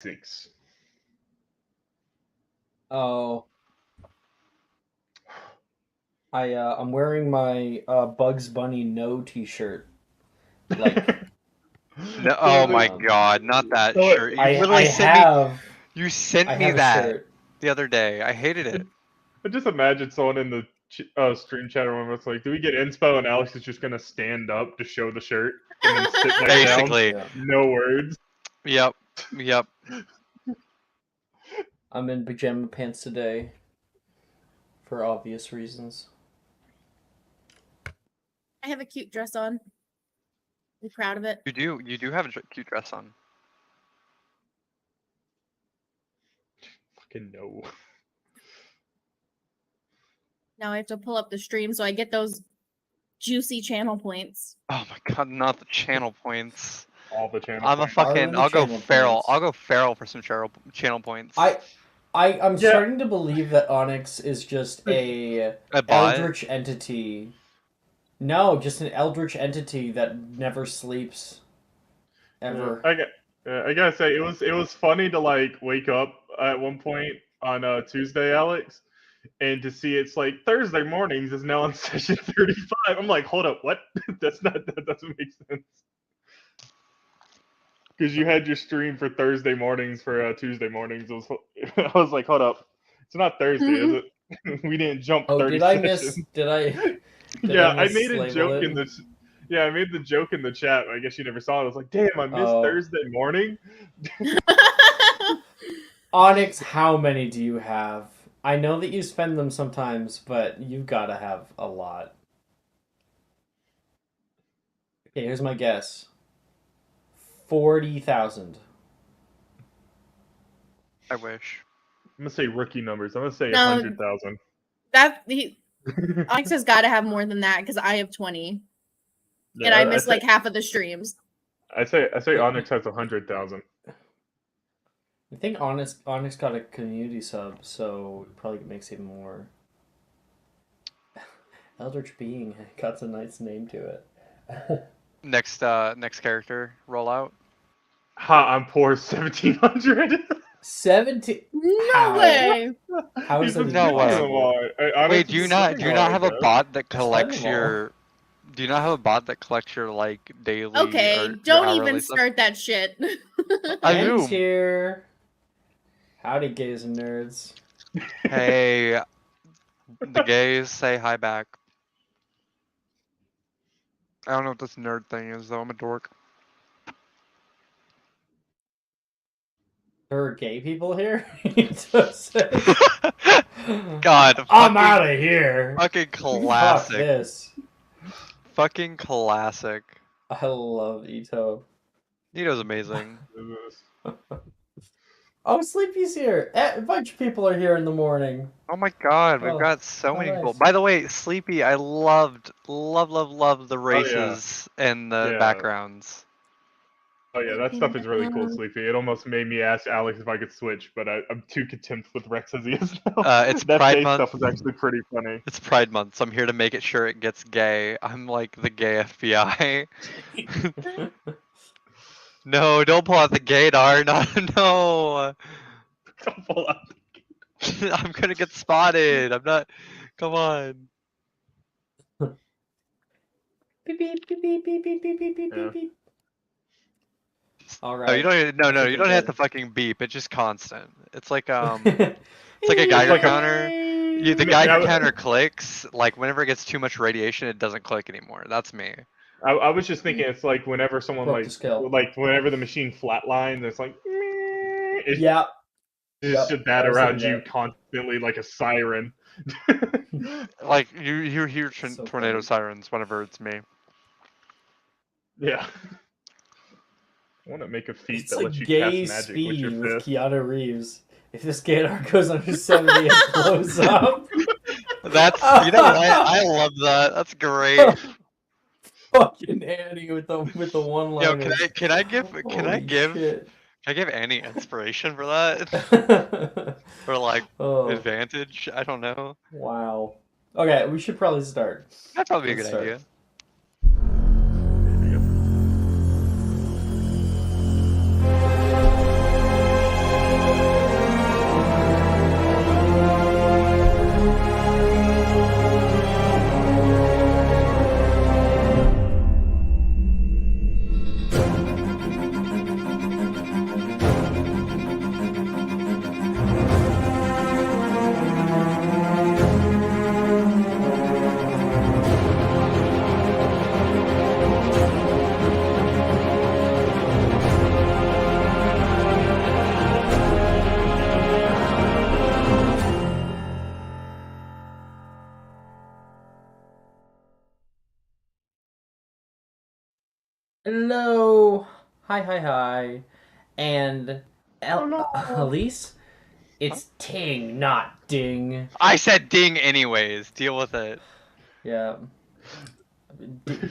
6. Oh. I'm wearing my Bugs Bunny No t-shirt. Like No, oh my god, not that shirt. You literally sent me. You sent me that the other day. I hated it. I just imagine someone in the stream chat room was like, "Do we get inspo?" And Alex is just gonna stand up to show the shirt and then sit back Basically. down. No words. Yep. I'm in pajama pants today, for obvious reasons. I have a cute dress on. I'm proud of it. You do have a cute dress on. Fucking no. Now I have to pull up the stream so I get those juicy channel points. Oh my god, not the channel points. All the channel I'm points. a fucking. I'll go feral. I'll go feral for some channel points. I'm starting to believe that Onyx is just a eldritch entity. No, just an eldritch entity that never sleeps. Ever. I gotta say, it was funny to like wake up at one point on Tuesday, Alex, and to see it's like Thursday mornings is now on session 35. I'm like, hold up, what? That doesn't make sense. Because you had your stream for Thursday mornings for Tuesday mornings. I was like, hold up, it's not Thursday, is it? We didn't jump 30 sessions. I made a joke in the. Yeah, I made the joke in the chat. I guess you never saw it. I was like, damn, I missed Thursday morning. Onyx, how many do you have? I know that you spend them sometimes, but you've got to have a lot. Okay, here's my guess. 40,000. I wish. I'm going to say rookie numbers. I'm going to say 100,000. Onyx has got to have more than that because I have 20. Yeah, and I missed like half of the streams. I say Onyx has 100,000. I think Onyx got a community sub, so it probably makes even more. Eldritch Being got a nice name to it. Next character rollout. Ha! I'm poor 1,700. 17? No way. How is that? No way. Wait, do you not have a bot that collects your? Do you not have a bot that collects your like daily? Okay, don't even start that shit. I'm here. Howdy, gays and nerds. Hey, the gays say hi back. I don't know what this nerd thing is though. I'm a dork. There are gay people here? God, I'm out of here. Fucking classic. Fuck this. Fucking classic. I love Ito. Ito's amazing. Oh, Sleepy's here. A bunch of people are here in the morning. Oh my god, we've got so many people. By the way, Sleepy, I loved the races and the backgrounds. Oh yeah, that stuff is really cool, Sleepy. It almost made me ask Alex if I could switch, but I'm too content with Rex as he is now. It's that Pride Month. Stuff was actually pretty funny. It's Pride Month, so I'm here to make it sure it gets gay. I'm like the gay FBI. No, don't pull out the gaydar. No. Don't pull out the gaydar. I'm gonna get spotted. I'm not. Come on. Beep beep beep beep beep beep beep beep beep beep. All right. No, you don't. No, you don't have to fucking beep. It's just constant. It's like it's like a Geiger counter. The Geiger counter clicks like whenever it gets too much radiation, it doesn't click anymore. That's me. I was just thinking it's like whenever someone like whenever the machine flatlines, it's like it's just that around you constantly like a siren. Like you hear tornado sirens whenever it's me. Yeah. I want to make a feat it's that like lets you gay cast magic speed with your with fist. Keanu Reeves. If this gaydar goes under 70, it blows up. That's I love that. That's great. Fucking Annie with the one line. Yo, can I give Annie inspiration for that? Or like advantage? I don't know. Wow. Okay, we should probably start. That'd probably be a good idea. Hello. Hi. And Elise, it's Ting, not Ding. I said ding anyways. Deal with it. Yeah.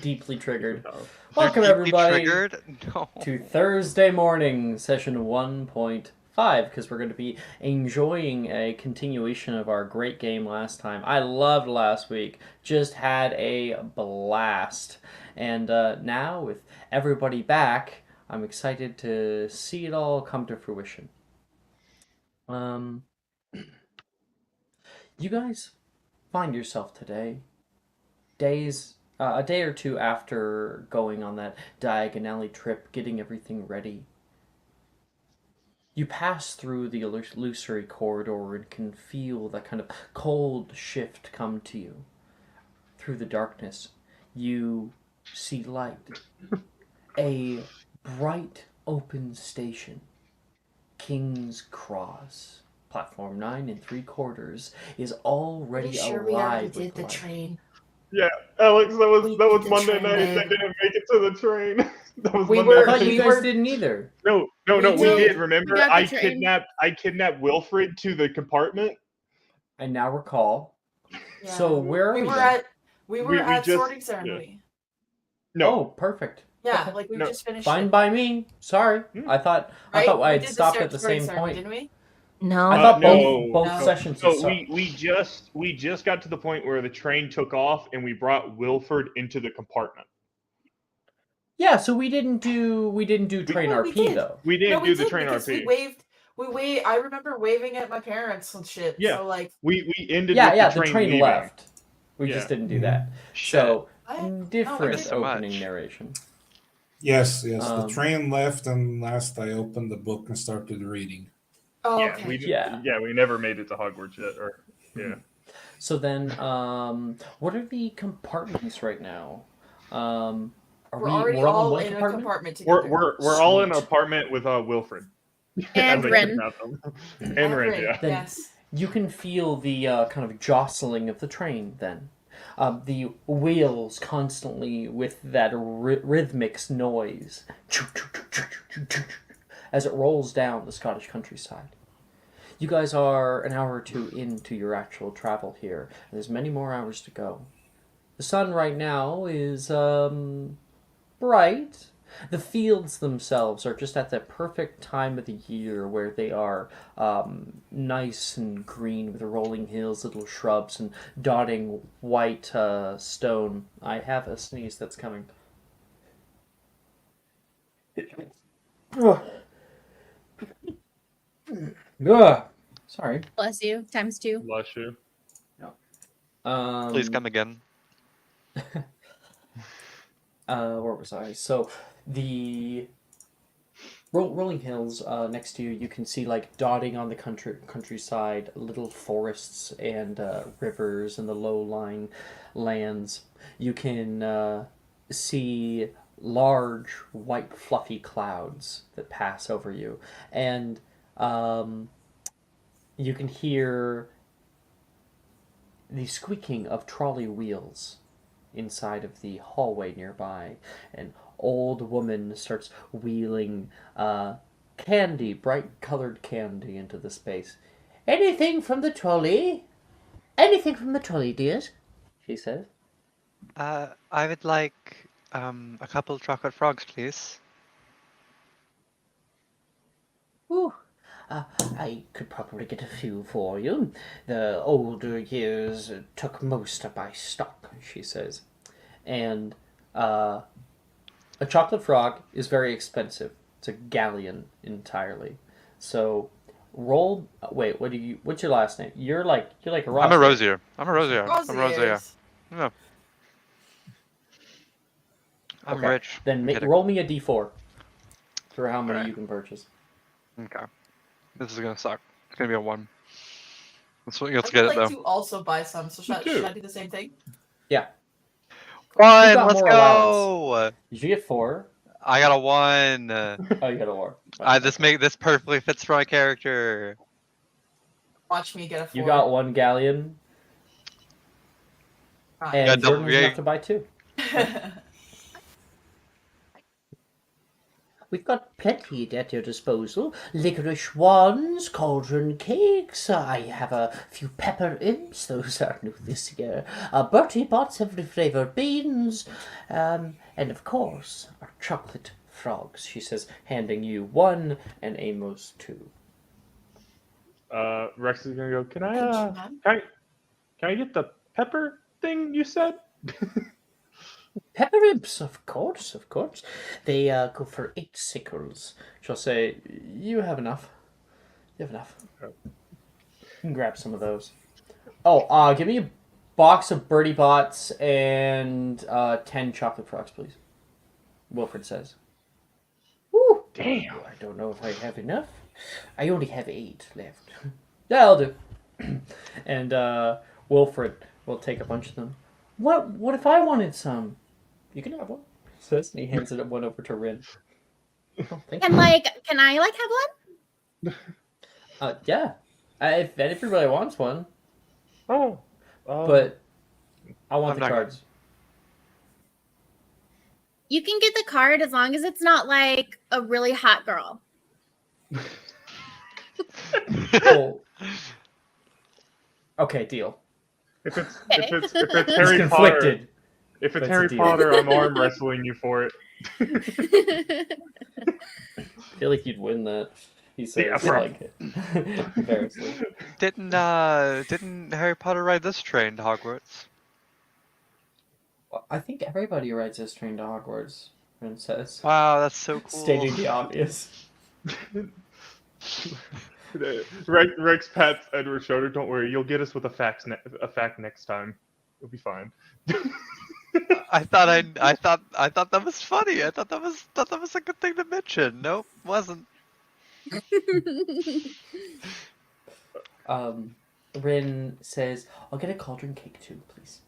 Deeply triggered. Welcome everybody No. to Thursday morning session 1.5 because we're going to be enjoying a continuation of our great game last time. I loved last week. Just had a blast. And now with everybody back, I'm excited to see it all come to fruition. You guys find yourself today a day or two after going on that Diagon Alley trip, getting everything ready. You pass through the illusory corridor and can feel that kind of cold shift come to you. Through the darkness, you see light. A bright open station. King's Cross. Platform 9 3/4 is already sure alive. We already did the train. Yeah, Alex, that was Monday night. I didn't make it to the train. That was Monday night. I thought you guys didn't either. No, we did. Remember, I train. kidnapped Wilfred to the compartment. I now recall. Yeah. So where are we? We were at sorting ceremony. Yeah. No. Oh, perfect. Yeah, like we just finished. Fine by me. Sorry, I thought I had stopped at the same point. Didn't we? No, I thought both sessions. So we just got to the point where the train took off and we brought Wilfred into the compartment. Yeah, so we didn't do train RP though. We didn't do the train RP. We waved. I remember waving at my parents and shit. Yeah. So like we ended. Yeah, the train leaving. left. We just didn't do that. So different opening much. narration. Yes. The train left, and last I opened the book and started reading. Oh, yeah, okay. we never made it to Hogwarts yet. So then, what are the compartments right now? We're already all in a compartment together. We're all in an apartment with Wilfred. And Ren. And Ren, yeah. Then yes. you can feel the kind of jostling of the train then. The wheels constantly with that rhythmic noise as it rolls down the Scottish countryside. You guys are an hour or two into your actual travel here, and there's many more hours to go. The sun right now is bright. The fields themselves are just at the perfect time of the year where they are nice and green with rolling hills, little shrubs, and dotting white stone. I have a sneeze that's coming. Sorry. Bless you. Times 2. Bless you. Please come again. Where was I? So the rolling hills next to you, you can see like dotting on the countryside, little forests and rivers and the low-lying lands. You can see large white fluffy clouds that pass over you, and you can hear the squeaking of trolley wheels inside of the hallway nearby. An old woman starts wheeling candy, bright colored candy, into the space. Anything from the trolley? Anything from the trolley, dears? She says. I would like a couple chocolate frogs, please. Ooh. I could probably get a few for you. The older years took most of my stock, she says. And a chocolate frog is very expensive. It's a galleon entirely. So roll. Wait, what's your last name? You're like a Rosier. I'm a Rosier. I'm a Rosier. No. I'm rich. Then roll me a d4 for how many you can purchase. Okay. This is gonna suck. It's gonna be a 1. Let's get it though. I'd like to also buy some. So should I do the same thing? Yeah. 1. Let's go. Did you get 4? I got a 1. Oh, you got a 4. This perfectly fits for my character. Watch me get a 4. You got 1 galleon. And Jordan was enough to buy 2. we've got plenty at your disposal. Licorice wands, cauldron cakes. I have a few pepper imps. Those are new this year. Bertie pots, every flavour beans. And of course, our chocolate frogs, she says, handing you 1 and Amos 2. Rex is gonna go, can I get the pepper thing you said? Pepper imps, of course. They go for 8 sickles. She'll say, you have enough. You can grab some of those. Oh, give me a box of Birdie Bots and 10 chocolate frogs, please. Wilfred says. Woo! Damn. I don't know if I have enough. I only have 8 left. That'll do. And Wilfred will take a bunch of them. What if I wanted some? You can have one. Says, and he hands it one over to Rin. Oh, can I have one? Yeah. If everybody wants one. Oh. But I want the cards. You can get the card as long as it's not like a really hot girl. Oh. Okay, deal. If it's Harry Potter, if it's Harry Potter, I'm arm wrestling you for it. I feel like you'd win that. He says, like, embarrassing. Didn't Harry Potter ride this train to Hogwarts? Well, I think everybody rides this train to Hogwarts. Rin says. Wow, that's so cool. Stating the obvious. Rex pats Edward's shoulder. Don't worry, you'll get us with a fact next time. It'll be fine. I thought that was funny. I thought that was a good thing to mention. Nope, wasn't. Rin says, "I'll get a cauldron cake too, please."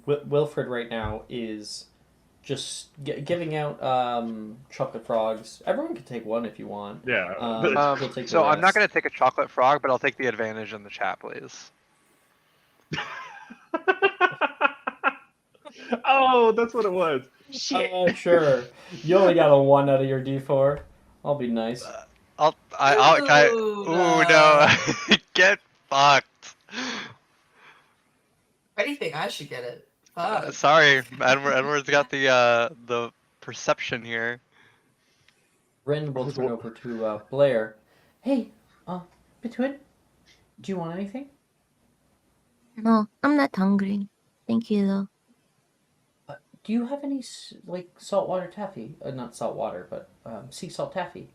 Wilfred right now is just giving out chocolate frogs. Everyone can take one if you want. Yeah. So I'm not going to take a chocolate frog, but I'll take the advantage in the chat, please. Oh, that's what it was. Shit. Sure. You only got a 1 out of your D4. I'll be nice. Ooh, no. Get fucked. Why do you think I should get it? Sorry, Edward's got the perception here. Ren will turn over to Blair. Hey, Between, do you want anything? No, I'm not hungry. Thank you, though. Do you have any, like, saltwater taffy? Not saltwater, but sea salt taffy.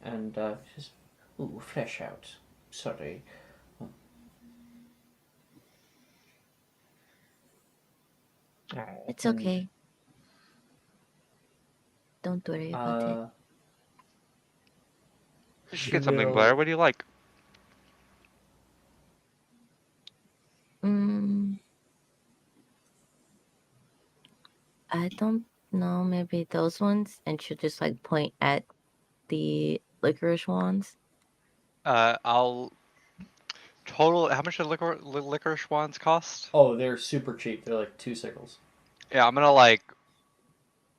And just, ooh, fresh out. Sorry. It's okay. Don't worry about it. You should get something, Blair. What do you like? I don't know. Maybe those ones, and she'll just like point at the licorice wands. I'll total. How much do licorice wands cost? Oh, they're super cheap. They're like 2 sickles. Yeah, I'm gonna like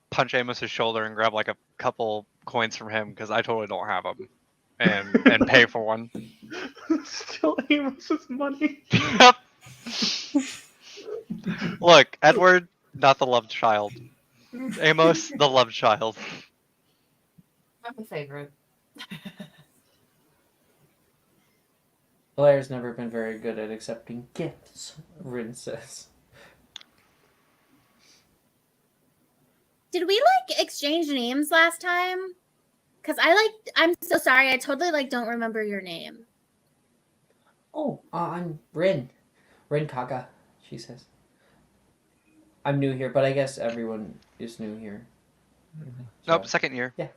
punch Amos's shoulder and grab like a couple coins from him because I totally don't have them, and pay for one. Steal Amos's money. Look, Edward, not the loved child. Amos, the loved child. I'm a favorite. Blair's never been very good at accepting gifts, Rin says. Did we like exchange names last time? Cause I'm so sorry, I totally don't remember your name. Oh, I'm Rin. Rin Kaga, she says. I'm new here, but I guess everyone is new here. So, nope, second year. Yeah.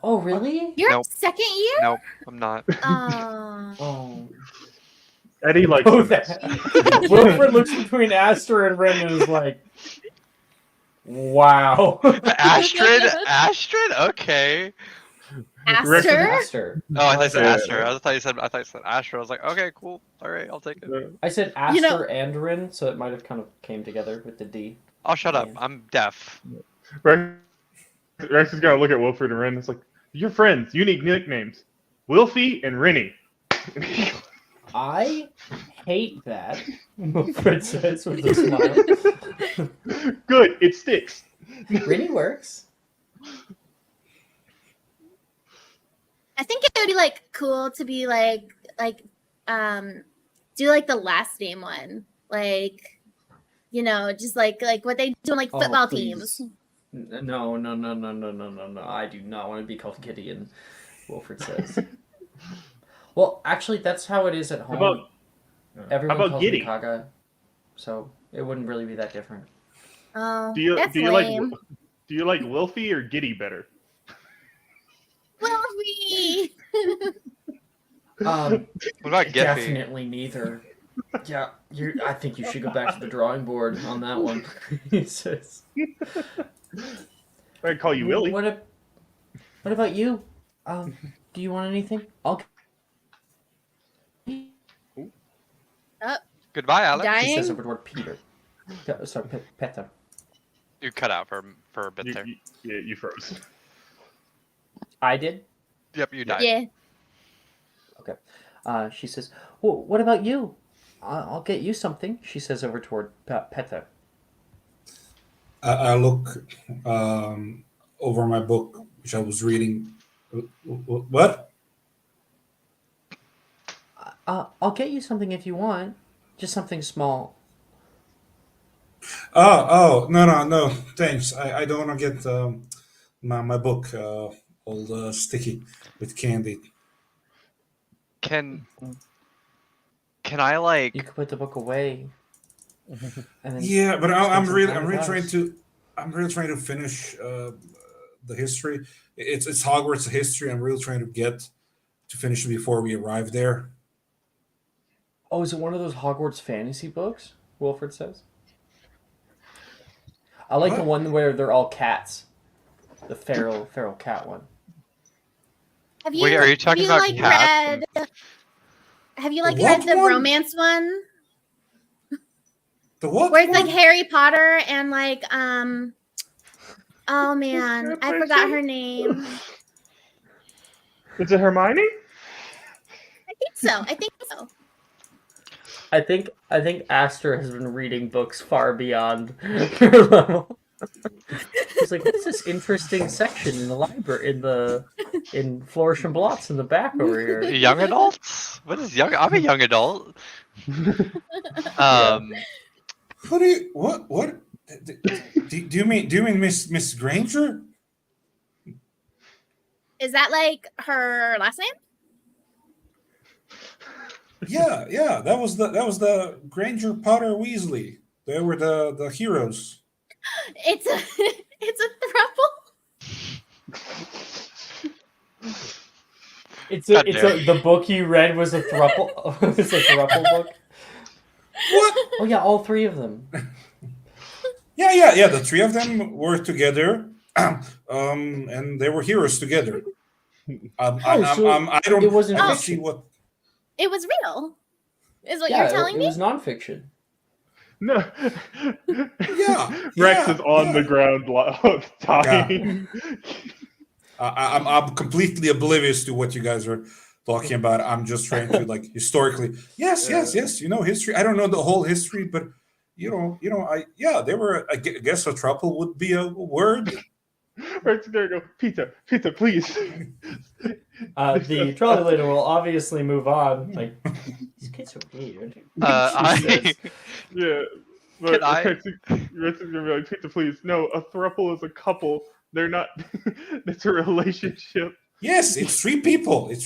Oh, really? You're second year? Nope, I'm not. Oh. Eddie likes that. Wilfred looks between Aster and Ren and is like, wow. Astrid? Okay. Aster? Oh, I thought you said Aster. I thought you said Aster. I was like, okay, cool. All right, I'll take it. I said Aster and Rin, so it might have kind of came together with the D. Oh, shut up. I'm deaf. Rex is gonna look at Wilfred and Ren. It's like, your friends, unique nicknames, Wilfie and Rennie. I hate that. Wilfred says with a smile. Good, it sticks. Rennie works. I think it would be like cool to be like do like the last name one, like, you know, just like what they do in like football teams. No. I do not want to be called Gideon, Wilfred says. Well, actually, that's how it is at home. Everyone calls me Kaga, so it wouldn't really be that different. Oh, do you lame. Do you like Wilfie or Giddy better? Wilfie. What about Giphy? Definitely neither. Yeah, I think you should go back to the drawing board on that one. He says. I call you Willie. What about you? Do you want anything? Goodbye, Alex. Dying? She says over toward Peter. Sorry, Peter. You cut out for a bit there. You froze. I did? Yep, you died. Yeah. Okay. She says, well, what about you? I'll get you something, she says over toward Peter. I look over my book, which I was reading. What? I'll get you something if you want. Just something small. Oh, no, thanks. I don't want to get my book all sticky with candy. Can I like? You can put the book away. And then but I'm really trying to finish the history. It's Hogwarts history. I'm really trying to finish it before we arrive there. Oh, is it one of those Hogwarts fantasy books? Wilfred says. I like the one where they're all cats. The feral cat one. Wait, are you talking about cats? Have you read the romance one? The what? Where it's like Harry Potter and like oh man, I forgot her name. Is it Hermione? I think so. I think Aster has been reading books far beyond her level. He's like, what's this interesting section in the library in Flourish and Blots in the back over here? Young adults? What is young? I'm a young adult. What? Do you mean Miss Granger? Is that like her last name? Yeah. That was the Granger, Potter, Weasley. They were the heroes. It's a throuple. The book you read was a throuple. It's a throuple book. What? Oh yeah, all three of them. Yeah. The three of them were together, and they were heroes together. I don't see what. It was real. Is what you're telling me? It was nonfiction. No. Yeah. Rex is on the ground dying. Yeah. I'm completely oblivious to what you guys are talking about. I'm just trying to historically. Yes. History. I don't know the whole history, but they were. I guess a throuple would be a word. Right there, go, Peter, please. The trolley later will obviously move on. Like, these kids are weird. Yeah, but Rex is gonna be like, Peter, please. No, a throuple is a couple. They're not. It's a relationship. Yes, it's three people. A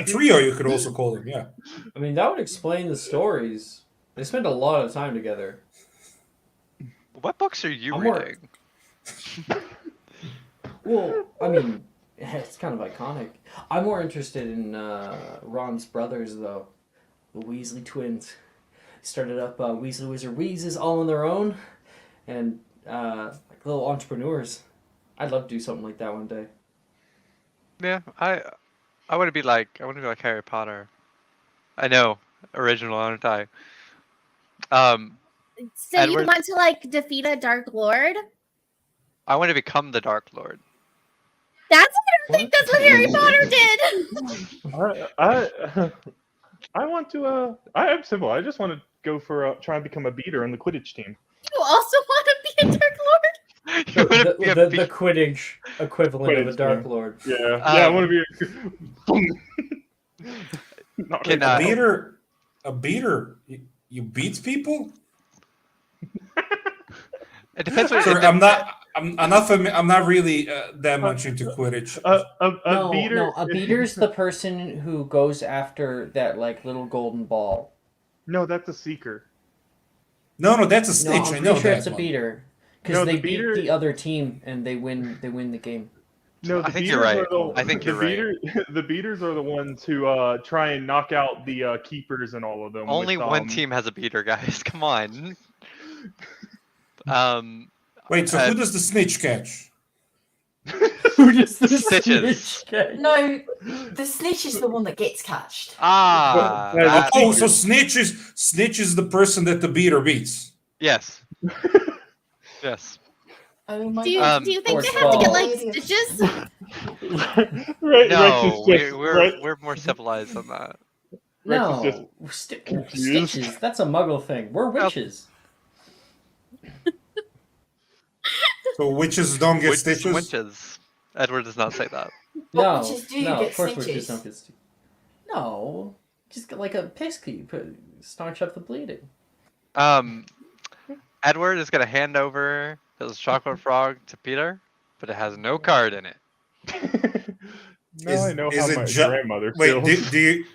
trio, you could also call them. Yeah. I mean, that would explain the stories. They spend a lot of time together. What books are you reading? Well, I mean, it's kind of iconic. I'm more interested in Ron's brothers, though. The Weasley twins. Started up Weasley Wizard Wheezes all on their own. And like little entrepreneurs. I'd love to do something like that one day. Yeah, I want to be like Harry Potter. I know, original, aren't I? So Edward... you want to defeat a Dark Lord? I want to become the Dark Lord. I don't think that's what Harry Potter did. I want to. I'm simple. I just want to go for try and become a beater on the Quidditch team. You also want to be a Dark Lord? The Quidditch equivalent of a Dark Lord. Yeah, I want to be. A beater. You beat people. It depends. Sorry, I'm not really that much into Quidditch. A beater's the person who goes after that like little golden ball. No, that's a seeker. No, that's a snitch. I'm I know sure that it's a one. beater because they beat the other team and they win the game. No, I think you're right. I think you're right. The beaters are the ones who try and knock out the keepers and all of them. Only one team has a beater, guys. Come on. Wait, so who does the snitch catch? Who does the Stitches. snitch catch? No, the snitch is the one that gets catched. So snitch is the person that the beater beats. Yes. Yes. Oh my God. Do you think they have to get like stitches? No, we're more civilized than that. No, stitches. That's a Muggle thing. We're witches. So witches don't get stitches? Witches. Edward does not say that. No, witches do no, get of course stitches. witches don't get stitches. No, just get like a pisky, staunch up the bleeding. Edward is gonna hand over his chocolate frog to Peter, but it has no card in it. I know how my grandmother feels. Wait, do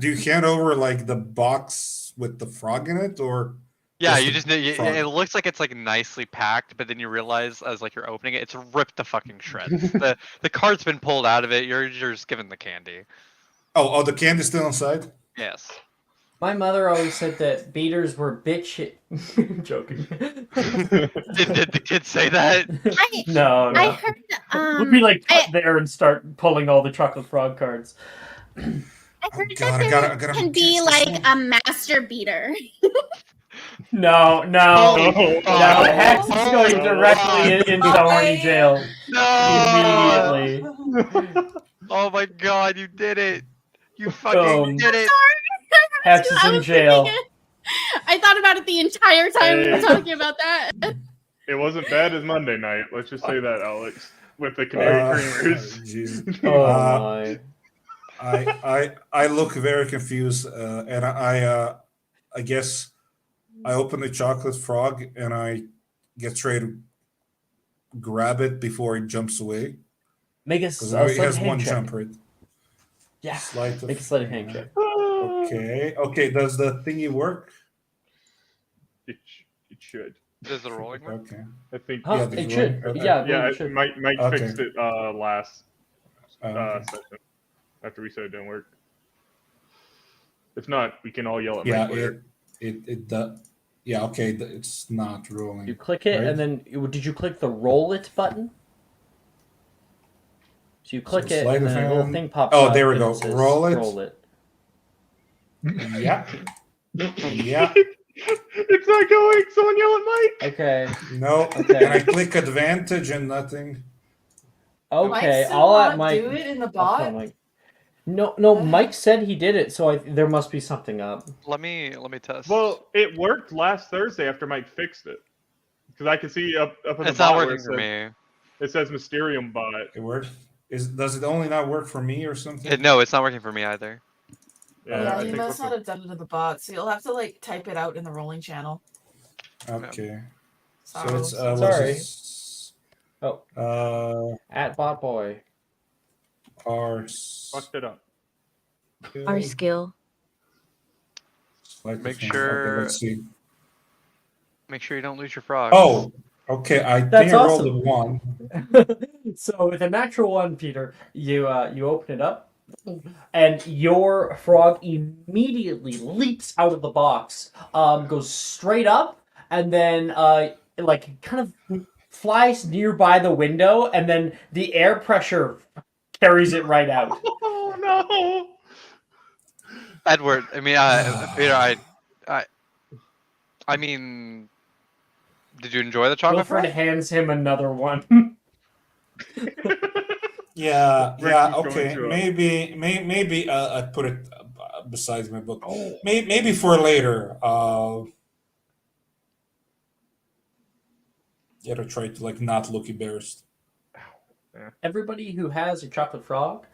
you hand over like the box with the frog in it, or? Yeah, you just it looks like it's like nicely packed, but then you realize as like you're opening it, it's ripped to fucking shreds. the card's been pulled out of it. You're just given the candy. Oh, the candy's still inside? Yes. My mother always said that beaters were bitch. Joking. Did the kid say that? No. I heard. We'd be like there and start pulling all the chocolate frog cards. I heard that there can be like a master beater. No. Hex is going directly into horny jail. No! Immediately. Oh my god, you did it! You fucking did it! Hex is in jail. I thought about it the entire time we were talking about that. It wasn't bad as Monday night. Let's just say that, Alex, with the Canary Creamers. Oh my! I look very confused, and I guess I open the chocolate frog and I get ready to grab it before it jumps away. Make a it has one jump, right? Yeah. Make a sleight of hand check. Okay. Does the thingy work? It should. Does the rolling work? Okay. I think it should. Okay. Yeah. Mike fixed it last session after we said it didn't work. If not, we can all yell at Mike later. It does. Yeah. Okay. It's not rolling. You click it, right? And then did you click the roll it button? So you click it, and then a little thing pops up. Oh, there we go. Roll it. Roll it. Yeah. Yeah. It's not going. Someone yell at Mike. Okay. No. Okay. And I click advantage and nothing. Okay. I'll let Mike do it in the bot. No. Mike said he did it, so there must be something up. Let me test. Well, it worked last Thursday after Mike fixed it, because I can see up in the bot. It's not working for me. It says Mysterium bot. It works. Does it only not work for me or something? No, it's not working for me either. Yeah, you must not have done it in the bot, so you'll have to like type it out in the rolling channel. Okay. So it's sorry. At bot boy. Fucked it up. Our skill. Make sure. Let's see. Make sure you don't lose your frog. Oh, okay. I think I rolled a 1. So with a natural 1, Peter, you open it up, and your frog immediately leaps out of the box, goes straight up, and then like kind of flies nearby the window, and then the air pressure carries it right out. Oh no! Edward, I mean, Peter, I mean, Did you enjoy the chocolate Wilfred frog? hands him another one. Yeah, okay. Maybe I'd put it besides my book. Oh. Maybe for later. Yeah, to try to like not look embarrassed. Everybody who has a chocolate frog,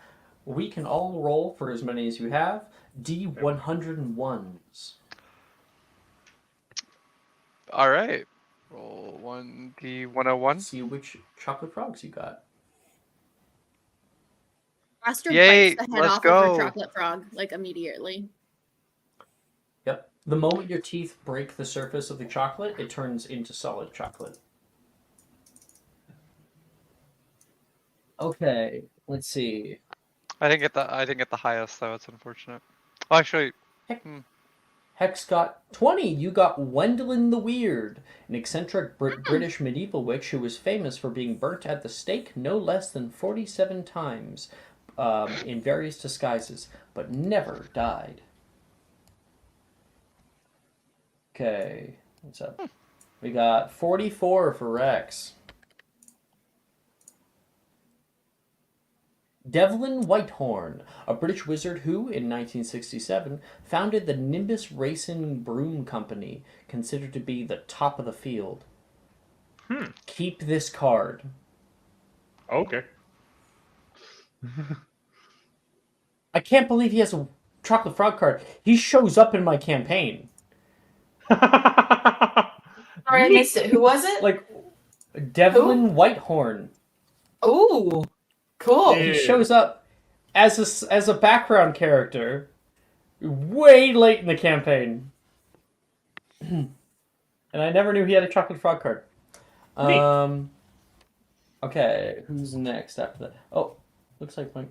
we can all roll for as many as you have. D101s. All right. Roll 1D101. See which chocolate frogs you got. Aster Yay, bites the head let's off go. of her chocolate frog, like, immediately. Yep. The moment your teeth break the surface of the chocolate, it turns into solid chocolate. Okay, let's see. I didn't get the highest though. It's unfortunate. Well, actually, Hex got 20. You got Wendelin the Weird, an eccentric British medieval witch who was famous for being burnt at the stake no less than 47 times in various disguises, but never died. Okay, what's up? We got 44 for Rex. Devlin Whitehorn, a British wizard who, in 1967, founded the Nimbus Racing Broom Company, considered to be the top of the field. Keep this card. Okay. I can't believe he has a chocolate frog card. He shows up in my campaign. Sorry, I missed it. Who was it? Like, Devlin Whitehorn. Ooh, cool. He shows up as a background character way late in the campaign. And I never knew he had a chocolate frog card. Okay, who's next after that? Oh, looks like Mike.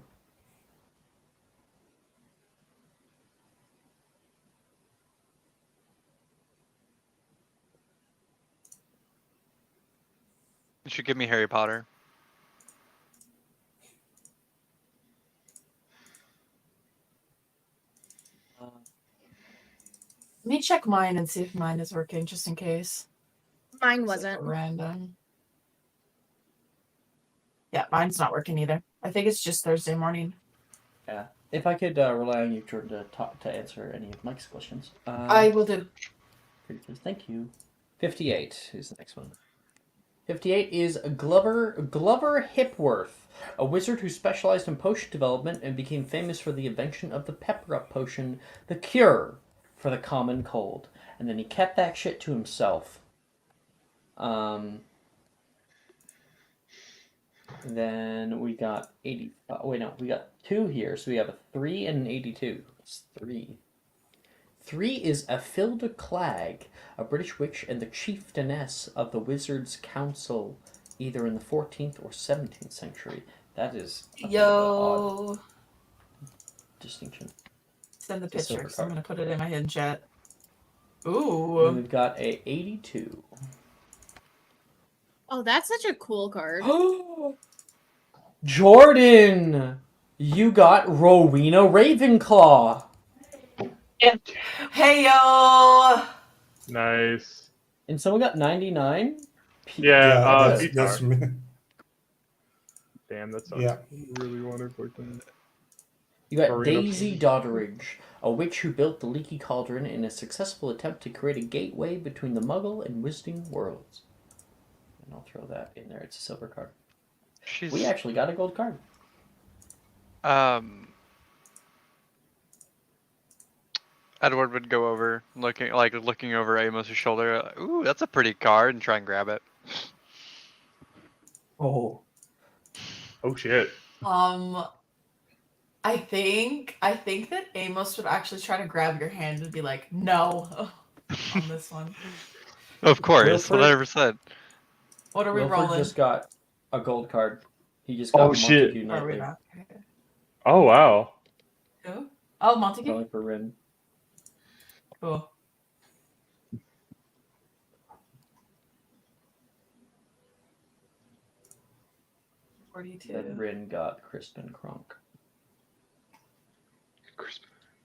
you should give me Harry Potter. Let me check mine and see if mine is working, just in case. Mine wasn't. Random. Yeah, mine's not working either. I think it's just Thursday morning. Yeah. If I could rely on you, Jordan, to answer any of Mike's questions. I will do. Thank you. 58 is the next one. 58 is Glover Hipworth, a wizard who specialized in potion development and became famous for the invention of the pepper-up potion, the cure for the common cold. And then he kept that shit to himself. Then we got 80. We got 2 here. So we have a 3 and an 82. That's 3. 3 is Aphilda Clag, a British witch and the chieftainess of the Wizards' Council, either in the 14th or 17th century. That is a odd distinction. Send the picture, because I'm going to put it in my hidden chat. Ooh. And we've got a 82. Oh, that's such a cool card. Jordan! You got Rowena Ravenclaw! Hey, yo! Nice. And someone got 99? Yeah, that's me. Damn, that sucks. Yeah. Really wanted for them. You got Daisy Dodderidge, a witch who built the Leaky Cauldron in a successful attempt to create a gateway between the Muggle and Wizarding worlds. And I'll throw that in there. It's a silver card. We actually got a gold card. Edward would go over, looking over Amos' shoulder. Ooh, that's a pretty card, and try and grab it. Oh shit. I think that Amos would actually try to grab your hand and be like, no, on this one. Of course, 100%. What are we Wilford rolling? Just got a gold card. He just got Montague Knightly. Oh wow. Who? Oh, Montague? Probably for Rin. Cool. Then Rin got Crispin Kronk.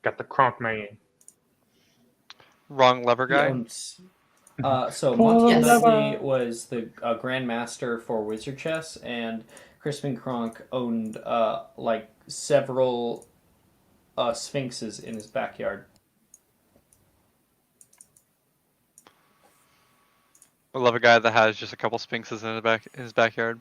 Got the Kronk man. Wrong lever guy. So Monty Leslie was the grandmaster for Wizard Chess, and Crispin Kronk owned like several sphinxes in his backyard. I love a guy that has just a couple sphinxes in his backyard.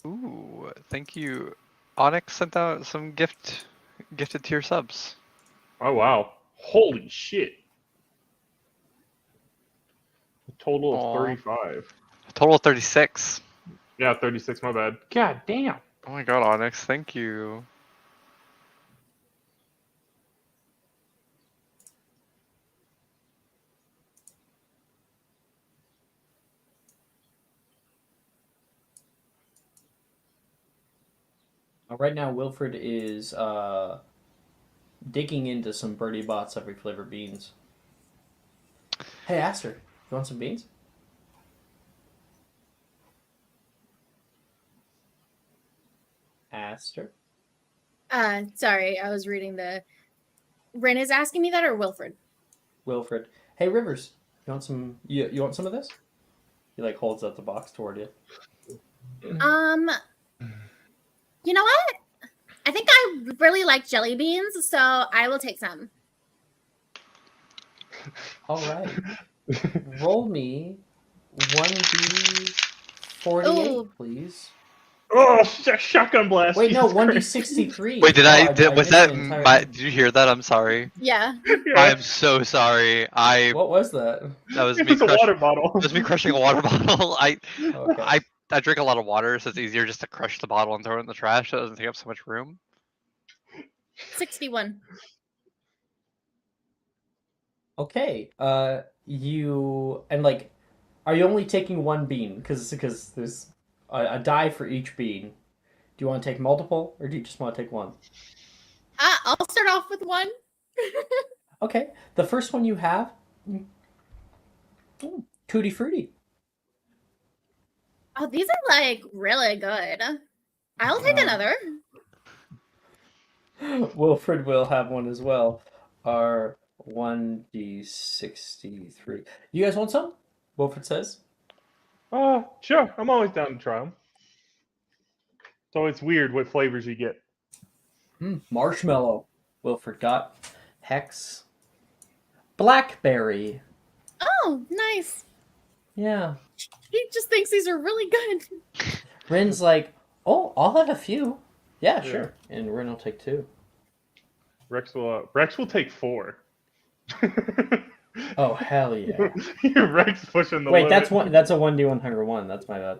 Ooh, thank you. Onyx sent out some gifted tier subs. Oh wow! Holy shit! A total of 35. A total of 36. Yeah, 36. My bad. God damn. Oh my god, Onyx, thank you. Right now, Wilfred is digging into some Birdie Bots every flavor beans. Hey, Aster, you want some beans? Aster? Sorry, I was reading the... Rin is asking me that, or Wilfred? Wilfred. Hey, Rivers, you want some? You want some of this? He like holds out the box toward you. You know what? I think I really like jelly beans, so I will take some. All right. Roll me 1d48, please. Oh, shotgun blast! Wait, no, 1d63. Wait, did you hear that? I'm sorry. Yeah. I am so sorry. What was that? That was me. It's a water bottle. That was me crushing a water bottle. Okay. I drink a lot of water, so it's easier just to crush the bottle and throw it in the trash. So it doesn't take up so much room. 61. Okay. You and like, are you only taking one bean? Because there's a die for each bean. Do you want to take multiple, or do you just want to take one? I'll start off with one. Okay. The first one you have, Tutti Frutti. Oh, these are like really good. I'll take another. Wilfred will have one as well. Our 1d63. You guys want some? Wilfred says. Sure. I'm always down to try them. So it's weird what flavors you get. Marshmallow. Wilfred got. Hex. Blackberry. Oh, nice. Yeah. He just thinks these are really good. Rin's like, oh, I'll have a few. Yeah, sure. And Rin will take 2. Rex will take 4. Oh, hell yeah. Rex pushing the Wait, limit. that's a 1d101. That's my bad.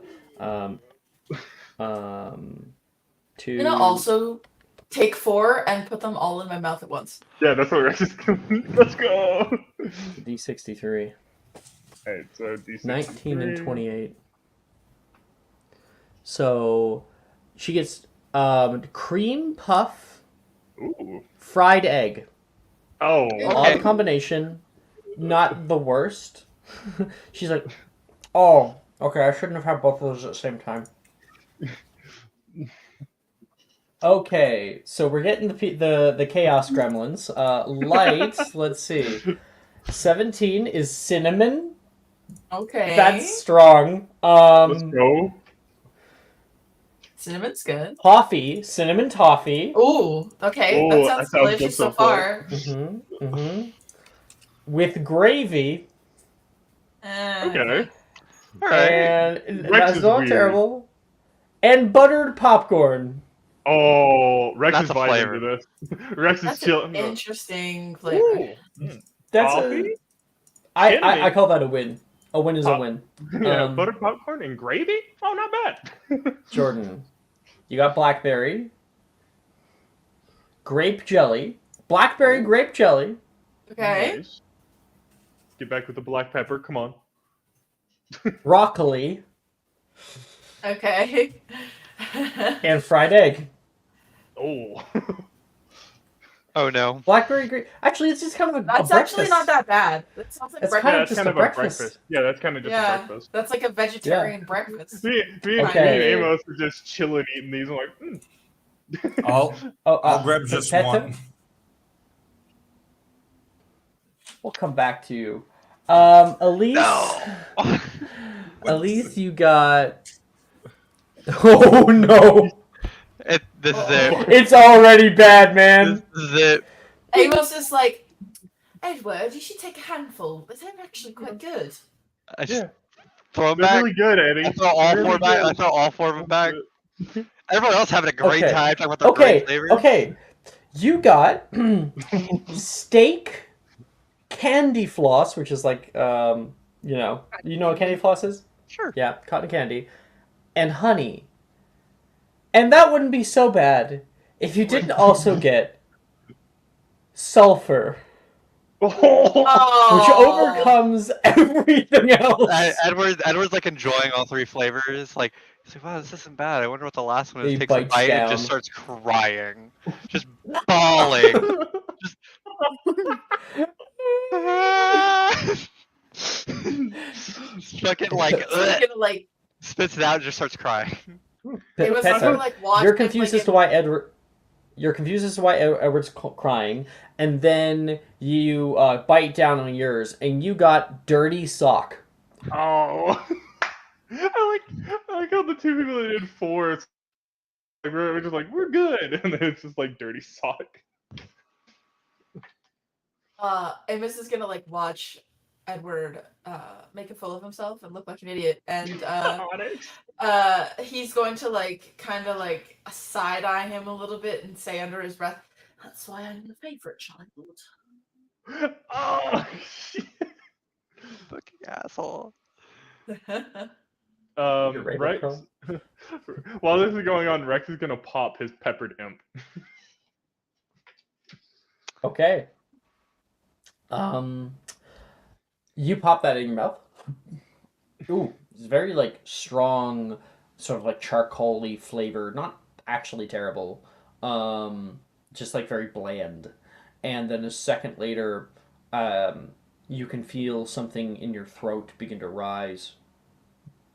2. I'm gonna also take 4 and put them all in my mouth at once. Yeah, that's what Rex is doing. Let's go. D63. Alright, so D63. 19 and 28. So she gets cream puff, fried egg. Oh, Odd combination. Not the worst. She's like, oh, okay, I shouldn't have had both of those at the same time. Okay, so we're getting the chaos gremlins. Light, let's see. 17 is cinnamon. Okay. That's strong. let's go. Cinnamon's good. Toffee, cinnamon toffee. Ooh, okay. Ooh, that sounds that sounds delicious good so so far. With gravy. Okay. All right. And Rex that's is not weird. terrible. And buttered popcorn. Oh, Rex That's is a vibing flavor. into this. Rex is That's chilling. an interesting flavor. That's Coffee? I call that a win. A win is a win. Yeah, buttered popcorn and gravy? Oh, not bad. Jordan, you got blackberry, grape jelly, blackberry grape jelly. Okay. Nice. Get back with the black pepper. Come on. Broccoli, Okay. and fried egg. Oh. Oh no. Blackberry grape. Actually, it's just kind of a That's breakfast. actually not that bad. That sounds like It's breakfast. kind Yeah, of that's just kind a of a breakfast. breakfast. Yeah, that's kind of just a breakfast. That's like a vegetarian breakfast. Me Okay. and Amos are just chilling eating these. I'm like, I'll grab just one. We'll come back to you. Elise. No. Elise, you got. Oh no! This is it. It's already bad, man. This is it. Amos is like, Edward, you should take a handful. But they're actually quite good. I just Yeah. throw them They're back. really good, Eddie. I throw all Really four back. good. I throw all four of them back. Everyone else having a great Okay. time talking about their great flavors. Okay. You got steak, candy floss, which is like you know what candy floss is? Sure. Yeah, cotton candy, and honey. And that wouldn't be so bad if you didn't also get sulfur. Which overcomes everything else. Edward's like enjoying all three flavors. Like he's like, wow, this isn't bad. I wonder what the last one is. He Takes a bites bite down. and just starts crying, just bawling, just fucking like spits it out and just starts crying. It was like watching. You're confused as to why Edward. You're confused as to why Edward's crying, and then you bite down on yours, and you got dirty sock. Oh, I like how the two people that did 4. It's like, we're just like we're good, and then it's just like dirty sock. Amos is gonna like watch Edward make a fool of himself and look like an idiot, and he's going to like kind of like side eye him a little bit and say under his breath, "That's why I'm your favorite child." Oh shit! Fucking asshole. Rex. While this is going on, Rex is gonna pop his peppered imp. Okay. You pop that in your mouth. Ooh, it's very like strong, sort of like charcoaly flavor. Not actually terrible. Just like very bland. And then a second later, you can feel something in your throat begin to rise.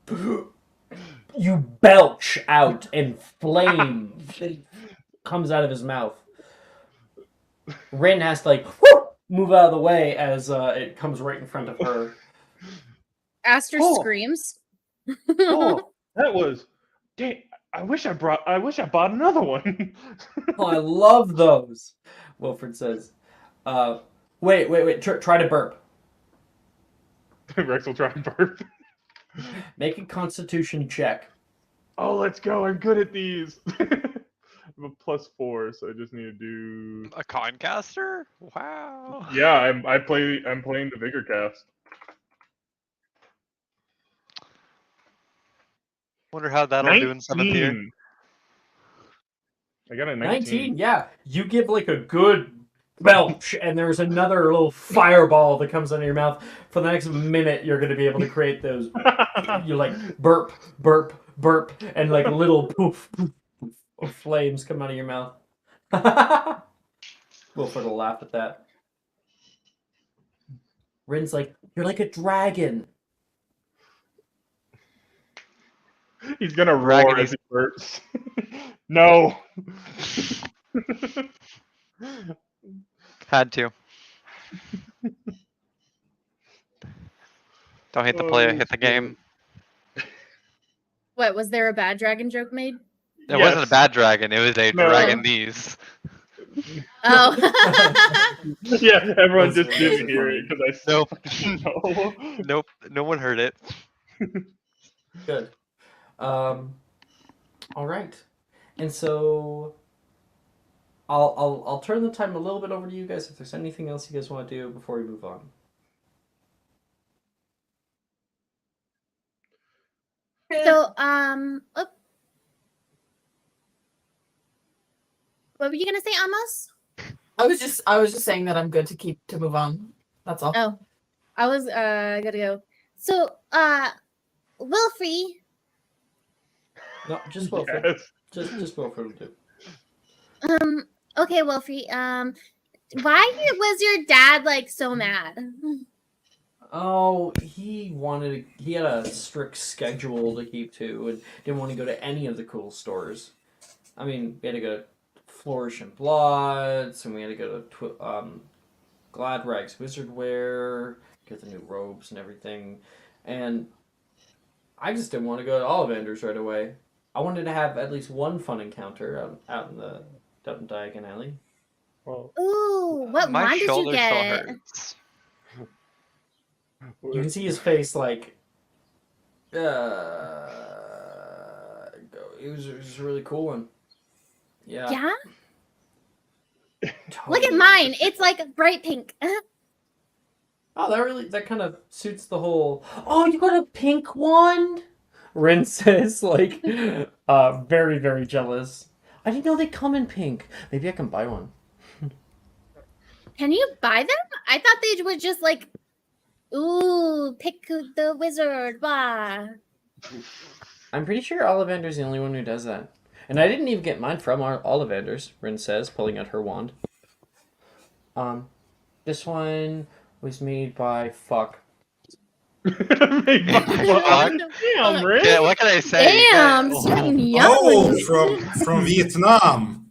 You belch out, and flame comes out of his mouth. Rin has to like move out of the way as it comes right in front of her. Aster screams. Oh, that was. Dang, I wish I bought another one. Oh, I love those. Wilfred says, "Wait. Try to burp." Rex will try and burp. Make a Constitution check. Oh, let's go! I'm good at these. I have a +4, so I just need to do a concaster. Wow. Yeah, I'm playing the Vigor cast. Wonder how that'll do in 7th year. I got a 19. Yeah, you give like a good belch, and there's another little fireball that comes out of your mouth. For the next minute, you're going to be able to create those. You like burp, and like little poof of flames come out of your mouth. Wilfred will laugh at that. Rin's like, "You're like a dragon." He's gonna roar as he burps. No. Had to. Don't hit the play, hit the game. What, was there a bad dragon joke made? It wasn't a bad dragon, it was a dragon these. Oh. Yeah, everyone just didn't hear it because I Nope. Nope, no one heard it. Good. All right, and so I'll turn the time a little bit over to you guys if there's anything else you guys want to do before we move on. So what were you gonna say, Amos? I was just saying that I'm good to move on. That's all. Oh, I was gotta go. So Wilfrey. No, just Wilfred. Yes. Just Wilfred will do. Okay, Wilfrey. Why was your dad like so mad? Oh, he had a strict schedule to keep to and didn't want to go to any of the cool stores. I mean, we had to go to Flourish and Bloods, and we had to go to Glad Rags Wizard Wear, get the new robes and everything. And I just didn't want to go to Ollivanders right away. I wanted to have at least one fun encounter out in Diagon Alley. Well, ooh, what wand did you get? You can see his face like, it was a really cool one. Yeah. Yeah? Totally. Look at mine. It's like bright pink. Oh, that kind of suits the whole. Oh, you got a pink wand? Rin says, like, very, very jealous. I didn't know they come in pink. Maybe I can buy one. Can you buy them? I thought they would just like, ooh, pick the wizard. Blah. I'm pretty sure Ollivander's the only one who does that. And I didn't even get mine from Ollivander's, Rin says, pulling out her wand. This one was made by fuck. Made by fuck. Damn, Rin. Yeah, what can I say? Damn, from Vietnam.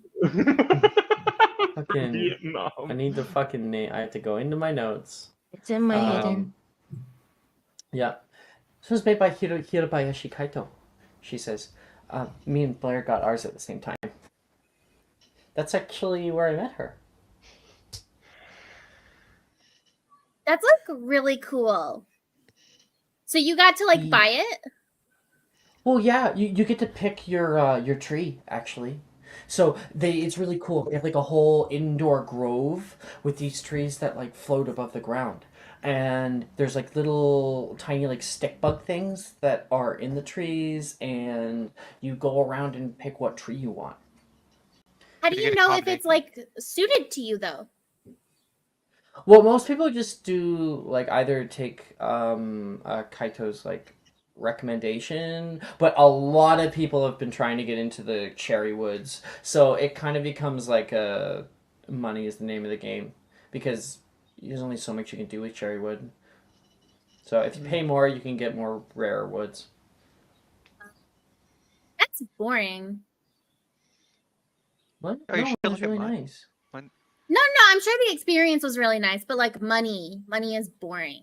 Fucking Vietnam. I need the fucking name. I have to go into my notes. It's in my hidden. Yeah. This was made by Hirabayashi Kaito. She says, me and Blair got ours at the same time. That's actually where I met her. That's like really cool. So you got to like buy it? Well, yeah, you get to pick your tree actually. So it's really cool. They have like a whole indoor grove with these trees that like float above the ground. And there's like little tiny like stick bug things that are in the trees, and you go around and pick what tree you want. How do you know if it's like suited to you though? Well, most people just do like either take Kaito's like recommendation, but a lot of people have been trying to get into the cherry woods, so it kind of becomes like money is the name of the game, because there's only so much you can do with cherry wood. So if you pay more, you can get more rare woods. That's boring. What? Oh, No, it was really nice. No, I'm sure the experience was really nice, but like money is boring.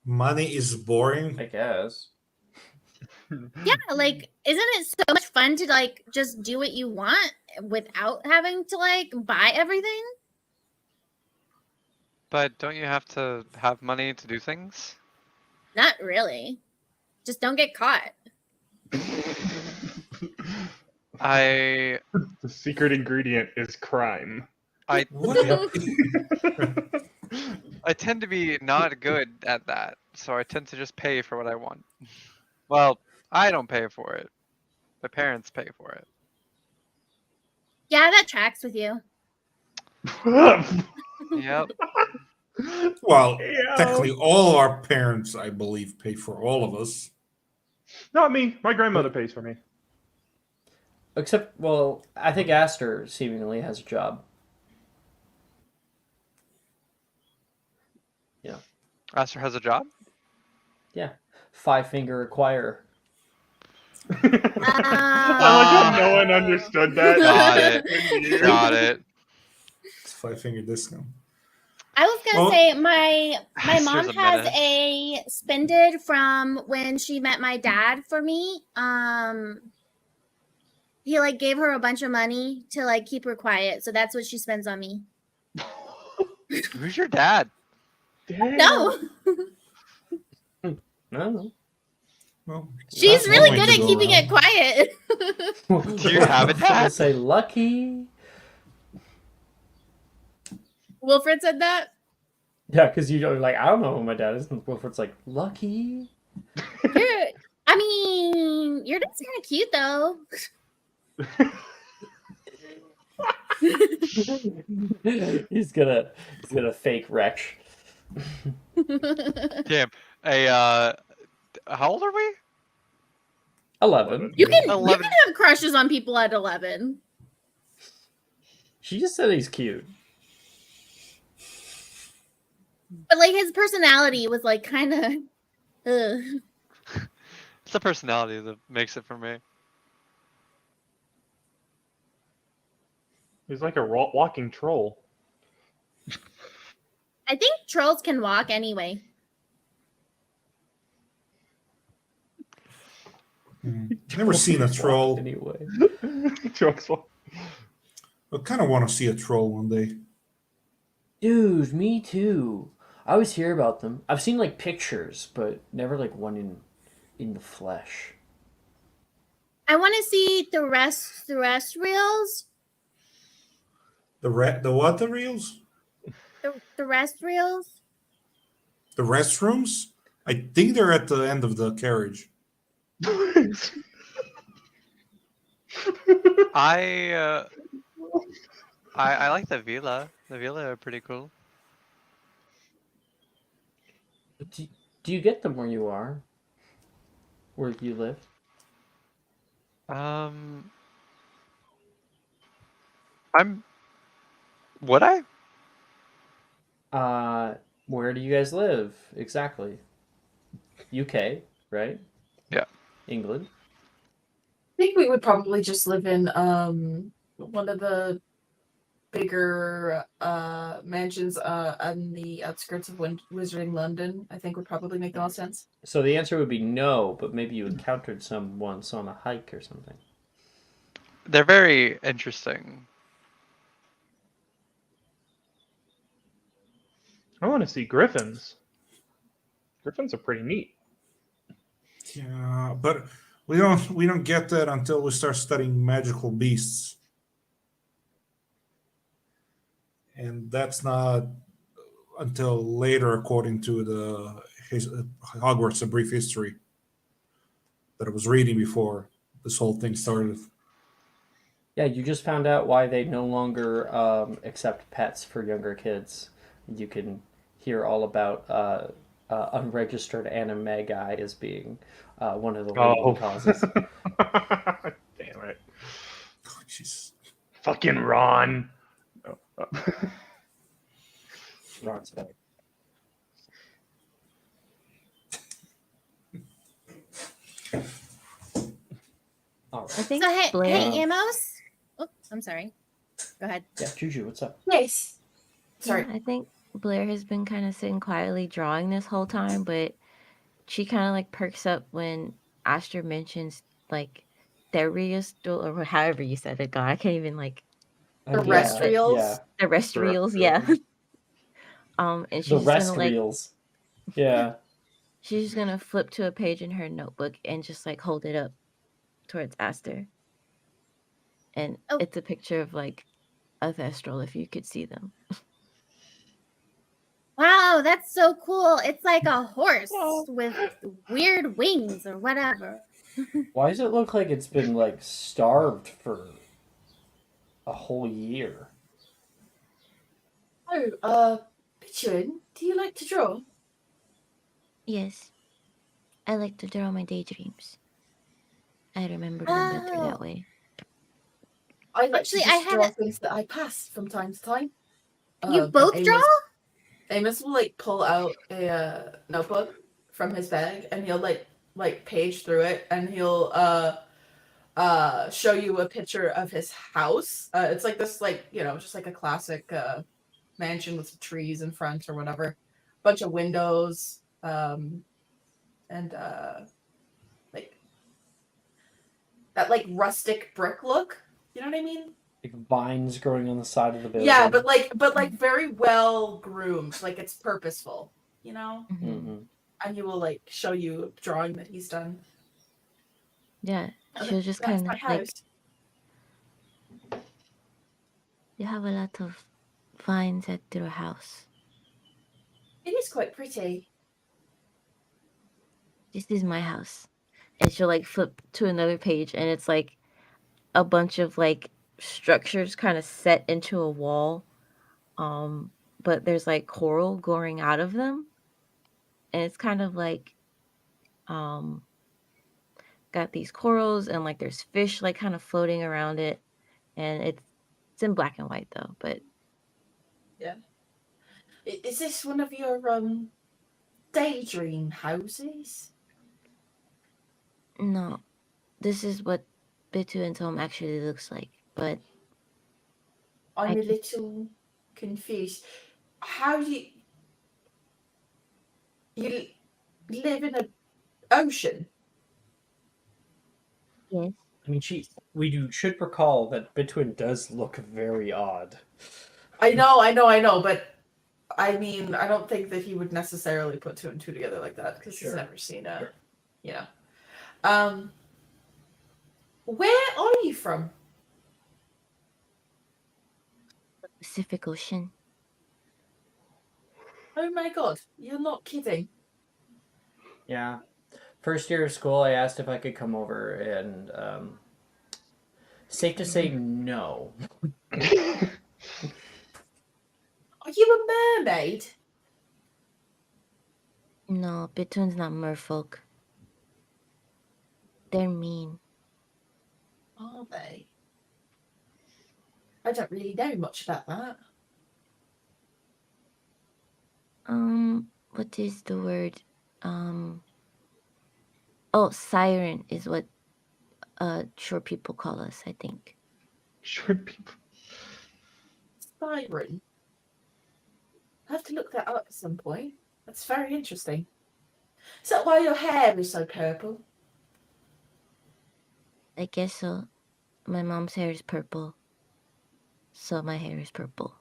Money is boring? I guess. Yeah, like, isn't it so much fun to like just do what you want without having to like buy everything? But don't you have to have money to do things? Not really. Just don't get caught. The secret ingredient is crime. I tend to be not good at that, so I tend to just pay for what I want. Well, I don't pay for it. My parents pay for it. Yeah, that tracks with you. Yep. Well, technically, all our parents, I believe, pay for all of us. Not me. My grandmother pays for me. Except, well, I think Aster seemingly has a job. Yeah. Aster has a job? Yeah. 5-finger acquirer. I like how no one understood that. Got it. It's 5-finger discount. I was gonna say my mom has a spended from when she met my dad for me. He like gave her a bunch of money to like keep her quiet, so that's what she spends on me. Who's your dad? No. No. Well, she's really good at keeping it quiet. Do you have a dad? I say lucky. Wilfred said that? Yeah, because you're like, I don't know who my dad is. And Wilfred's like, lucky. I mean, your dad's kind of cute though. he's gonna fake wretch. Damn. How old are we? 11. You can have crushes on people at 11. She just said he's cute. But like his personality was like kind of. It's the personality that makes it for me. He's like a walking troll. I think trolls can walk anyway. Never seen a troll. Anyway. I kind of want to see a troll one day. Dude, me too. I always hear about them. I've seen like pictures, but never like one in the flesh. I want to see terrestrials. The what? The reels? The terrestrials. The restrooms? I think they're at the end of the carriage. I like the villa. The villa are pretty cool. Do you get them where you are? Where you live? Would I? Where do you guys live exactly? UK, right? Yeah. England. I think we would probably just live in one of the bigger mansions on the outskirts of Wizarding London. I think would probably make the most sense. So the answer would be no, but maybe you encountered some once on a hike or something. They're very interesting. I want to see griffins. Griffins are pretty neat. Yeah, but we don't get that until we start studying magical beasts. And that's not until later, according to Hogwarts: A Brief History that I was reading before this whole thing started. Yeah, you just found out why they no longer accept pets for younger kids. You can hear all about unregistered animagi as being one of the leading causes. Damn it. Oh, jeez. Fucking Ron. Ron's back. I think So hey, Blair... Amos. Oh, I'm sorry. Go ahead. Yeah, Juju, what's up? Yes. Sorry. I think Blair has been kind of sitting quietly drawing this whole time, but she kind of like perks up when Astor mentions like terrestrial or however you said it. God, I can't even like terrestrials. Yeah. Terrestrials, yeah. And she's the just rest gonna like reels. Yeah. She's just gonna flip to a page in her notebook and just like hold it up towards Astor. And it's a picture of like a thestral if you could see them. Wow, that's so cool. It's like a horse with weird wings or whatever. Why does it look like it's been like starved for a whole year? Oh, Bituin, do you like to draw? Yes. I like to draw my daydreams. I remember them better that way. I like to just draw things that I pass from time to time. You both draw? Amos will like pull out a notebook from his bag and he'll like page through it and he'll show you a picture of his house. It's like this like, you know, just like a classic mansion with trees in front or whatever. Bunch of windows and like that like rustic brick look. You know what I mean? Like vines growing on the side of the building. Yeah, but like very well groomed. Like it's purposeful, you know? Mm-hmm. And he will like show you a drawing that he's done. Yeah, she'll just kind of like. You have a lot of vines at your house. It is quite pretty. This is my house. And she'll like flip to another page and it's like a bunch of like structures kind of set into a wall. But there's like coral growing out of them. And it's kind of like got these corals and like there's fish like kind of floating around it. And it's in black and white though, but yeah. Is this one of your daydream houses? No. This is what Bituin's home actually looks like, but I'm a little confused. How do you live in an ocean? Yes. I mean, should recall that Bituin does look very odd. I know, but I mean, I don't think that he would necessarily put two and two together like that because he's never seen where are you from? Pacific Ocean. Oh my god, you're not kidding. Yeah. First year of school, I asked if I could come over, and safe to say no. Are you a mermaid? No, Bituin's not merfolk. They're mean. Are they? I don't really know much about that. What is the word? Oh, siren is what short people call us, I think. Short people. Siren. I have to look that up at some point. That's very interesting. Is that why your hair is so purple? I guess so. My mom's hair is purple, so my hair is purple.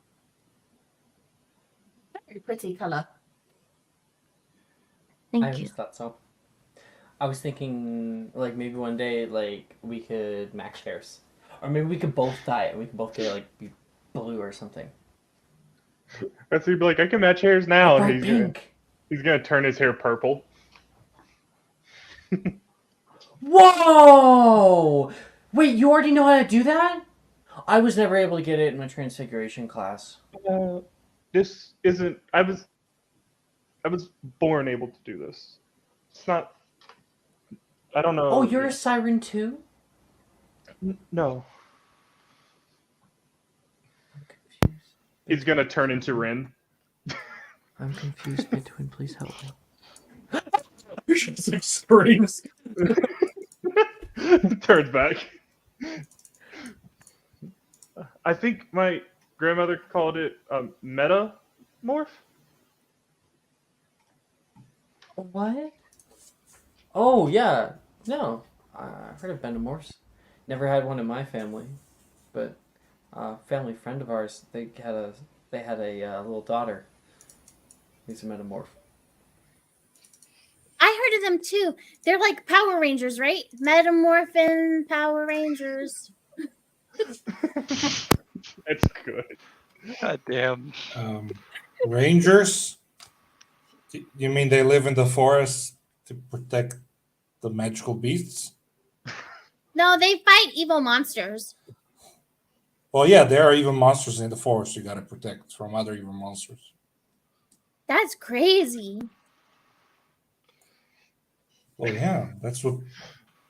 Very pretty colour. I Thank you. always thought so. I was thinking, like, maybe one day, like, we could match hairs. Or maybe we could both dye it. We could both get, like, be blue or something. That's he'd be like, I can match hairs now. Bright And pink. he's gonna turn his hair purple. Whoa! Wait, you already know how to do that? I was never able to get it in my transfiguration class. This isn't. I was born able to do this. It's not. I don't know. Oh, you're a siren too? No. I'm confused. He's gonna turn into Rin. I'm confused. Bituin, please help me. She just like screams. Turns back. I think my grandmother called it metamorph. What? Oh yeah, no. I've heard of Bendomorphs. Never had one in my family, but a family friend of ours, they had a little daughter. He's a metamorph. I heard of them too. They're like Power Rangers, right? Metamorphin Power Rangers. It's good. God damn. Rangers? You mean they live in the forest to protect the magical beasts? No, they fight evil monsters. Well, yeah, there are even monsters in the forest you gotta protect from other evil monsters. That's crazy. Well, yeah, that's what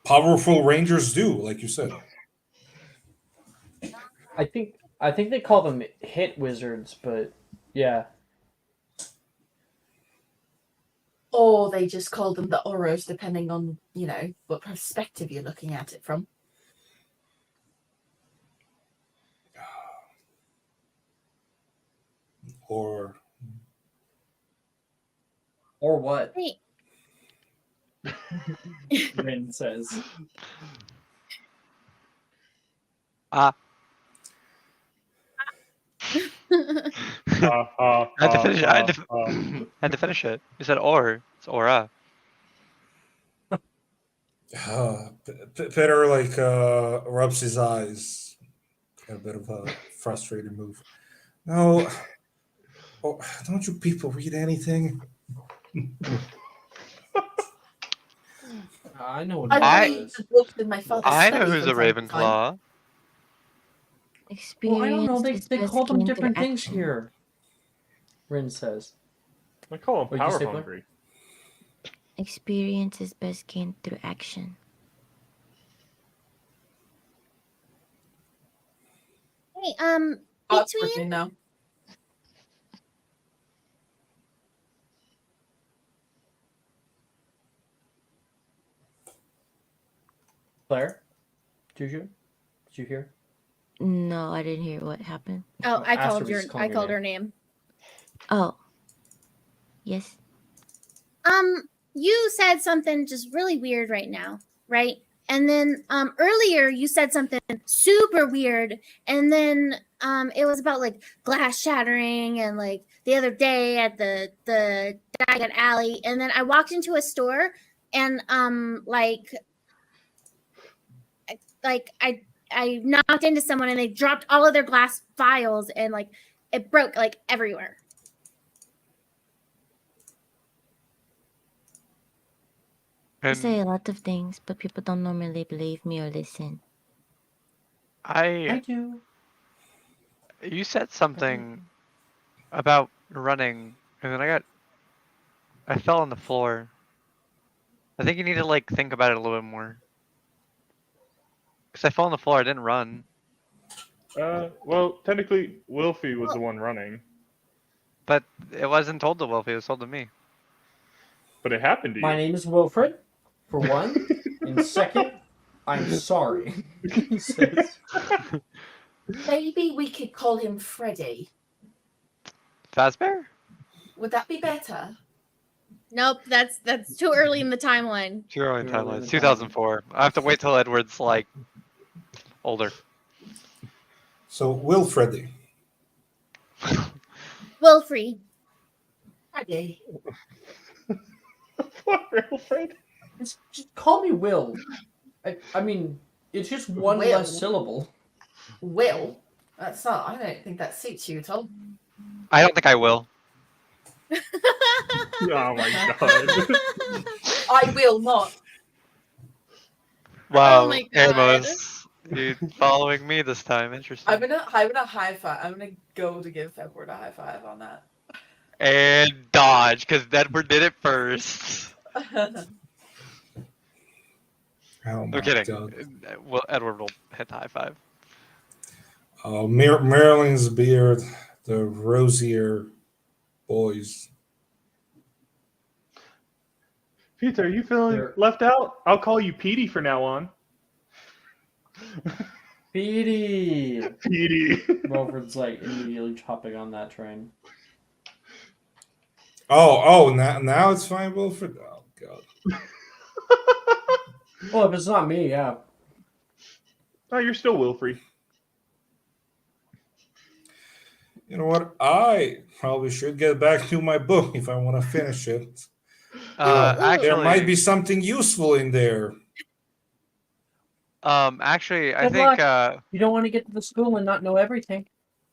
powerful rangers do, like you said. I think they call them hit wizards, but yeah. Or they just call them the Oros, depending on, what perspective you're looking at it from. Or what? Wait. Rin says. I had to finish. I had to finish it. You said or. It's aura. Peter rubs his eyes. A bit of a frustrated move. No, don't you people read anything? I know what I is. know who's a Ravenclaw. Experience. Well, I don't know. They call them different action. things here. Rin says. I call them power hungry. Experience is best gained through action. Hey, between now. Claire, Juju, did you hear? No, I didn't hear what happened. Oh, I called her name. Oh. Yes. You said something just really weird right now, right? And then earlier you said something super weird, and then it was about like glass shattering, and like the other day at the Diagon Alley, and then I walked into a store and I knocked into someone and they dropped all of their glass vials and like it broke like everywhere. I say a lot of things, but people don't normally believe me or listen. I do. You said something about running, and then I fell on the floor. I think you need to like think about it a little bit more. Because I fell on the floor, I didn't run. Well, technically, Wilfie was the one running. But it wasn't told to Wilfie, it was told to me. But it happened to you. My name is Wilfred, for one. And second, I'm sorry. He says. Maybe we could call him Freddy. Fazbear? Would that be better? Nope, that's too early in the timeline. Too early in the timeline. It's 2004. I have to wait till Edward's like older. So Wilfredy. Wilfrey. Freddy. Poor Wilfred. Just call me Will. I mean, it's just one less syllable. Will? That's not. I don't think that suits you at all. I don't think I will. Oh my god. I will not. Wow. Oh my god. Amos, you following me this time. Interesting. I'm gonna high five. I'm gonna go to give Edward a high five on that. And dodge, because Edward did it first. Oh my No kidding. God. Well, Edward will hit the high five. Marilyn's beard, the rosier boys. Peter, are you feeling left out? I'll call you Petey from now on. Petey! Petey. Wilfred's like immediately hopping on that train. Now it's fine, Wilfred? Oh, God. Well, if it's not me, yeah. Oh, you're still Wilfrey. You know what? I probably should get back to my book if I want to finish it. Actually, there might be something useful in there. Actually, I Good think luck. You don't want to get to the school and not know everything,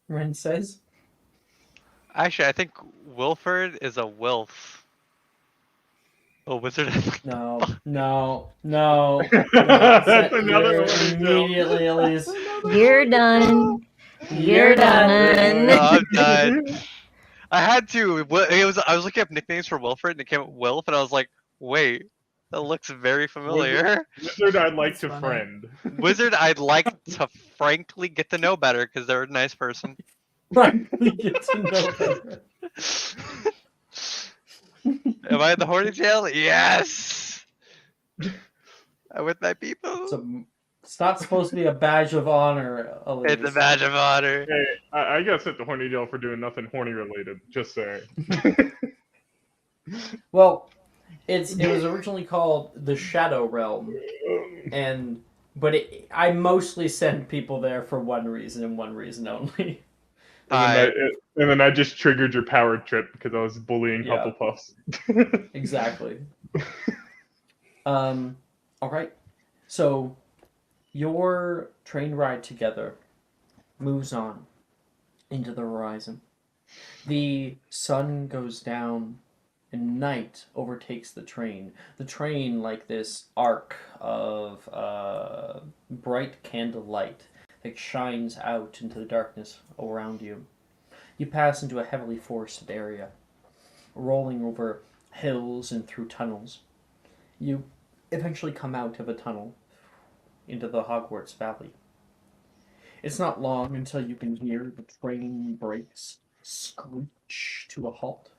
Ren says. Actually, I think Wilfred is a Wilf. A wizard. No. That's another one. Immediately, Elise. You're done. You're done. No, I'm done. I had to. I was looking up nicknames for Wilfred, and it came up Wilf, and I was like, wait, that looks very familiar. Wizard I'd like to friend. Wizard I'd like to frankly get to know better, because they're a nice person. Frankly get to know better. Am I in the horny jail? Yes! I'm with my people. It's not supposed to be a badge of honor, Elise. It's a badge of honor. Hey, I got sent to horny jail for doing nothing horny related. Just saying. Well, it was originally called the Shadow Realm, but I mostly send people there for one reason and one reason only. And then I just triggered your power trip because I was bullying Hufflepuffs. Exactly. All right. So your train ride together moves on into the horizon. The sun goes down and night overtakes the train. The train, like this arc of bright candlelight that shines out into the darkness around you. You pass into a heavily forested area, rolling over hills and through tunnels. You eventually come out of a tunnel into the Hogwarts Valley. It's not long until you can hear the train brakes screech to a halt,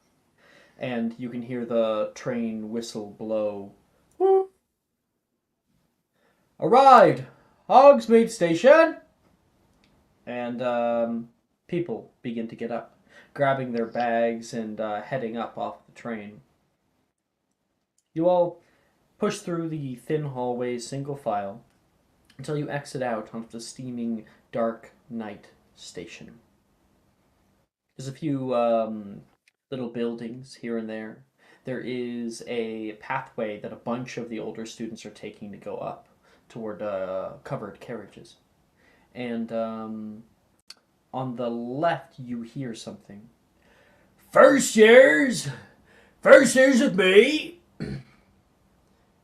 and you can hear the train whistle blow. Arrived! Hogsmeade Station! and people begin to get up, grabbing their bags and heading up off the train. You all push through the thin hallways single file until you exit out onto the steaming, dark night station. There's a few little buildings here and there. There is a pathway that a bunch of the older students are taking to go up toward covered carriages. And on the left, you hear something. First years with me.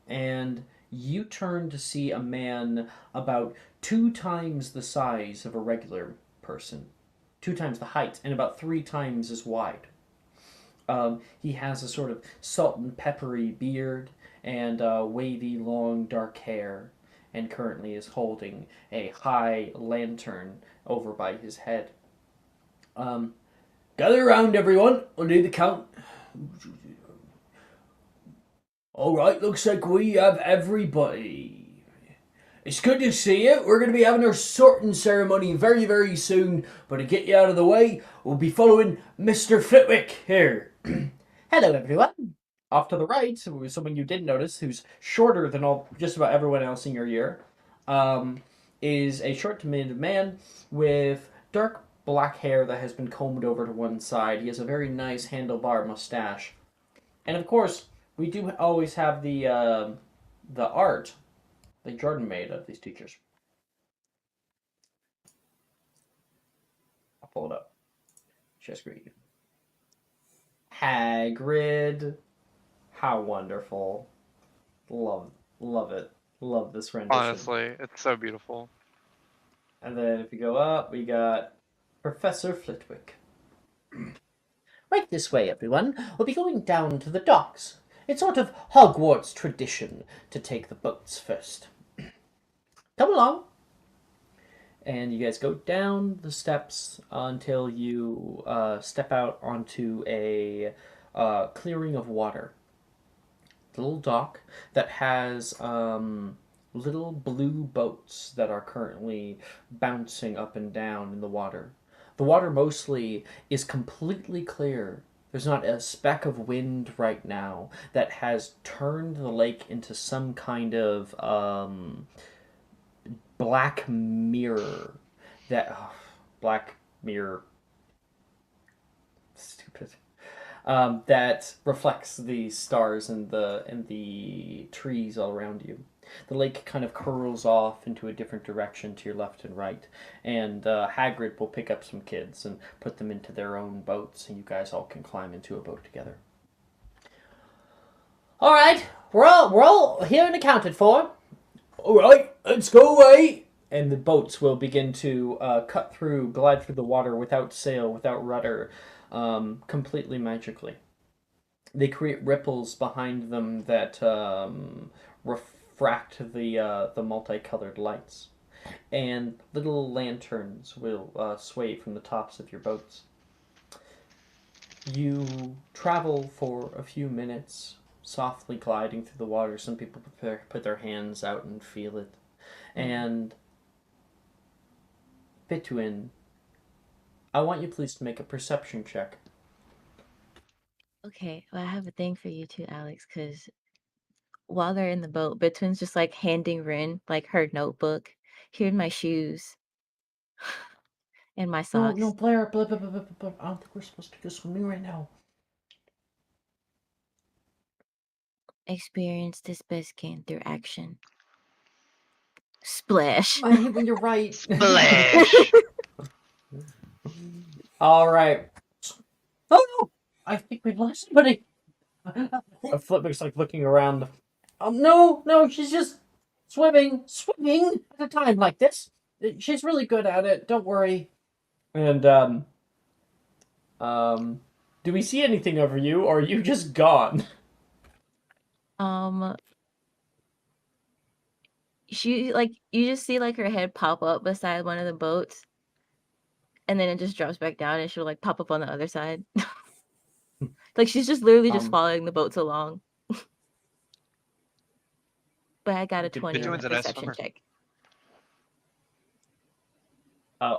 And you turn to see a man about 2 times the size of a regular person, 2 times the height, and about 3 times as wide. He has a sort of salt and peppery beard and wavy, long, dark hair, and currently is holding a high lantern over by his head. Gather around, everyone. We'll do the count. All right, looks like we have everybody. It's good to see you. We're going to be having our sorting ceremony very, very soon. But to get you out of the way, we'll be following Mr. Flitwick here. Hello, everyone. Off to the right, someone you didn't notice, who's shorter than just about everyone else in your year, is a short to mid man with dark black hair that has been combed over to one side. He has a very nice handlebar mustache. And of course, we do always have the art that Jordan made of these teachers. I'll pull it up. Share screen. Hagrid. How wonderful. Love it. Love this rendition. Honestly, it's so beautiful. And then if you go up, we got Professor Flitwick. Right this way, everyone. We'll be going down to the docks. It's sort of Hogwarts tradition to take the boats first. Come along. And you guys go down the steps until you step out onto a clearing of water. A little dock that has little blue boats that are currently bouncing up and down in the water. The water mostly is completely clear. There's not a speck of wind right now that has turned the lake into some kind of black mirror. Black mirror. Stupid. That reflects the stars and the trees all around you. The lake kind of curls off into a different direction to your left and right, and Hagrid will pick up some kids and put them into their own boats, and you guys all can climb into a boat together. All right, we're all here and accounted for. All right, let's go away. And the boats will begin to glide through the water without sail, without rudder, completely magically. They create ripples behind them that refract the multicolored lights, and little lanterns will sway from the tops of your boats. You travel for a few minutes, softly gliding through the water. Some people put their hands out and feel it. And Bituin, I want you please to make a perception check. Okay, well, I have a thing for you too, Alex, because while they're in the boat, Bituin's just like handing Rin like her notebook. Here's my shoes and my socks. No, Blair, blah, blah, blah, blah, blah. I don't think we're supposed to go swimming right now. Experience this best can through action. Splash. I hate when you're right. Splash. All right. Oh no! I think we've lost somebody. Flitwick's like looking around. No, she's just swimming at a time like this. She's really good at it. Don't worry. And do we see anything over you, or are you just gone? She you just see like her head pop up beside one of the boats, and then it just drops back down, and she'll like pop up on the other side. Like she's just literally just following the boats along. But I got a 20 on the perception check.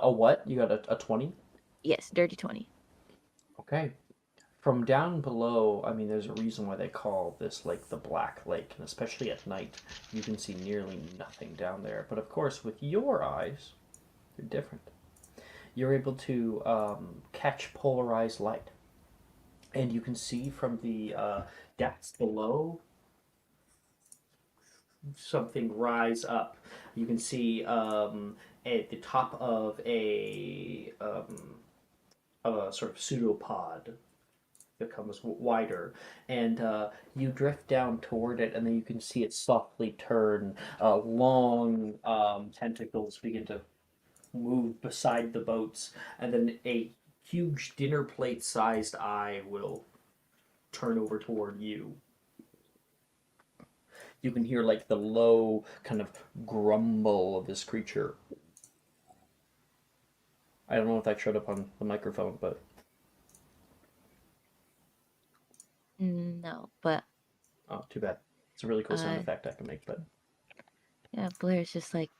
A what? You got a 20? Yes, dirty 20. Okay. From down below, I mean, there's a reason why they call this lake the Black Lake, and especially at night, you can see nearly nothing down there. But of course, with your eyes, they're different. You're able to catch polarized light, and you can see from the depths below something rise up. You can see at the top of a sort of pseudopod becomes wider, and you drift down toward it, and then you can see it softly turn. Long tentacles begin to move beside the boats, and then a huge dinner plate sized eye will turn over toward you. You can hear like the low kind of grumble of this creature. I don't know if that showed up on the microphone, but no, but oh, too bad. It's a really cool sound effect I can make, but yeah, Blair's just like,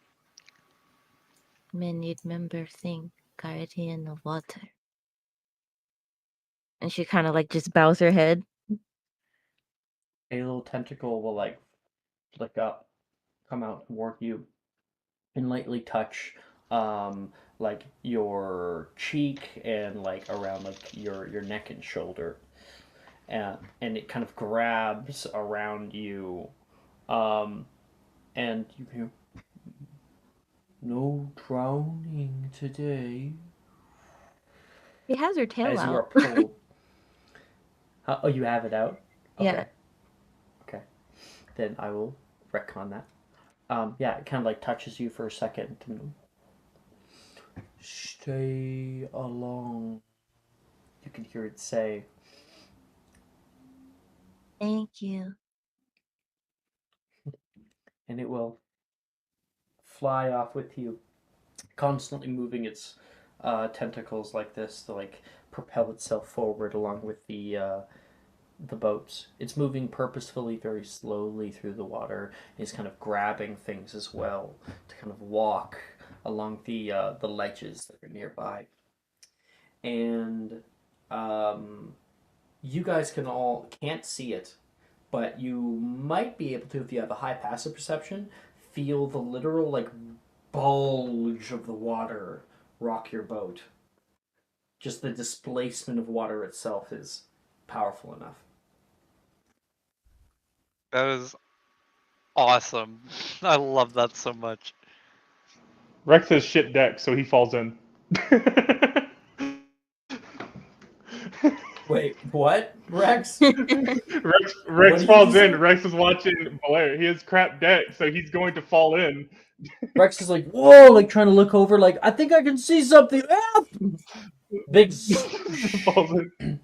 men need member thing, guardian of water. And she kind of like just bows her head. A little tentacle will like flick up, come out toward you, and lightly touch like your cheek and like around like your neck and shoulder. And it kind of grabs around you, and you hear, "No drowning today." She has her tail As out. you are pulled. Oh, you have it out? Okay. Yeah. Okay. Then I will retcon that. Yeah, it kind of like touches you for a second. And stay along. You can hear it say, "Thank you." And it will fly off with you, constantly moving its tentacles like this to like propel itself forward along with the boats. It's moving purposefully, very slowly through the water. It's kind of grabbing things as well to kind of walk along the ledges that are nearby. And you guys can't see it, but you might be able to, if you have a high passive perception, feel the literal like bulge of the water rock your boat. Just the displacement of water itself is powerful enough. That is awesome. I love that so much. Rex has shit deck, so he falls in. Wait, what? Rex? Rex falls in. Rex is watching Blair. He has crap deck, so he's going to fall in. Rex is like, whoa, like trying to look over, like, I think I can see something. Big falls in.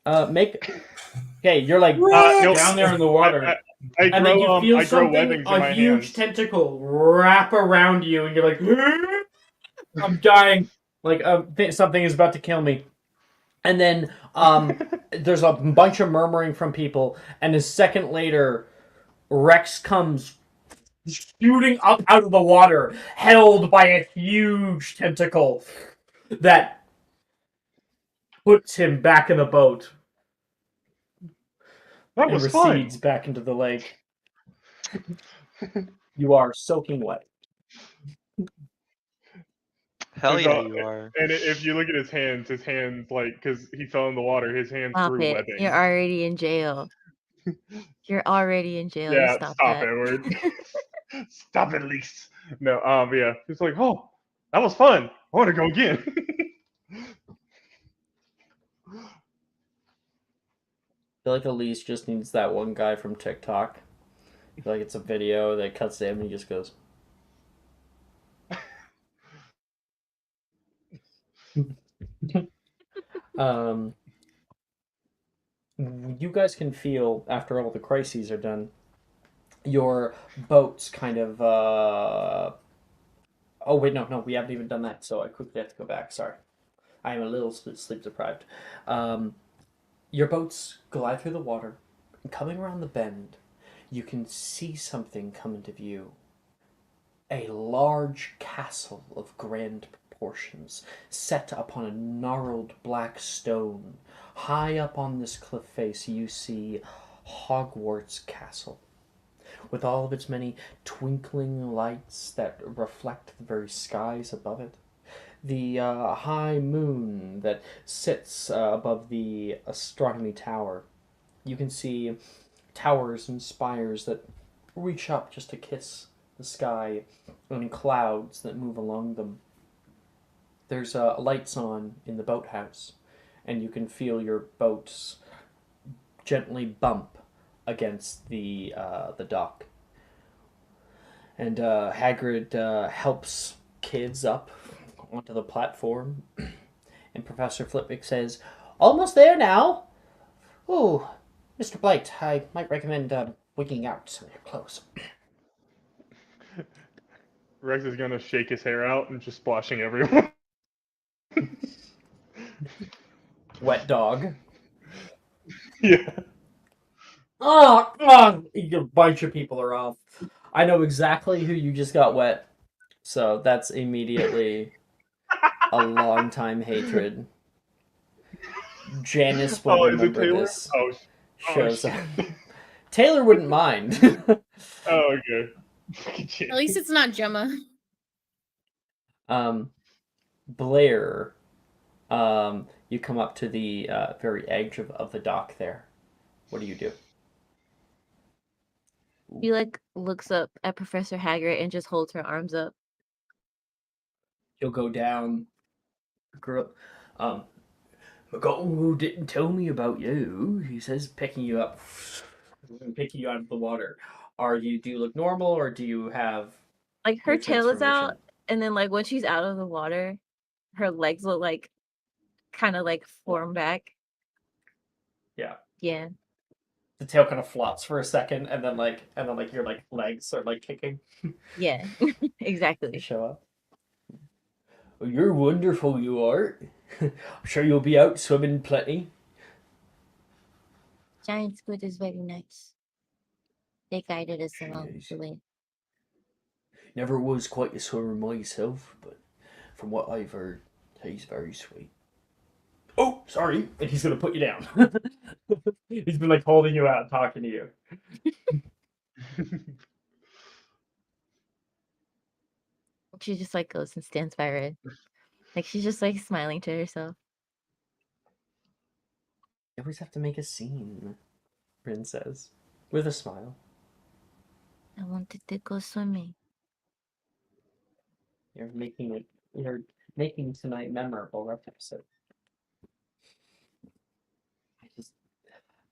Okay, you're like down there in the water. And then you feel something, a huge tentacle wrap around you, and you're like, I'm dying. Like, something is about to kill me. And then there's a bunch of murmuring from people, and a second later, Rex comes shooting up out of the water, held by a huge tentacle that puts him back in the boat. That was recedes fun. Back into the lake. You are soaking wet. Hell yeah, you are. And if you look at his hands, like, because he fell in the water, his hands threw webbing. You're already in jail. You're already in jail. Yeah, stop that. Edward. Stop it, Lise. No, yeah. It's like, oh, that was fun. I want to go again. I feel like Elise just needs that one guy from TikTok. I feel like it's a video that cuts to him and he just goes. You guys can feel, after all the crises are done, your boats kind of oh wait, no, we haven't even done that, so I quickly have to go back. Sorry. I am a little sleep deprived. Your boats glide through the water, and coming around the bend, you can see something come into view. a large castle of grand proportions, set upon a gnarled black stone. High up on this cliff face, you see Hogwarts Castle, with all of its many twinkling lights that reflect the very skies above it. The high moon that sits above the astronomy tower. You can see towers and spires that reach up just to kiss the sky, and clouds that move along them. There's lights on in the boathouse, and you can feel your boats gently bump against the dock. And Hagrid helps kids up onto the platform, and Professor Flitwick says, "Almost there now. Ooh, Mr. Blight, I might recommend wigging out some of your clothes." Rex is gonna shake his hair out and just splashing everyone. Wet dog. Yeah. Oh, a bunch of people are off. I know exactly who you just got wet, so that's immediately a long-time hatred. Janice will remember this. Shows up. Taylor wouldn't mind. Oh, okay. At least it's not Gemma. Blair, you come up to the very edge of the dock there. What do you do? She like looks up at Professor Hagrid and just holds her arms up. You'll go down. Girl, McGonagall didn't tell me about you. He says, picking you up, picking you out of the water. Do you look normal, or do you have like her tail is out, and then like when she's out of the water, her legs look like kind of like form back. Yeah. Yeah. The tail kind of flops for a second, and then your like legs are like kicking. Yeah, exactly. Show up. Well, you're wonderful, you are. I'm sure you'll be out swimming plenty. Giant squid is very nice. They guided us along the way. Never was quite a swimmer myself, but from what I've heard, he's very sweet. Oh, sorry, and he's gonna put you down. He's been like holding you out, talking to you. She just like goes and stands by Red. Like she's just like smiling to herself. You always have to make a scene, Rin says, with a smile. I wanted to go swimming. You're making tonight memorable episode.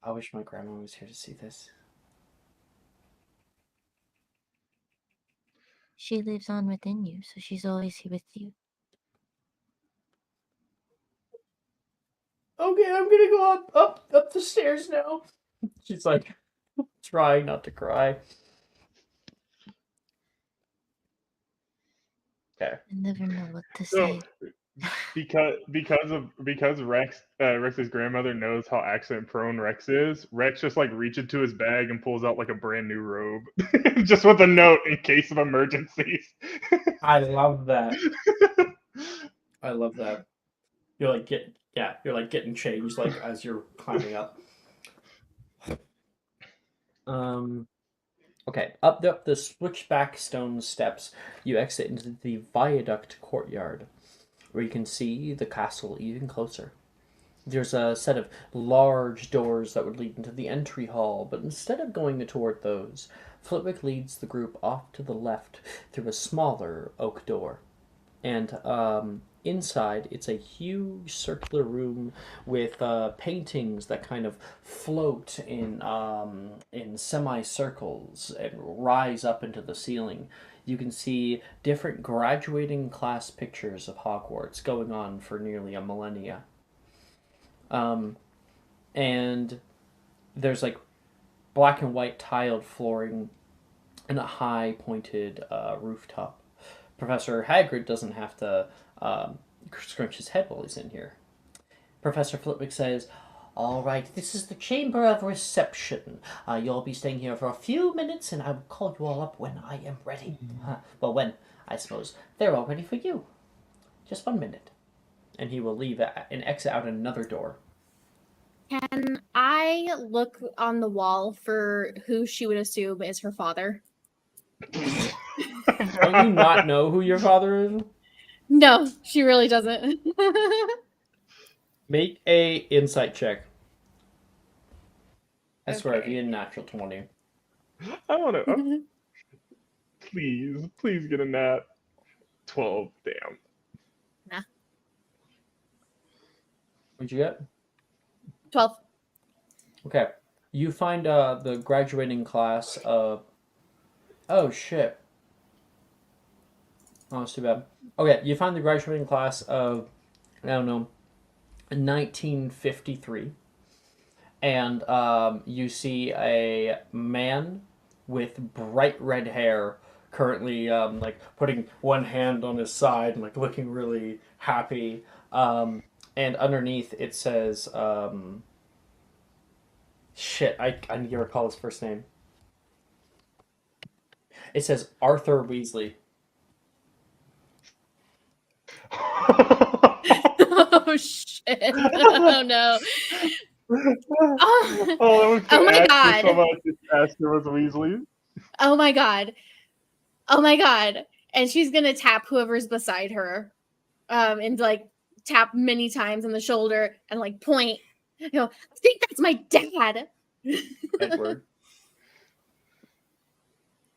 I wish my grandma was here to see this. She lives on within you, so she's always here with you. Okay, I'm gonna go up the stairs now. She's like trying not to cry. Okay. I never know what to say. Because Rex's grandmother knows how accident prone Rex is, Rex just like reaches into his bag and pulls out like a brand new robe, just with a note in case of emergencies. I love that. I love that. You're like getting changed like as you're climbing up. Okay, up the switchback stone steps, you exit into the viaduct courtyard, where you can see the castle even closer. There's a set of large doors that would lead into the entry hall, but instead of going toward those, Flitwick leads the group off to the left through a smaller oak door. And inside, it's a huge circular room with paintings that kind of float in semicircles and rise up into the ceiling. You can see different graduating class pictures of Hogwarts going on for nearly a millennia. And there's like black and white tiled flooring and a high pointed rooftop. Professor Hagrid doesn't have to scrunch his head while he's in here. Professor Flitwick says, All right, this is the chamber of reception. You'll be staying here for a few minutes, and I will call you all up when I am ready. Well, when, I suppose, they're all ready for you. Just 1 minute. And he will leave and exit out another door. Can I look on the wall for who she would assume is her father? Don't you not know who your father is? No, she really doesn't. Make a insight check. I swear, Okay. it'd be a natural 20. I want to. Please get a nat 12. Damn. Nah. What'd you get? 12. Okay. You find the graduating class of... Oh, shit. Oh, it's too bad. Okay, you find the graduating class of, I don't know, 1953. And you see a man with bright red hair currently like putting one hand on his side and like looking really happy. And underneath it says, shit, I need to recall his first name. It says Arthur Weasley. Oh shit! Oh no! Oh my god! So much if Aster was Weasley. Oh my god! Oh my god! And she's gonna tap whoever's beside her, and like tap many times on the shoulder and like point. You know, I think that's my dad. Edward.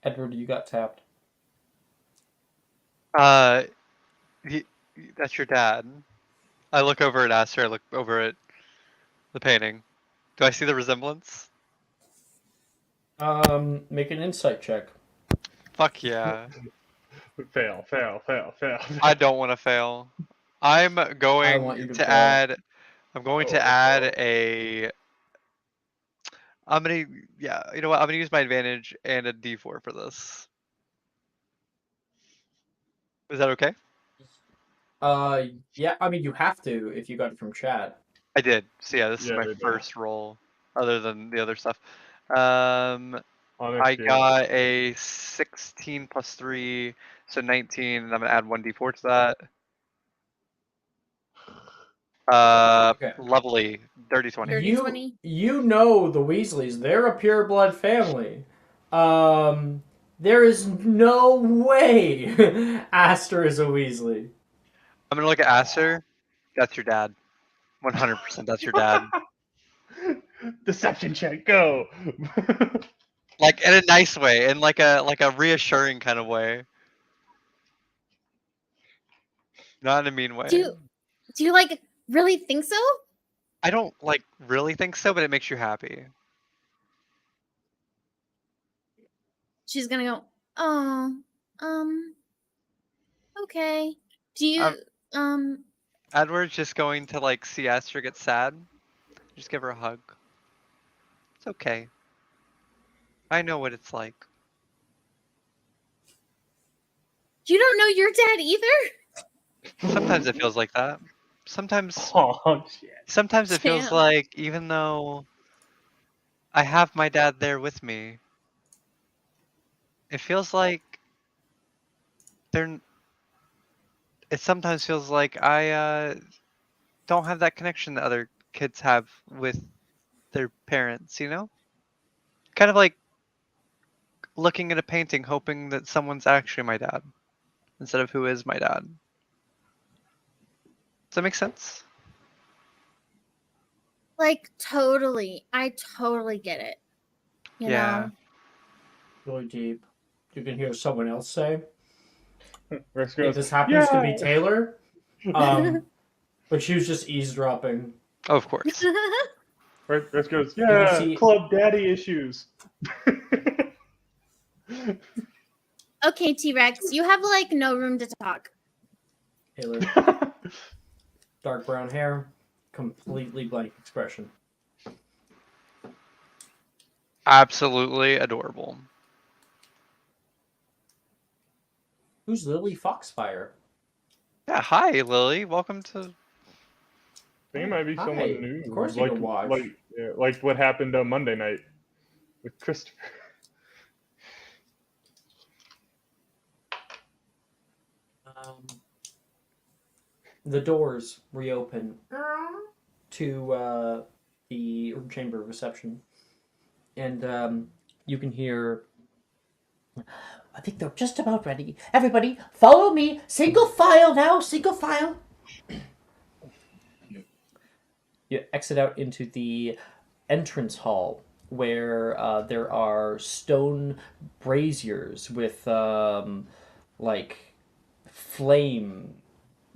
Edward, you got tapped. That's your dad. I look over at Aster. I look over at the painting. Do I see the resemblance? Make an insight check. Fuck yeah. Fail. I don't want to fail. I'm going to add. I'm going to add a. I'm gonna, yeah, you know what? I'm gonna use my advantage and a D4 for this. Is that okay? Yeah, I mean, you have to if you got it from chat. I did. So yeah, this is my first roll, other than the other stuff. I got a 16 plus 3, so 19, and I'm gonna add 1d4 to that. Okay. Lovely. Dirty 20. Dirty 20. You know the Weasleys. They're a pure blood family. There is no way Aster is a Weasley. I'm gonna look at Aster. That's your dad. 100% that's your dad. Deception check, go. Like in a nice way, in like a reassuring kind of way. Not in a mean way. Do you like really think so? I don't like really think so, but it makes you happy. She's gonna go, oh, okay. Do you, Edward's just going to like see Aster get sad. Just give her a hug. It's okay. I know what it's like. You don't know your dad either? Sometimes it feels like that. Sometimes shit. Sometimes it feels like even though I have my dad there with me, it feels like it sometimes feels like I don't have that connection that other kids have with their parents, you know? Kind of like looking at a painting hoping that someone's actually my dad instead of who is my dad. Does that make sense? Like, totally. I totally get it. You know? Really deep. You can hear someone else say, Rex goes, if this happens to be Taylor, but she was just eavesdropping. Oh, of course. Rex goes, club daddy issues. Okay, T-Rex, you have like no room to talk. Taylor. Dark brown hair, completely blank expression. Absolutely adorable. Who's Lily Foxfire? Yeah, hi Lily. Welcome to think it might be someone new. Of course you can watch. Like what happened on Monday night with Christopher. The doors reopen to the chamber of reception, and you can hear. I think they're just about ready. Everybody, follow me. Single file now. Single file. You exit out into the entrance hall where there are stone braziers with like flame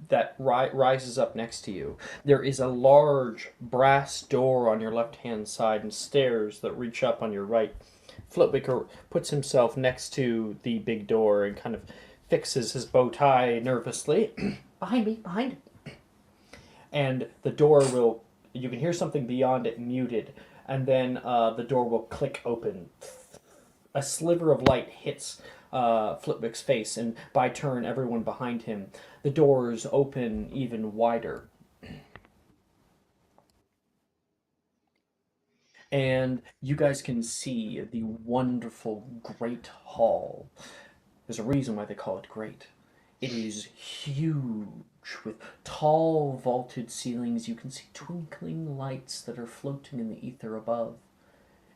that rises up next to you. There is a large brass door on your left-hand side and stairs that reach up on your right. Flitwick puts himself next to the big door and kind of fixes his bow tie nervously. Behind me, behind. And the door will... You can hear something beyond it muted, and then the door will click open. A sliver of light hits Flitwick's face, and by turn, everyone behind him. The doors open even wider. And you guys can see the wonderful Great Hall. There's a reason why they call it great. It is huge, with tall vaulted ceilings. You can see twinkling lights that are floating in the ether above.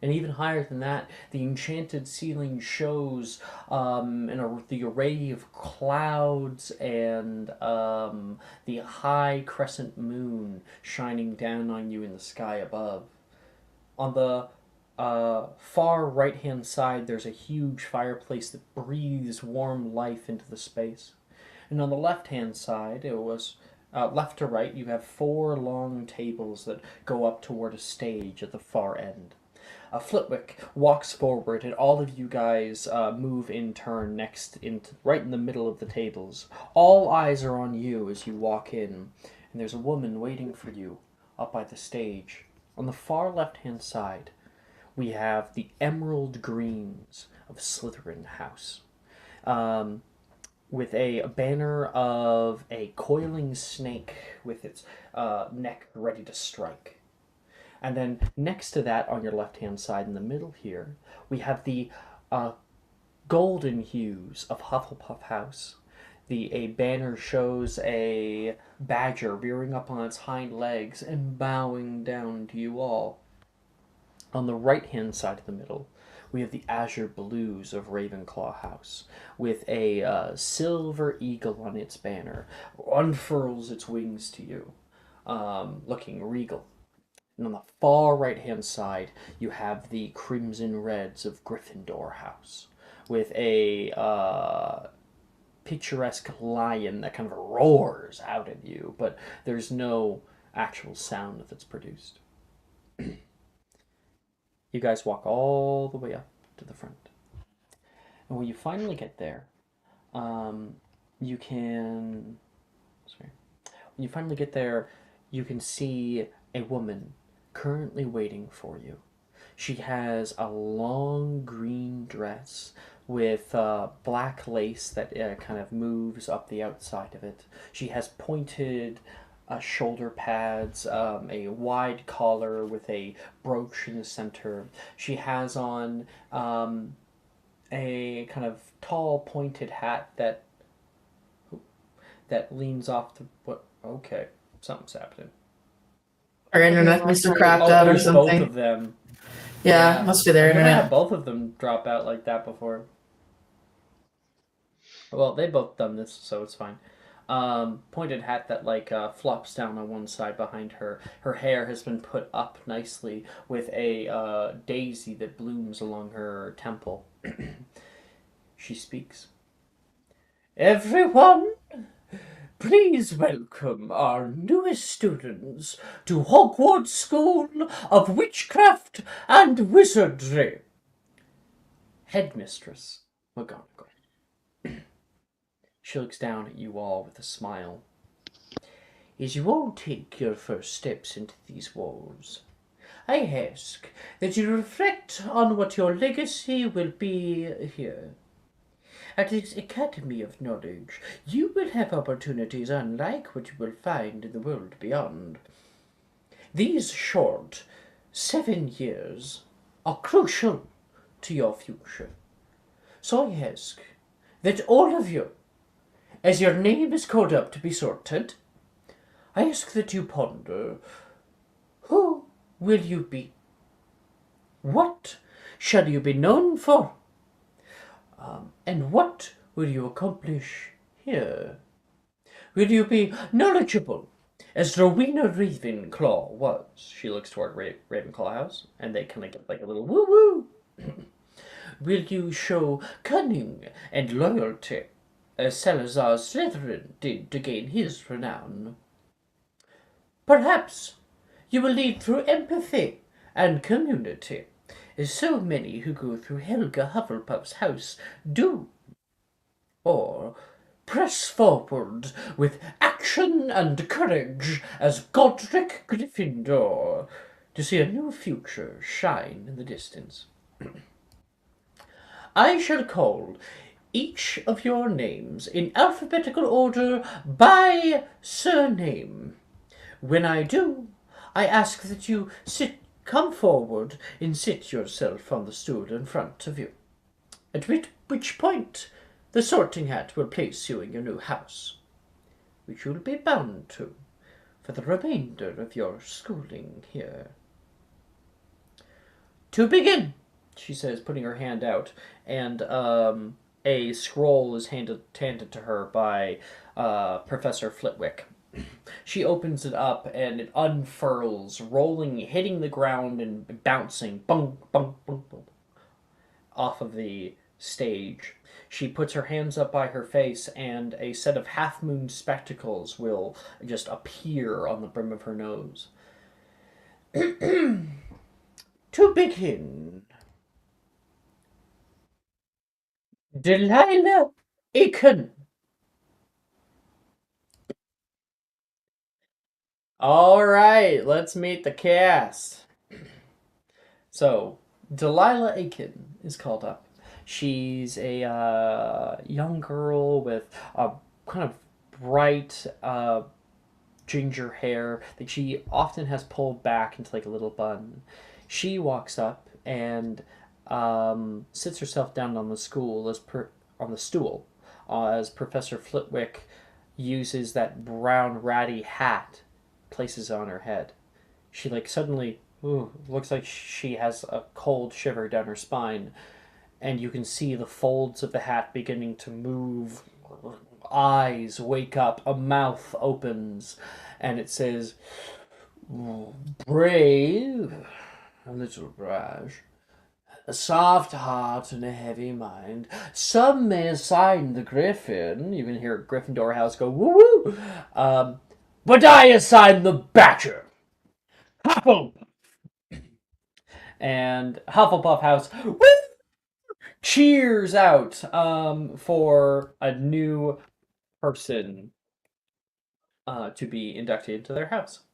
And even higher than that, the enchanted ceiling shows the array of clouds and the high crescent moon shining down on you in the sky above. On the far right-hand side, there's a huge fireplace that breathes warm life into the space. And on the left-hand side, it was left to right, you have 4 long tables that go up toward a stage at the far end. Flitwick walks forward, and all of you guys move in turn right in the middle of the tables. All eyes are on you as you walk in, and there's a woman waiting for you up by the stage. On the far left-hand side, we have the emerald greens of Slytherin House, with a banner of a coiling snake with its neck ready to strike. And then next to that, on your left-hand side in the middle here, we have the golden hues of Hufflepuff House. A banner shows a badger rearing up on its hind legs and bowing down to you all. On the right-hand side of the middle, we have the azure blues of Ravenclaw House, with a silver eagle on its banner, unfurls its wings to you, looking regal. And on the far right-hand side, you have the crimson reds of Gryffindor House, with a picturesque lion that kind of roars out at you, but there's no actual sound that's produced. You guys walk all the way up to the front. And when you finally get there, you can see a woman currently waiting for you. She has a long green dress with black lace that kind of moves up the outside of it. She has pointed shoulder pads, a wide collar with a brooch in the center. She has on a kind of tall pointed hat that leans off the... What? Okay, something's happening. Our internet must have crapped out or something. Both of them. Yeah, must be their internet. I had both of them drop out like that before. Well, they both done this, so it's fine. Pointed hat that flops down on one side behind her. Her hair has been put up nicely with a daisy that blooms along her temple. She speaks. Everyone, please welcome our newest students to Hogwarts School of Witchcraft and Wizardry. Headmistress McGonagall. She looks down at you all with a smile. As you all take your first steps into these walls, I ask that you reflect on what your legacy will be here. At this Academy of Knowledge, you will have opportunities unlike what you will find in the world beyond. These short 7 years are crucial to your future. So I ask that all of you, as your name is called up to be sorted, I ask that you ponder, who will you be? What shall you be known for? And what will you accomplish here? Will you be knowledgeable, as Rowena Ravenclaw was? She looks toward Ravenclaw House, and they kind of get like a little woo-woo. Will you show cunning and loyalty, as Salazar Slytherin did to gain his renown? Perhaps you will lead through empathy and community, as so many who go through Helga Hufflepuff's house do. Or press forward with action and courage as Godric Gryffindor to see a new future shine in the distance. I shall call each of your names in alphabetical order by surname. When I do, I ask that you come forward and sit yourself on the stool in front of you, at which point the sorting hat will place you in your new house, which you will be bound to for the remainder of your schooling here. To begin, she says, putting her hand out, and a scroll is handed to her by Professor Flitwick. She opens it up, and it unfurls, rolling, hitting the ground, and bouncing, bung, bung, bung, bung, off of the stage. She puts her hands up by her face, and a set of half-moon spectacles will just appear on the brim of her nose. To begin, Delilah Aiken. All right, let's meet the cast. So, Delilah Aiken is called up. She's a young girl with a kind of bright ginger hair that she often has pulled back into like a little bun. She walks up and sits herself down on the stool as Professor Flitwick uses that brown ratty hat, places on her head. She like suddenly looks like she has a cold shiver down her spine, and you can see the folds of the hat beginning to move. Eyes wake up, a mouth opens, and it says, "Brave, a little brash, a soft heart and a heavy mind. Some may assign the Griffin." You can hear Gryffindor House go, "Woo woo!" But I assign the Badger. Hufflepuff. And Hufflepuff House cheers out for a new person to be inducted into their house.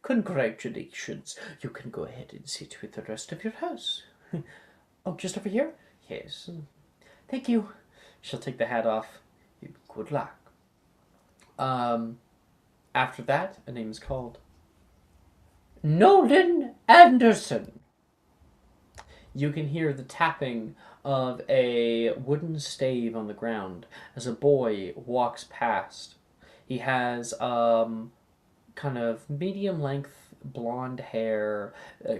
Congratulations. You can go ahead and sit with the rest of your house. Oh, just over here? Yes. Thank you. She'll take the hat off. Good luck. After that, a name is called Nolan Anderson. You can hear the tapping of a wooden stave on the ground as a boy walks past. He has kind of medium-length blonde hair,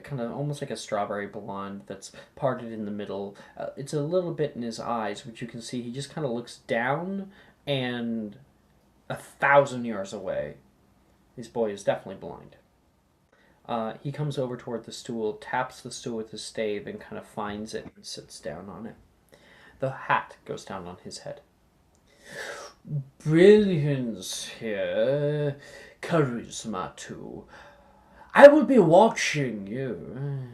kind of almost like a strawberry blonde that's parted in the middle. It's a little bit in his eyes, which you can see he just kind of looks down and 1,000 yards away. This boy is definitely blind. He comes over toward the stool, taps the stool with his stave, and kind of finds it and sits down on it. The hat goes down on his head. Brilliance here. Charisma too. I will be watching you.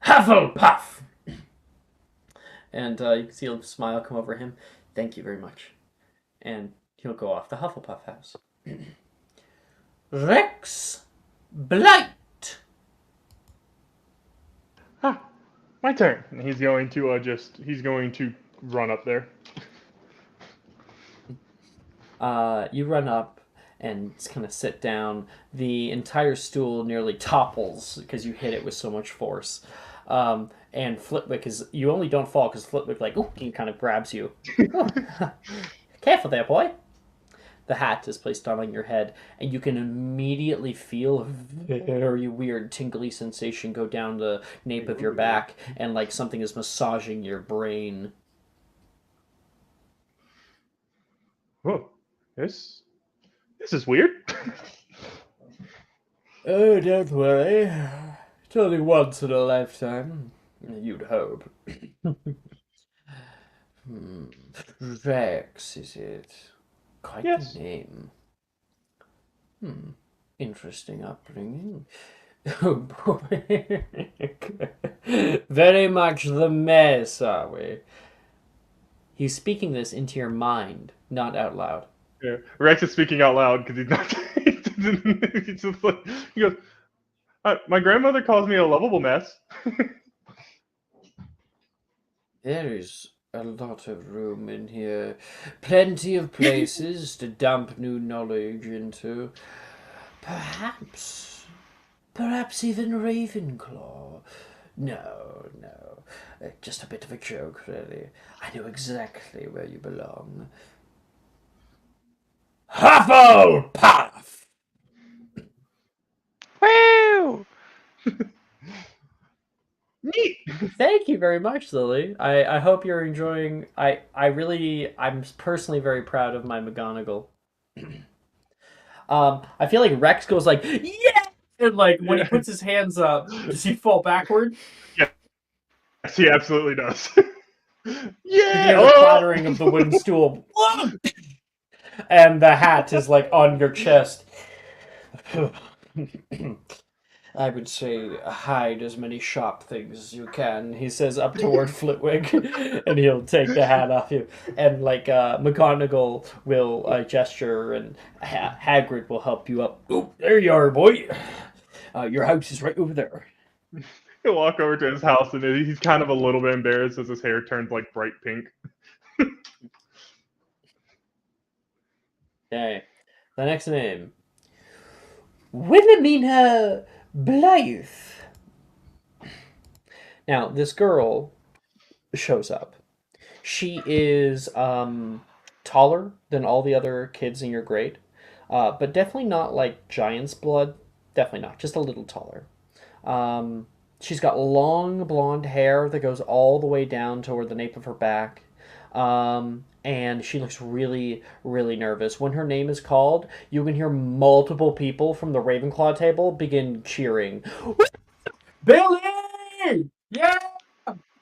Hufflepuff! And you can see a smile come over him. Thank you very much. And he'll go off the Hufflepuff house. Rex Blight. My turn. And he's going to run up there. You run up, and kind of sit down. The entire stool nearly topples because you hit it with so much force. And Flitwick you only don't fall because Flitwick he kind of grabs you. Careful there, boy. The hat is placed on your head, and you can immediately feel a very weird tingly sensation go down the nape of your back, and like something is massaging your brain. Oh, this is weird. Oh, don't worry. It's only once in a lifetime. You'd hope. Rex, is it? Quite yes. the name. Interesting upbringing. Oh boy. Very much the mess, are we? He's speaking this into your mind, not out loud. Yeah, Rex is speaking out loud because he's not. He's just like, he goes, my grandmother calls me a lovable mess. There is a lot of room in here. Plenty of places to dump new knowledge into. Perhaps even Ravenclaw. No. Just a bit of a joke, really. I know exactly where you belong. Hufflepuff! Woo! Neat. Thank you very much, Lily. I hope you're enjoying. I'm personally very proud of my McGonagall. I feel like Rex goes like, yeah! And like when he puts his hands up, does he fall backward? Yes, he absolutely does. Yeah! You hear the clattering of the wooden stool. And the hat is like on your chest. I would say hide as many sharp things as you can, he says up toward Flitwick, and he'll take the hat off you. And McGonagall will gesture, and Hagrid will help you up. Oh, there you are, boy. Your house is right over there. He'll walk over to his house, and he's kind of a little bit embarrassed as his hair turns like bright pink. Okay, the next name. Wilhelmina Blythe. Now, this girl shows up. She is taller than all the other kids in your grade, but definitely not like giant's blood. Definitely not. Just a little taller. She's got long blonde hair that goes all the way down toward the nape of her back. And she looks really, really nervous. When her name is called, you can hear multiple people from the Ravenclaw table begin cheering. Billy! Yeah!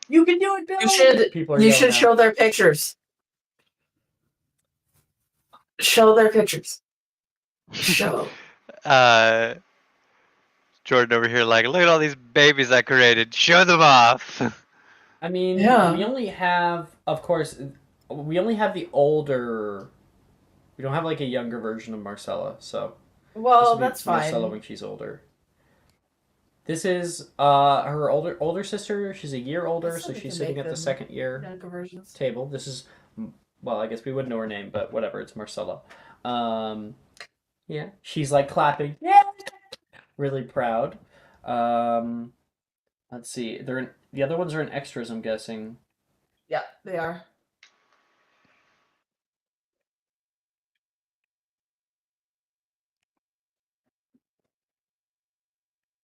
You can do it, Billy! You should show their pictures. Show their pictures. Show. Jordan over here like, look at all these babies I created. Show them off. I mean, we only have, of course, we only have the older. We don't have like a younger version of Marcella, so. Well, that's fine. Marcella when she's older. This is her older sister. She's a year older, so she's sitting at the second year table. This is, well, I guess we wouldn't know her name, but whatever. It's Marcella. Yeah, she's like clapping. Yeah, really proud. Let's see. The other ones are in extras, I'm guessing. Yeah, they are.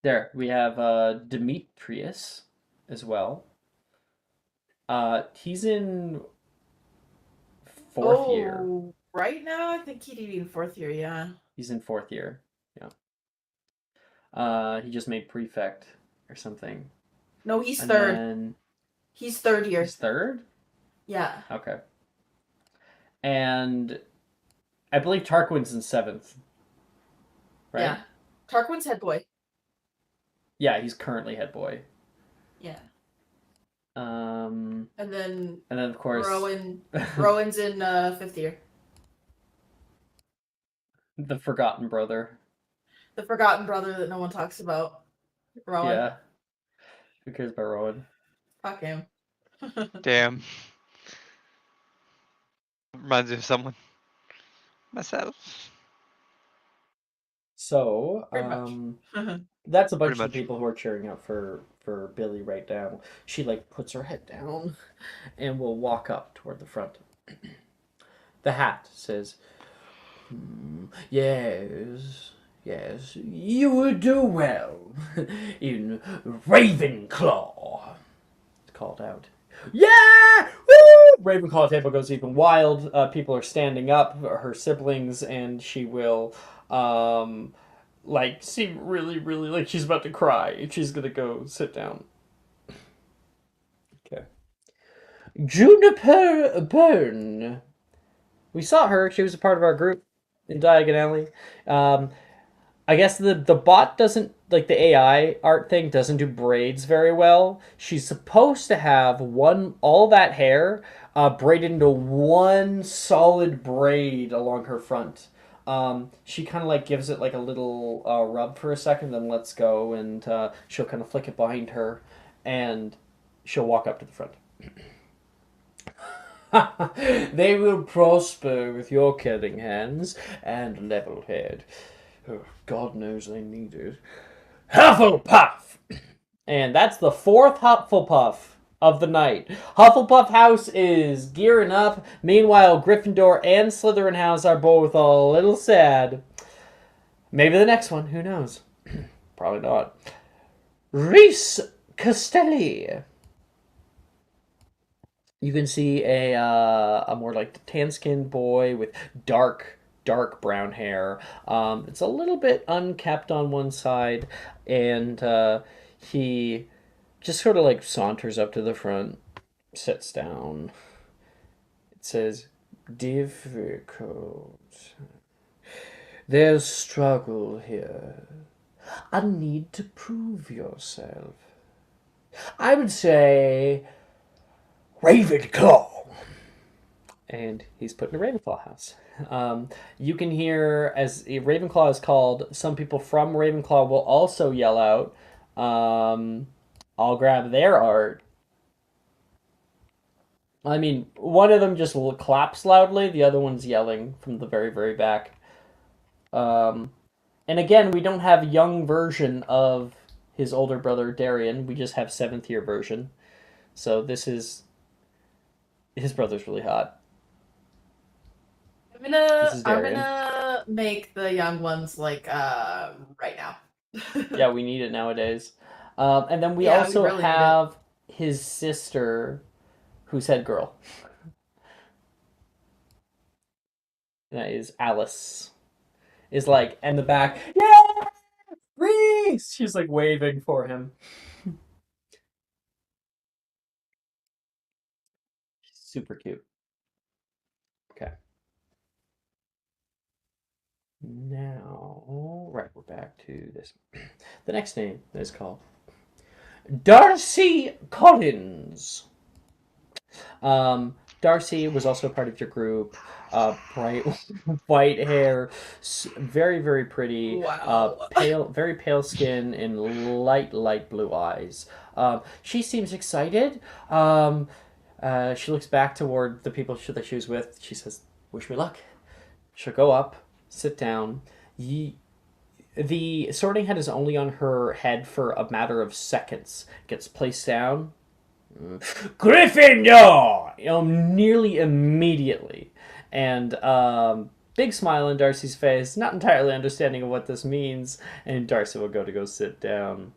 There, we have Demetrius as well. He's in fourth year. Right now, I think he'd be in fourth year, yeah. He's in fourth year, yeah. He just made prefect or something. No, he's third. He's third year. He's third? Yeah. Okay. And I believe Tarquin's in seventh. Right? Yeah. Tarquin's head boy. Yeah, he's currently head boy. Yeah. And then of course Rowan's in fifth year. The forgotten brother. The forgotten brother that no one talks about. Rowan. Yeah. Who cares about Rowan? Fuck him. Damn. Reminds me of someone. Myself. So, that's a bunch of people who are cheering out for Billy right now. She like puts her head down and will walk up toward the front. The hat says, "Yes, yes, you would do well in Ravenclaw." It's called out. Yeah! Woo! Ravenclaw table goes even wild. People are standing up, her siblings, and she will, like, seem really, really like she's about to cry. She's gonna go sit down. Okay. Juniper Byrne. We saw her. She was a part of our group in Diagon Alley. I guess the bot doesn't, like the AI art thing doesn't do braids very well. She's supposed to have all that hair braided into one solid braid along her front. She kind of like gives it like a little rub for a second, then lets go, and she'll kind of flick it behind her, and she'll walk up to the front. They will prosper with your killing hands and level head. Oh, God knows they need it. Hufflepuff! And that's the fourth Hufflepuff of the night. Hufflepuff House is gearing up. Meanwhile, Gryffindor and Slytherin House are both a little sad. Maybe the next one, who knows? Probably not. Reese Castelli. You can see a more like tan-skinned boy with dark brown hair. It's a little bit unkept on one side, and he just sort of like saunters up to the front, sits down. It says, "Difficult. There's struggle here. A need to prove yourself. I would say Ravenclaw." And he's put in a Ravenclaw house. You can hear, as Ravenclaw is called, some people from Ravenclaw will also yell out, I'll grab their art. I mean, one of them just claps loudly, the other one's yelling from the very, very back. And again, we don't have a young version of his older brother, Darian. We just have 7th year version. So this is... His brother's really hot. I'm gonna make the young ones like right now. Yeah, we need it nowadays. And then we also really have his sister, who's head girl. That is Alice. Is like in the back, yeah, Reese! She's like waving for him. Super cute. Okay. Now, right, we're back to this. The next name is called Darcy Collins. Darcy was also part of your group. Bright white hair, very, very pretty. Wow. Very pale skin and light blue eyes. She seems excited. She looks back toward the people that she was with. She says, "Wish me luck." She'll go up, sit down. The sorting hat is only on her head for a matter of seconds. Gets placed down. Gryffindor! Nearly immediately. And big smile on Darcy's face, not entirely understanding of what this means, and Darcy will go sit down.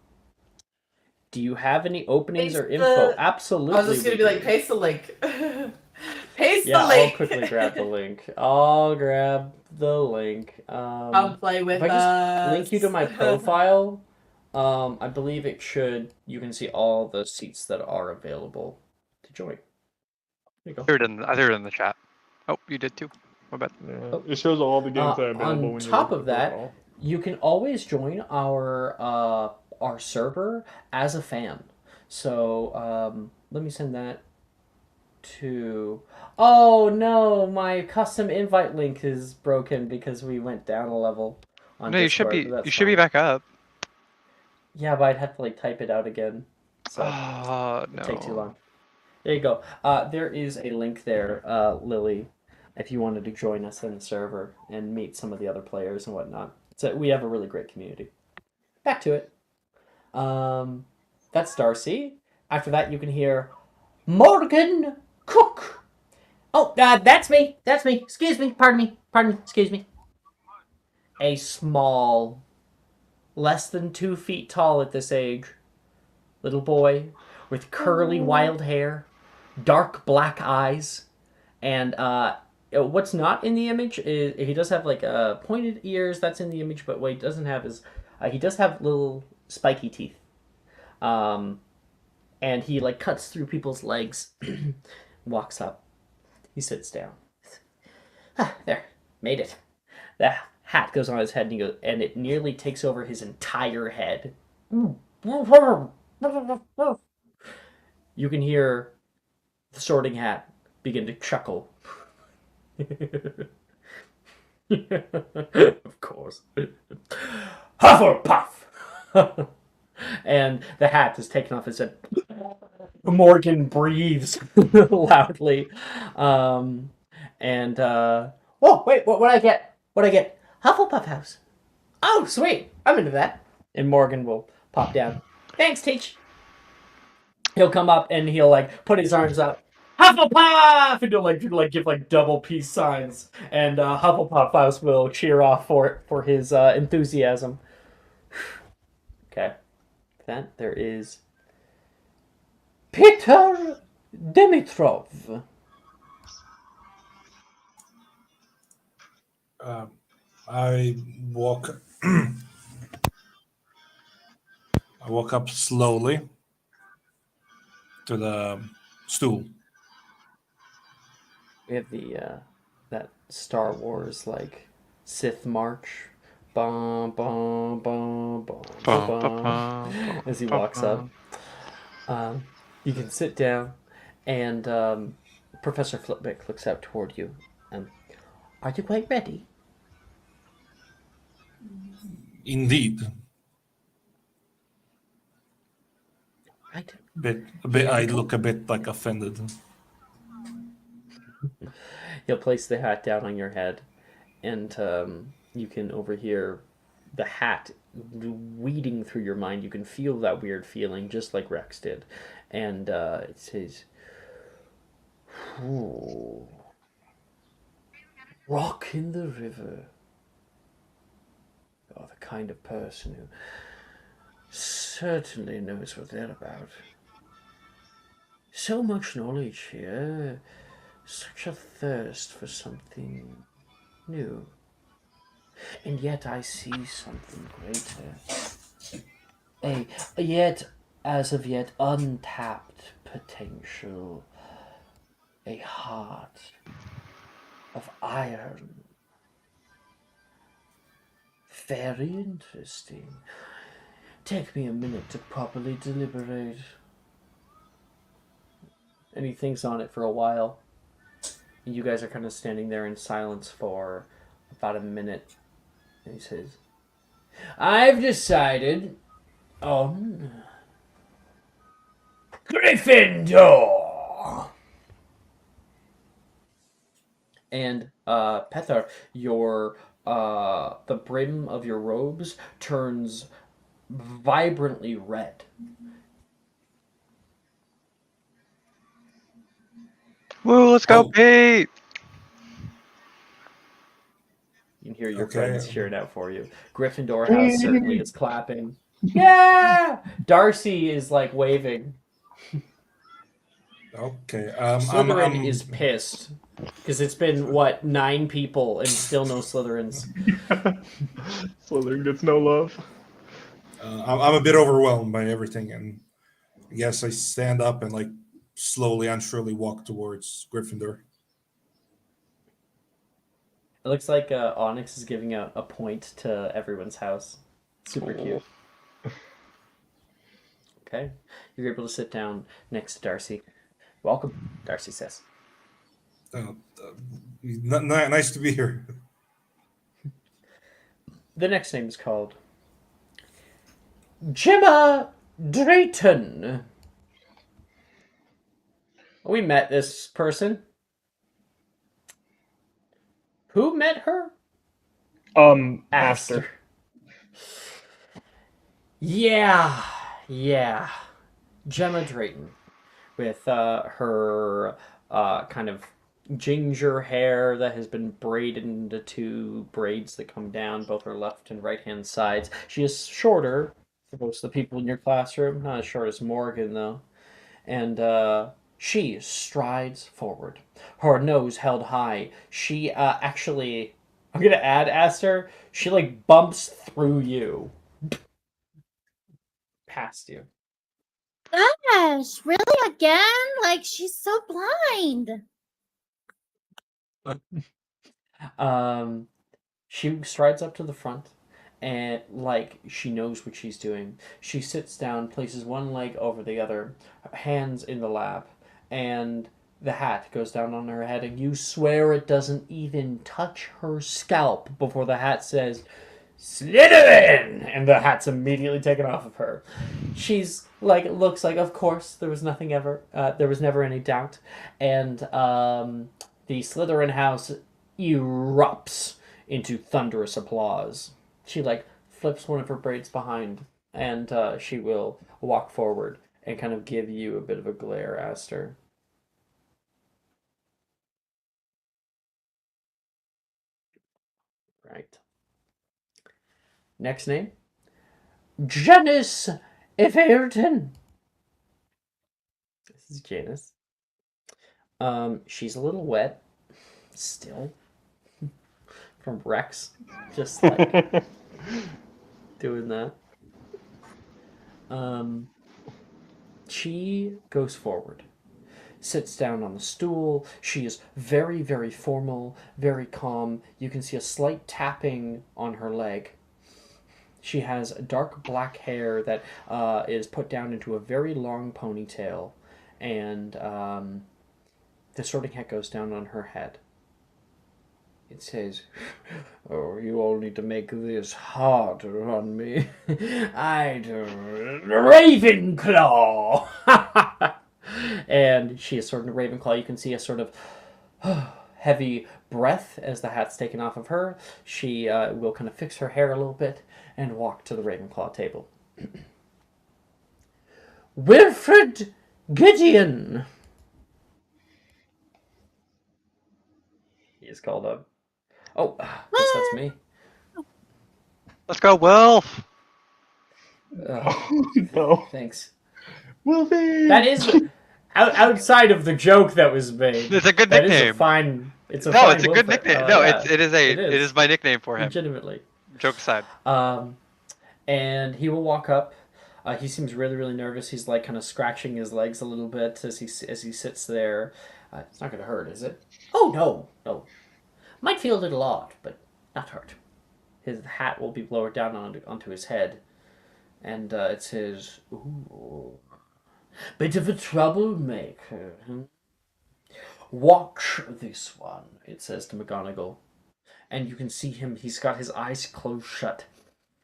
Do you have any openings or info? Absolutely. I was just going to be like, paste the link. Paste the link. I'll quickly grab the link. I'll grab the link. I'll play with if I just link you to my profile, I believe you can see all the seats that are available to join. There you go. I threw it in the chat. Oh, you did too. My bad. Yeah, it shows all the games that are available. On top of that, you can always join our server as a fan. So let me send that to... Oh no, my custom invite link is broken because we went down a level on Discord. You should be back up. Yeah, but I'd have to like type it out again. So it'd take too long. There you go. There is a link there, Lily, if you wanted to join us in the server and meet some of the other players and whatnot. So we have a really great community. Back to it. That's Darcy. After that, you can hear Morgan Cook. Oh, that's me. That's me. Excuse me. Pardon me. Pardon me. Excuse me. A small, less than 2 feet tall at this age, little boy with curly wild hair, dark black eyes, and what's not in the image is he does have like pointed ears. That's in the image, but what he doesn't have is he does have little spiky teeth. And he like cuts through people's legs, walks up. He sits down. There, made it. The hat goes on his head, and he goes, and it nearly takes over his entire head. You can hear the Sorting Hat begin to chuckle. Of course. Hufflepuff! And the hat is taken off his head. Morgan breathes loudly. Oh, wait, what I get? What I get? Hufflepuff house. Oh, sweet. I'm into that. And Morgan will pop down. Thanks, Teach. He'll come up and he'll like put his arms up. Hufflepuff! And he'll like give like double peace signs. And Hufflepuff house will cheer off for his enthusiasm. Okay. Then there is Peter Dimitrov. I walk. I walk up slowly to the stool. We have the that Star Wars like Sith march. Bum, bum, bum, bum, bum, bum, as he walks up. You can sit down, and Professor Flitwick looks out toward you. Are you quite ready? Indeed. Right. A bit. I look a bit like offended. He'll place the hat down on your head, and you can overhear the hat weeding through your mind. You can feel that weird feeling, just like Rex did. And it says, "Ooh, rock in the river. You're the kind of person who certainly knows what they're about. So much knowledge here, such a thirst for something new. And yet I see something greater. A yet, as of yet, untapped potential. A heart of iron. Very interesting. Take me a minute to properly deliberate." And he thinks on it for a while. You guys are kind of standing there in silence for about a minute. And he says, "I've decided on Gryffindor." And Pethar, your the brim of your robes turns vibrantly red. Woo, let's go, Pete! You can hear your friends cheering out for you. Gryffindor House certainly is clapping. Yeah! Darcy is like waving. Okay. Slytherin is pissed. Because it's been, 9 people and still no Slytherins. Slytherin gets no love. I'm a bit overwhelmed by everything, and I guess I stand up and like slowly and surely walk towards Gryffindor. It looks like Onyx is giving a point to everyone's house. Super cute. Okay. You're able to sit down next to Darcy. Welcome, Darcy says. Nice to be here. The next name is called Gemma Drayton. We met this person. Who met her? After. Yeah. Gemma Drayton with her kind of ginger hair that has been braided into two braids that come down both her left and right hand sides. She is shorter for most of the people in your classroom, not as short as Morgan though. And she strides forward, her nose held high. She actually, I'm gonna add, Aster, she like bumps through you, past you. Gosh, really again? Like, she's so blind. She strides up to the front and like she knows what she's doing. She sits down, places one leg over the other, hands in the lap, and the hat goes down on her head, and you swear it doesn't even touch her scalp before the hat says, Slytherin! And the hat's immediately taken off of her. She's like, looks like, of course, there was nothing ever, there was never any doubt. And the Slytherin house erupts into thunderous applause. She like flips one of her braids behind, and she will walk forward and kind of give you a bit of a glare, Aster. Right. Next name? Janice Everton. This is Janice. She's a little wet still from Rex, just like doing that. She goes forward, sits down on the stool. She is very, very formal, very calm. You can see a slight tapping on her leg. She has dark black hair that is put down into a very long ponytail, and the sorting hat goes down on her head. It says, "Oh, you all need to make this harder on me. I do Ravenclaw." And she is sort of Ravenclaw. You can see a sort of heavy breath as the hat's taken off of her. She will kind of fix her hair a little bit and walk to the Ravenclaw table. Wilfred Gideon. He is called up. Oh, yes, that's me. Let's go, Wilf! No. Thanks. Wolfie! That is outside of the joke that was made. It's a good that nickname. Is a fine. It's a no, fine it's a good Wilfred. nickname. It is my nickname for him. Legitimately. Joke aside. And he will walk up. He seems really, really nervous. He's like kind of scratching his legs a little bit as he sits there. It's not going to hurt, is it? Oh no. Might feel a little odd, but not hurt. His hat will be lowered down onto his head, and it says, "Ooh, bit of a troublemaker. Watch this one," it says to McGonagall. And you can see him, he's got his eyes closed shut,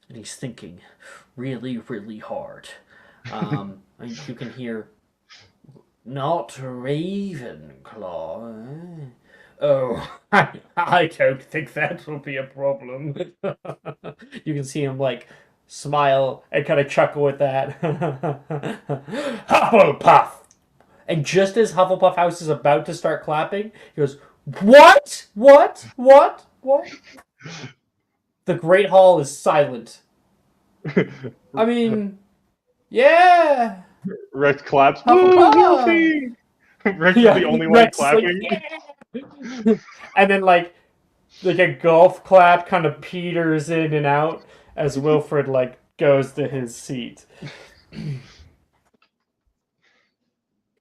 and he's thinking really, really hard. You can hear, "Not Ravenclaw, eh? Oh, I don't think that will be a problem." You can see him like smile and kind of chuckle with that. Hufflepuff! And just as Hufflepuff House is about to start clapping, he goes, What? The Great Hall is silent. I mean, yeah. Rex claps. Hufflepuff! Rex is the only one clapping. Like, yeah. And then like a golf clap kind of peters in and out as Wilfred like goes to his seat.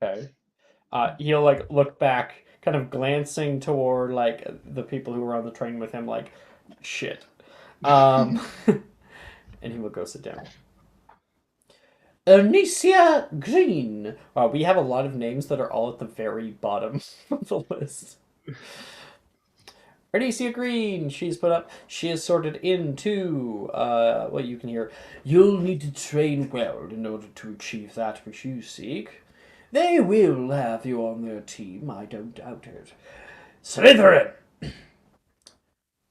Okay. He'll like look back, kind of glancing toward like the people who were on the train with him, like shit. And he will go sit down. Anicia Green. We have a lot of names that are all at the very bottom of the list. Anicia Green, she's put up. She is sorted into what you can hear. You'll need to train well in order to achieve that which you seek. They will have you on their team, I don't doubt it. Slytherin!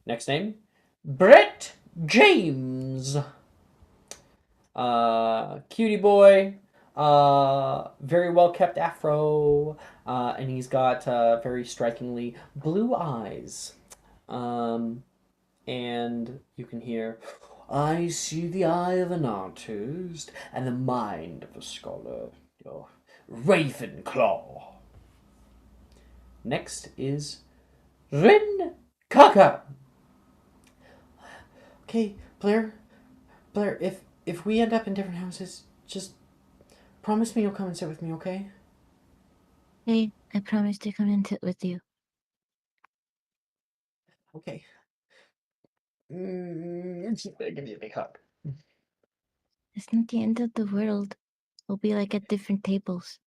Next name, Brett James. Cutie boy. Very well kept afro. And he's got very strikingly blue eyes. And you can hear, I see the eye of an artist and the mind of a scholar. Your Ravenclaw. Next is Rin Kaka. Okay, Blair, if we end up in different houses, just promise me you'll come and sit with me, okay? Hey, I promise to come and sit with you. Okay. She's gonna give me a big hug. It's not the end of the world. We'll be like at different tables.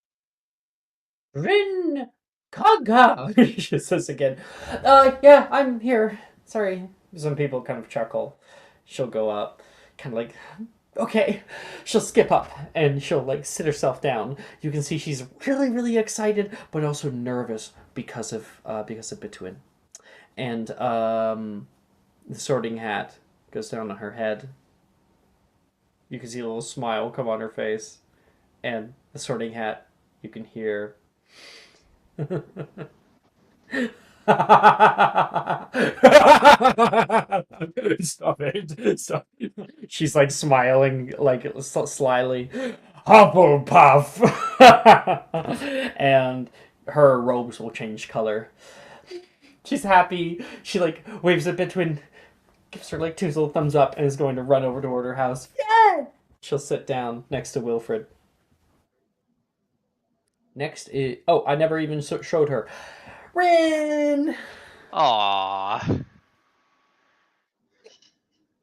Rin Kaga! She says again. Yeah, I'm here. Sorry. Some people kind of chuckle. She'll go up, kind of like, okay. She'll skip up, and she'll, like, sit herself down. You can see she's really, really excited, but also nervous because of Bituin. And, the sorting hat goes down on her head. You can see a little smile come on her face. And the sorting hat, you can hear... Stop it. Stop. She's like smiling, like slyly. Hufflepuff! And her robes will change color. She's happy. She like waves at Bituin, gives her like two little thumbs up, and is going to run over toward her house. Yeah! She'll sit down next to Wilfred. Next is... Oh, I never even showed her. Rin! Aww.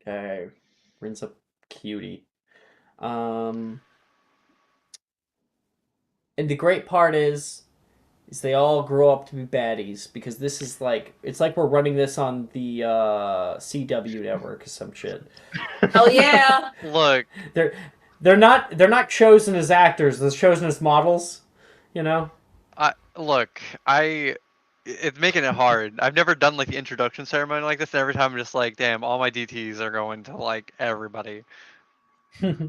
Okay. Rin's a cutie. And the great part is they all grow up to be baddies, because this is like... It's like we're running this on the CW network or some shit. Hell yeah! Look. They're not chosen as actors, they're chosen as models, you know? It's making it hard. I've never done like the introduction ceremony like this, and every time I'm just like, damn, all my DTs are going to like everybody. Funny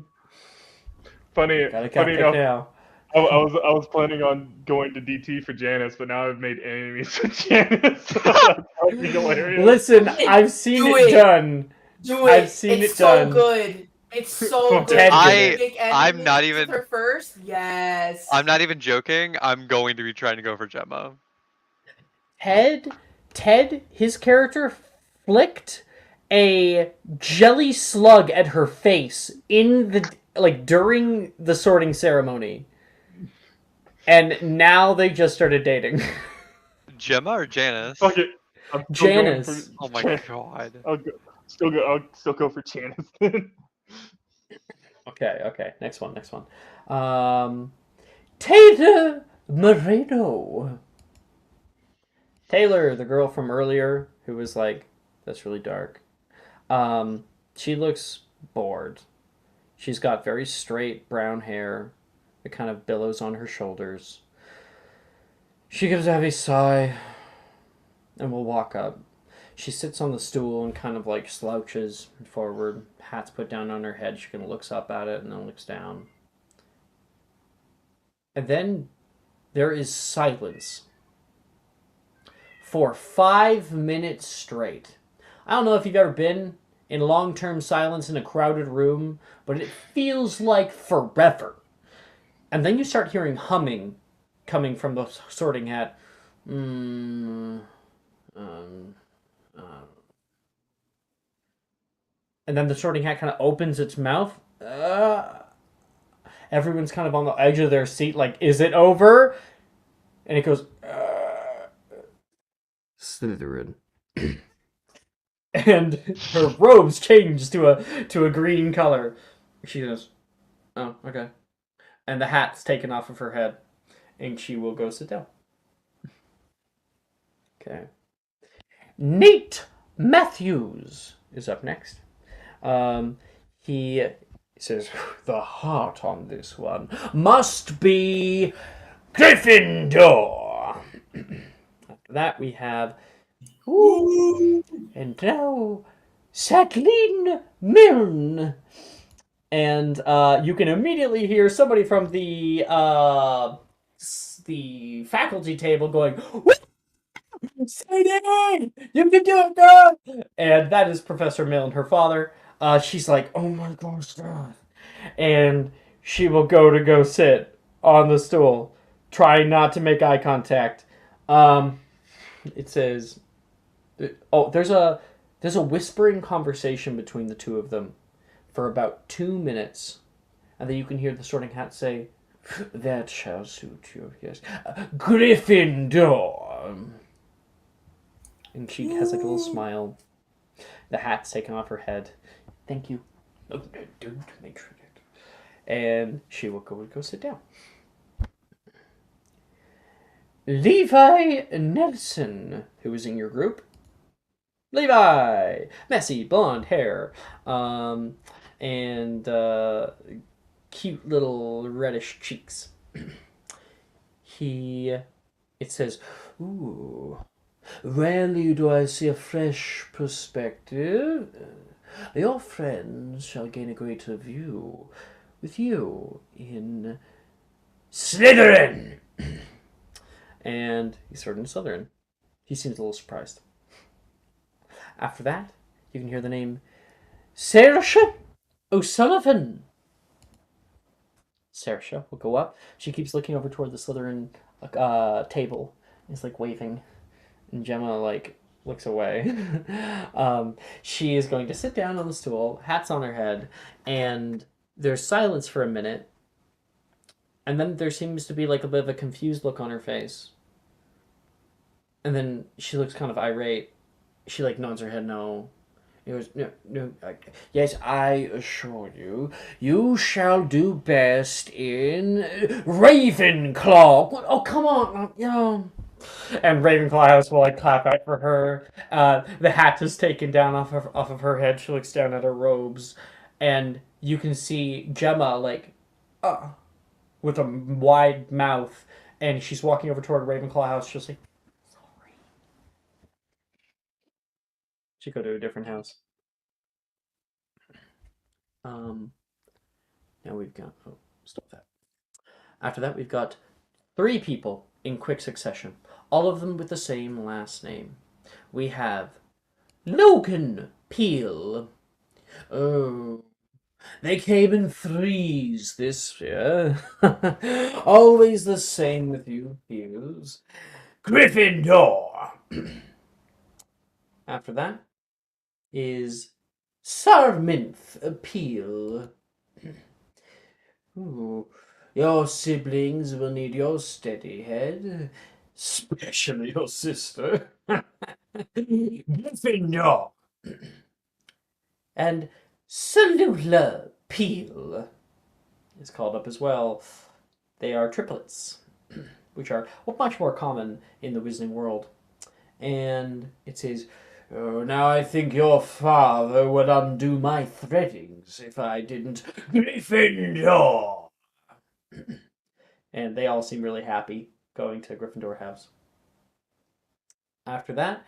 enough, I was planning on going to DT for Janice, but now I've made enemies with Janice. That's hilarious. Listen, I've seen it done. Do it. I've seen it done. It's so good. It's so good. I'm not even. Her first, yes. I'm not even joking. I'm going to be trying to go for Gemma. Ted, his character flicked a jelly slug at her face during the sorting ceremony. And now they just started dating. Gemma or Janice? Fuck it. Janice. Oh my god. I'll still go for Janice then. Okay. Next one. Taylor Moreno. Taylor, the girl from earlier, who was like, that's really dark. She looks bored. She's got very straight brown hair. It kind of billows on her shoulders. She gives a heavy sigh and will walk up. She sits on the stool and kind of like slouches forward. Hat's put down on her head. She kind of looks up at it and then looks down. And then there is silence for 5 minutes straight. I don't know if you've ever been in long-term silence in a crowded room, but it feels like forever. And then you start hearing humming coming from the sorting hat. And then the sorting hat kind of opens its mouth. Everyone's kind of on the edge of their seat, like, is it over? And it goes, Slytherin. And her robes change to a green color. She goes, oh, okay. And the hat's taken off of her head. And she will go sit down. Okay. Nate Matthews is up next. He says, the heart on this one must be Gryffindor. After that, we have... Ooh, and now Kathleen Milne. And you can immediately hear somebody from the faculty table going, Sadie, you can do it, girl! And that is Professor Milne, her father. She's like, oh my gosh, God. And she will go sit on the stool, trying not to make eye contact. It says, oh, there's a whispering conversation between the two of them for about 2 minutes, and then you can hear the Sorting Hat say, "That shall suit you, yes, Gryffindor." And she has like a little smile. The hat's taken off her head. Thank you. Oh, don't make sure. And she will go sit down. Levi Nelson, who is in your group. Levi! Messy, blonde hair. And cute little reddish cheeks. It says, ooh, rarely do I see a fresh perspective. Your friends shall gain a greater view with you in Slytherin. And he's sort of Slytherin. He seems a little surprised. After that, you can hear the name Saoirse O'Sullivan. Saoirse will go up. She keeps looking over toward the Slytherin table. It's like waving. And Gemma looks away. She is going to sit down on the stool, hats on her head, and there's silence for a minute. And then there seems to be a bit of a confused look on her face. And then she looks kind of irate. She nods her head no. It was no. Yes, I assure you, you shall do best in Ravenclaw. Oh, come on, And Ravenclaw House will clap out for her. The hat is taken down off of her head. She looks down at her robes, and you can see Gemma with a wide mouth, and she's walking over toward Ravenclaw House. She'll say, "Sorry." She go to a different house. Now we've got stop that. After that, we've got 3 people in quick succession, all of them with the same last name. We have Logan Peel. Oh, they came in 3s this year. Always the same with you, Peels. Gryffindor. After that is Sarminth Peel. Ooh, your siblings will need your steady head, especially your sister. Gryffindor. And Salula Peel is called up as well. They are triplets, which are much more common in the Wizarding world. And it says, oh, now I think your father would undo my threadings if I didn't. Gryffindor! And they all seem really happy going to Gryffindor House. After that,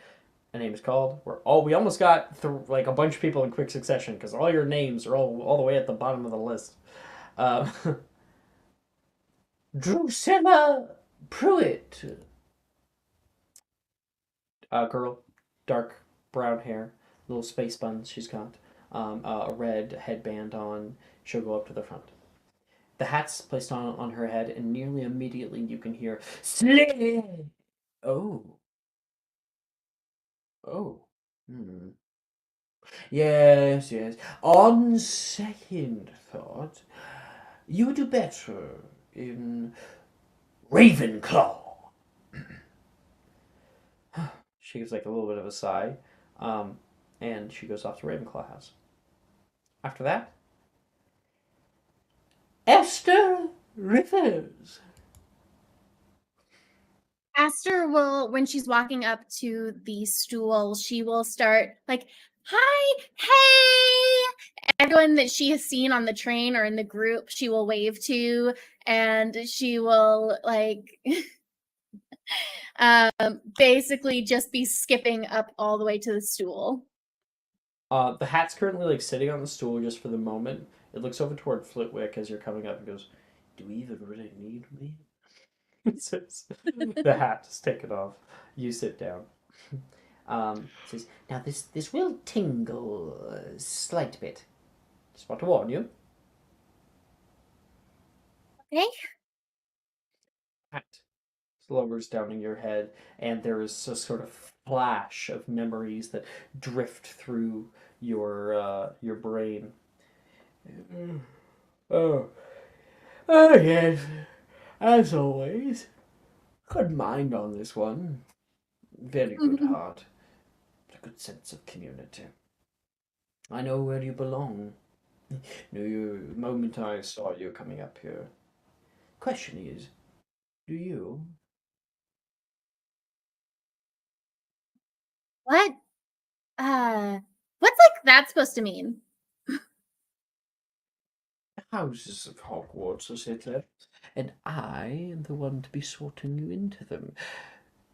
a name is called. We almost got a bunch of people in quick succession because all your names are all the way at the bottom of the list. Drusilla Pruitt. Girl, dark brown hair, little space buns she's got, a red headband on. She'll go up to the front. The hat's placed on her head, and nearly immediately you can hear, Slay! Oh. Oh. Hmm. Yes. On second thought, you would do better in Ravenclaw. She gives a little bit of a sigh, and she goes off to Ravenclaw House. After that, Esther Rivers. Esther will, when she's walking up to the stool, she will start hi, hey! Everyone that she has seen on the train or in the group, she will wave to, and she will basically just be skipping up all the way to the stool. The hat's currently like sitting on the stool just for the moment. It looks over toward Flitwick as you're coming up and goes, "Do we even really need me?" It says, the hat is taken off. You sit down. Says, "Now this will tingle a slight bit. Just want to warn you." Okay. Hat lowers down in your head, and there is a sort of flash of memories that drift through your brain. Oh, oh yes, as always. Good mind on this one. Very good heart. A good sense of community. I know where you belong. The moment I saw you coming up here. Question is, do you? What? What's like that supposed to mean? The houses of Hogwarts are set left, and I am the one to be sorting you into them.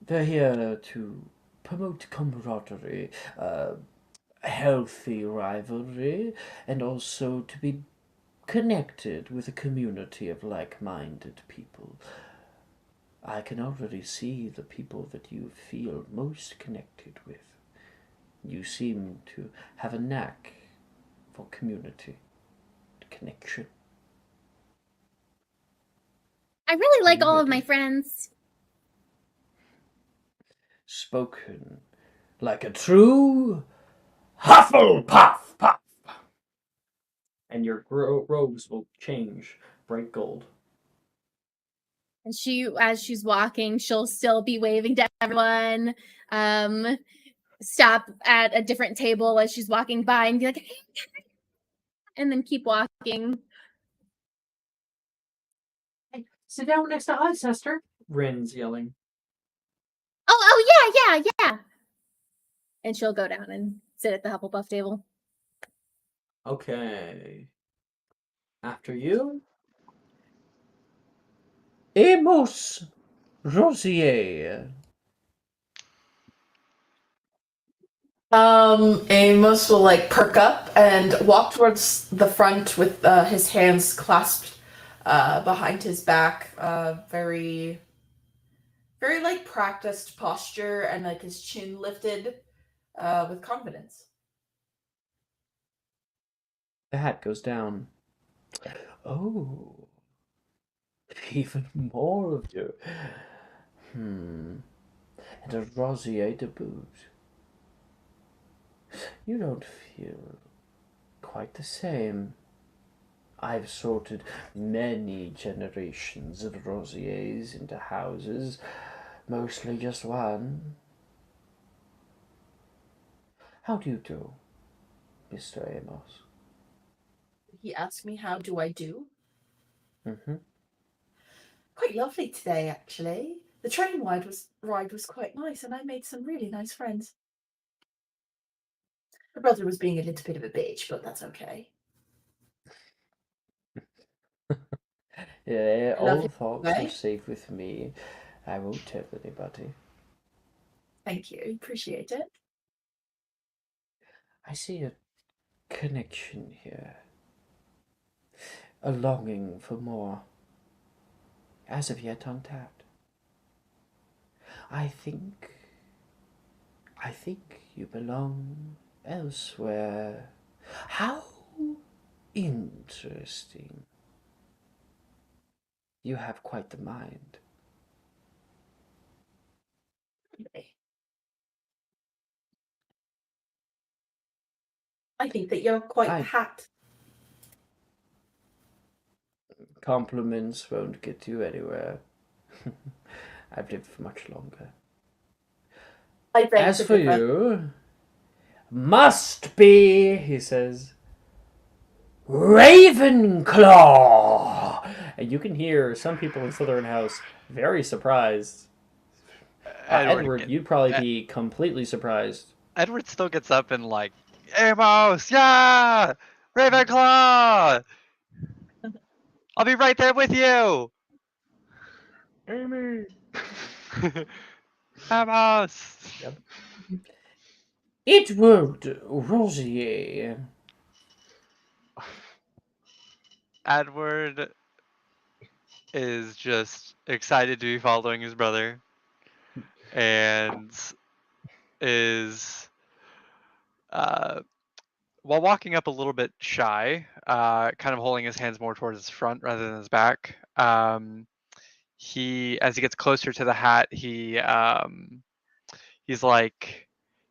They're here to promote camaraderie, healthy rivalry, and also to be connected with a community of like-minded people. I can already see the people that you feel most connected with. You seem to have a knack for community, connection. I really like all of my friends. Spoken like a true Hufflepuff puff. And your robes will change bright gold. And as she's walking, she'll still be waving to everyone. Stop at a different table as she's walking by and be like, hey, and then keep walking. Hey, sit down next to us, sister. Rin's yelling. Oh, yeah. And she'll go down and sit at the Hufflepuff table. Okay. After you, Amos Rosier. Amos will like perk up and walk towards the front with his hands clasped behind his back. Very, very like practiced posture and like his chin lifted with confidence. The hat goes down. Oh, even more of you. And a Rosier to boot. You don't feel quite the same. I've sorted many generations of Rosiers into houses, mostly just one. How do you do, Mr. Amos? He asked me, how do I do? Mm-hmm. Quite lovely today, actually. The train ride was quite nice, and I made some really nice friends. My brother was being a little bit of a bitch, but that's okay. Yeah, all thoughts are safe with me. I won't tell anybody. Thank you. Appreciate it. I see a connection here. A longing for more. As of yet untapped. I think you belong elsewhere. How interesting. You have quite the mind. I think that you're quite pat. Compliments won't get you anywhere. I've lived for much longer. As for you, must be, he says, Ravenclaw! And you can hear some people in Slytherin House very surprised. Edward, you'd probably be completely surprised. Edward still gets up and like, Amos, yeah! Ravenclaw! I'll be right there with you! Amy! Amos! Yep. Edward Rosier. Edward is just excited to be following his brother, and is while walking up a little bit shy, kind of holding his hands more towards his front rather than his back. As he gets closer to the hat, he's like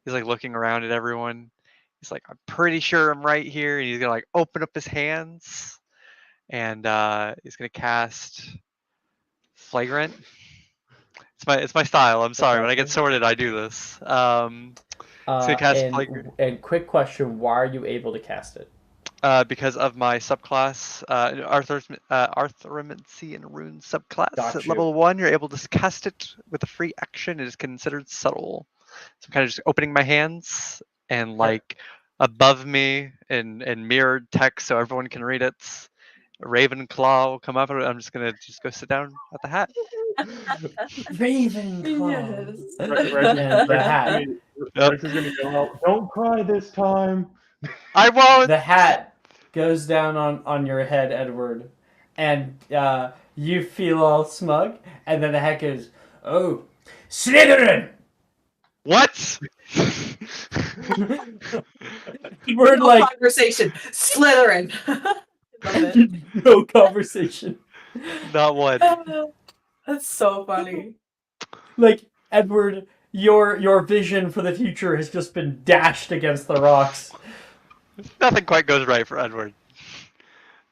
looking around at everyone. He's like, I'm pretty sure I'm right here. And he's gonna like open up his hands, and he's gonna cast Flagrant. It's my style. I'm sorry. When I get sorted, I do this. And quick question: why are you able to cast it? Because of my subclass, Arthromancy and Rune subclass. At level 1, you're able to cast it with a free action. It is considered subtle. So I'm kind of just opening my hands, and like above me in mirrored text so everyone can read it, Ravenclaw will come up, and I'm just gonna go sit down at the hat. Ravenclaw. Yes. Rex is gonna go out. Don't cry this time. I won't. The hat goes down on your head, Edward, and you feel all smug, and then the hat goes, "Oh, Slytherin." What? We're like conversation. Slytherin. No conversation. Not one. That's so funny. Like, Edward, your vision for the future has just been dashed against the rocks. Nothing quite goes right for Edward.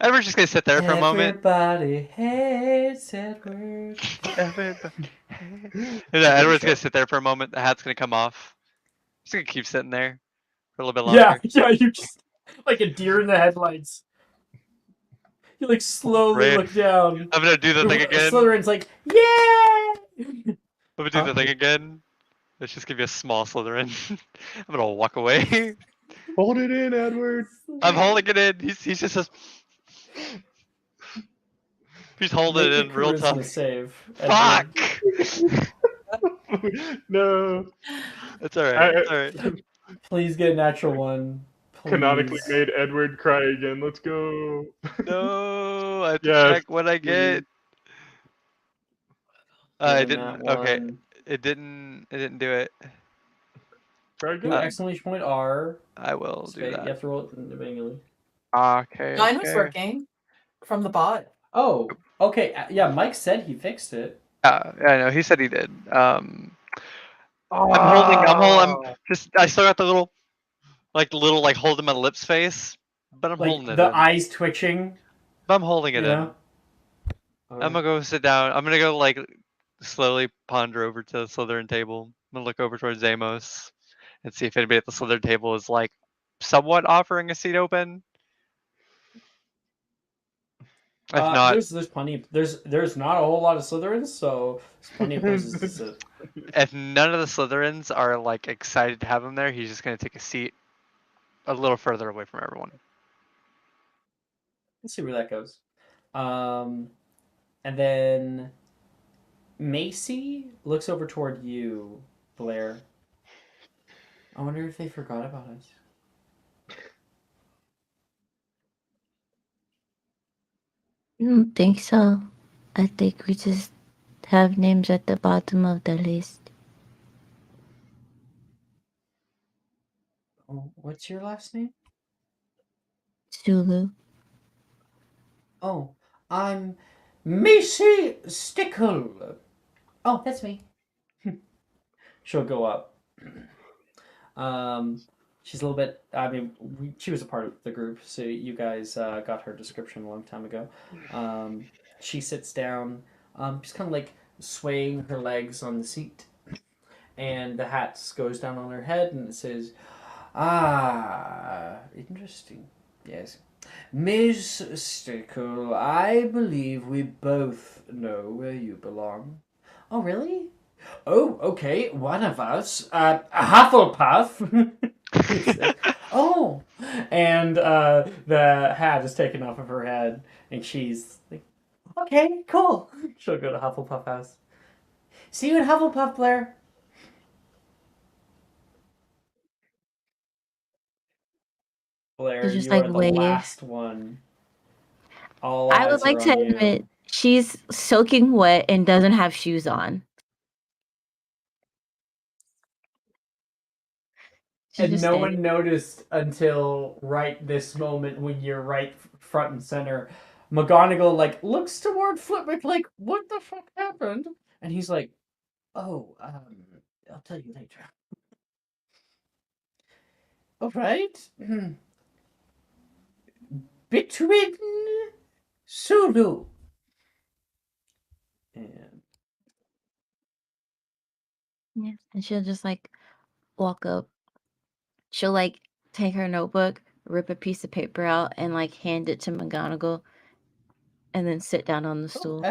Edward's just gonna sit there for a moment. Everybody hates Edward. Edward's gonna sit there for a moment. The hat's gonna come off. He's gonna keep sitting there for a little bit longer. Yeah, you just like a deer in the headlights. You like slowly look down. I'm gonna do the thing again. Slytherin's like, yay! I'm gonna do the thing again. Let's just give you a small Slytherin. I'm gonna walk away. Hold it in, Edward. I'm holding it in. He's just he's holding it in real tough. Save. Fuck! No. It's alright. It's alright. Please get a natural one. Please. Canonically made Edward cry again. Let's go. No, I have to check what I get. I didn't. Okay, it didn't do it. Very good. Exclamation point R. I will do that. You have to roll it manually. Okay. Mine was working from the bot. Oh, okay. Yeah, Mike said he fixed it. Yeah, I know. He said he did. I'm holding. I still got the little hold him on lips face, but I'm holding it. The eyes twitching. But I'm holding it in. I'm gonna go sit down. I'm gonna go slowly ponder over to the Slytherin table. I'm gonna look over towards Amos and see if anybody at the Slytherin table is somewhat offering a seat open. If not, there's plenty. There's not a whole lot of Slytherins, so there's plenty of places to sit. If none of the Slytherins are excited to have him there, he's just gonna take a seat a little further away from everyone. Let's see where that goes. And then Macy looks over toward you, Blair. I wonder if they forgot about us. I don't think so. I think we just have names at the bottom of the list. Oh, what's your last name? Sulu. Oh, I'm Macy Stickle. Oh, that's me. She'll go up. She's a little bit. I mean, she was a part of the group, so you guys got her description a long time ago. She sits down, just kind of swaying her legs on the seat, and the hat goes down on her head, and it says, "Ah, interesting. Yes, Miss Stickle, I believe we both know where you belong." Oh, really? Oh, okay. One of us, Hufflepuff. Oh, and the hat is taken off of her head, and she's like, "Okay, cool." She'll go to Hufflepuff house. See you in Hufflepuff, Blair. Blair, just you like are the waves. last one. All I would eyes like are to on you. admit she's soaking wet and doesn't have shoes on. And no one noticed until right this moment when you're right front and center. McGonagall like looks toward Flitwick like, what the fuck happened? And he's like, oh, I'll tell you later. All right. Between Sulu and Yeah, and she'll just like walk up. She'll like take her notebook, rip a piece of paper out, and like hand it to McGonagall, and then sit down on the stool.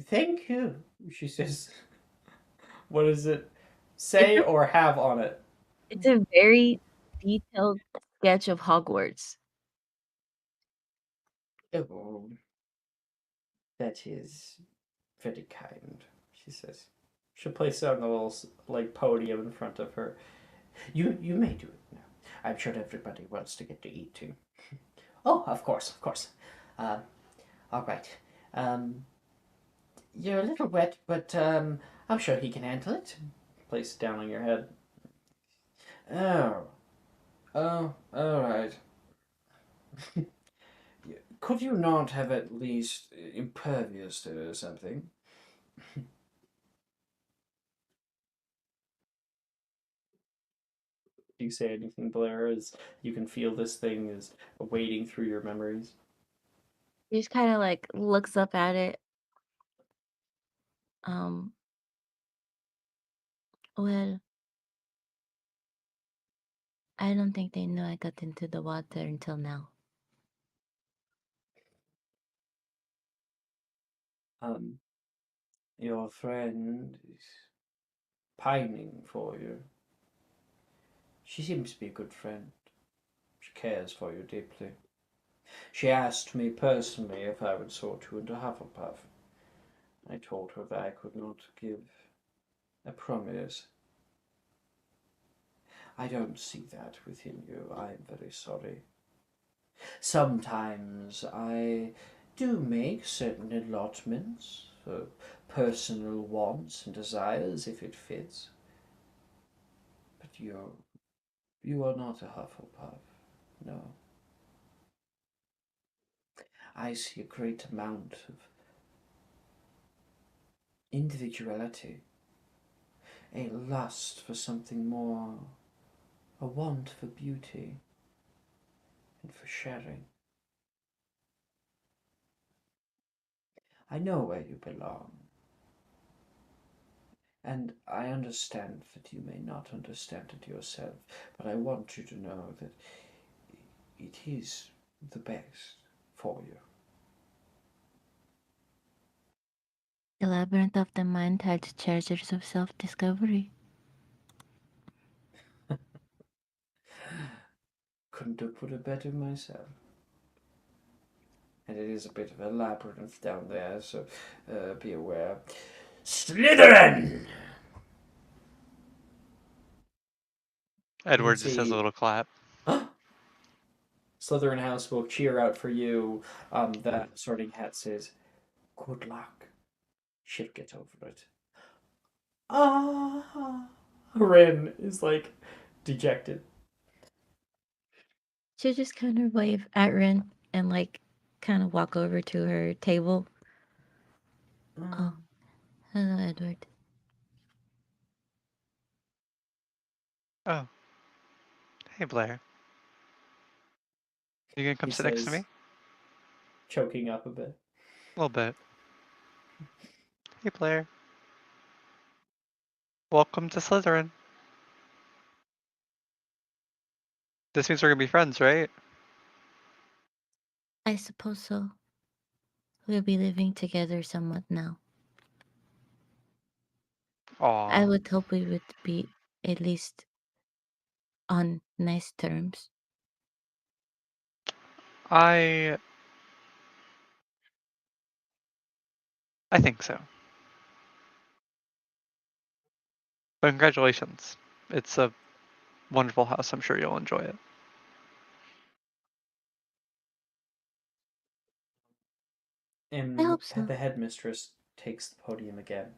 Thank you, she says. What does it say or have on it? It's a very detailed sketch of Hogwarts. Oh, that is very kind, she says. She'll place it on the little like podium in front of her. You may do it now. I'm sure everybody wants to get to eat too. Oh, of course. All right. You're a little wet, but I'm sure he can handle it. Place it down on your head. Oh, all right. Could you not have at least impervious to something? Do you say anything, Blair, as you can feel this thing is wading through your memories? He just kind of like looks up at it. Well, I don't think they know I got into the water until now. Your friend is pining for you. She seems to be a good friend. She cares for you deeply. She asked me personally if I would sort you into Hufflepuff. I told her that I could not give a promise. I don't see that within you. I am very sorry. Sometimes I do make certain allotments for personal wants and desires if it fits. But you are not a Hufflepuff, no. I see a great amount of individuality, a lust for something more, a want for beauty and for sharing. I know where you belong, and I understand that you may not understand it yourself, but I want you to know that it is the best for you. The labyrinth of the mind hides treasures of self-discovery. Couldn't have put it better myself. And it is a bit of a labyrinth down there, so be aware. Slytherin! Edward just has a little clap. Slytherin House will cheer out for you. The Sorting Hat says, good luck. She'll get over it. Rin is like dejected. She'll just kind of wave at Rin and like kind of walk over to her table. Oh, hello, Edward. Oh. Hey, Blair. You gonna come sit next to me? Choking up a bit. A little bit. Hey, Blair. Welcome to Slytherin. This means we're gonna be friends, right? I suppose so. We'll be living together somewhat now. Aww. I would hope we would be at least on nice terms. I think so. But congratulations. It's a wonderful house. I'm sure you'll enjoy it. And I hope so. the headmistress takes the podium again.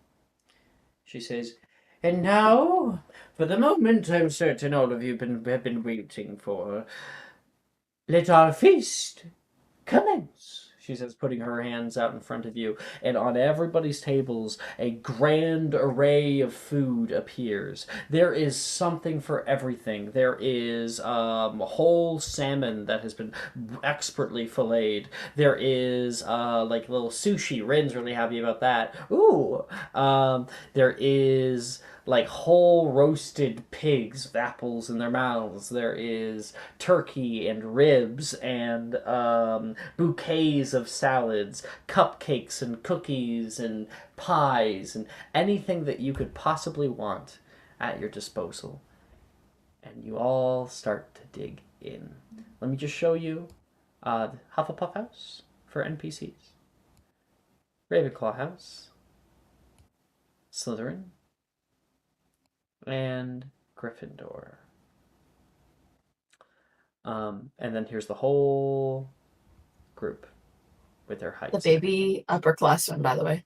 She says, "And now, for the moment I'm certain all of you have been waiting for, let our feast commence," she says, putting her hands out in front of you, and on everybody's tables a grand array of food appears. There is something for everything. There is whole salmon that has been expertly filleted. There is like little sushi. Rin's really happy about that. Ooh. There is like whole roasted pigs with apples in their mouths. There is turkey and ribs and bouquets of salads, cupcakes and cookies and pies and anything that you could possibly want at your disposal. And you all start to dig in. Let me just show you Hufflepuff House for NPCs, Ravenclaw House, Slytherin, and Gryffindor. And then here's the whole group with their heights. The baby upperclassmen, by the way.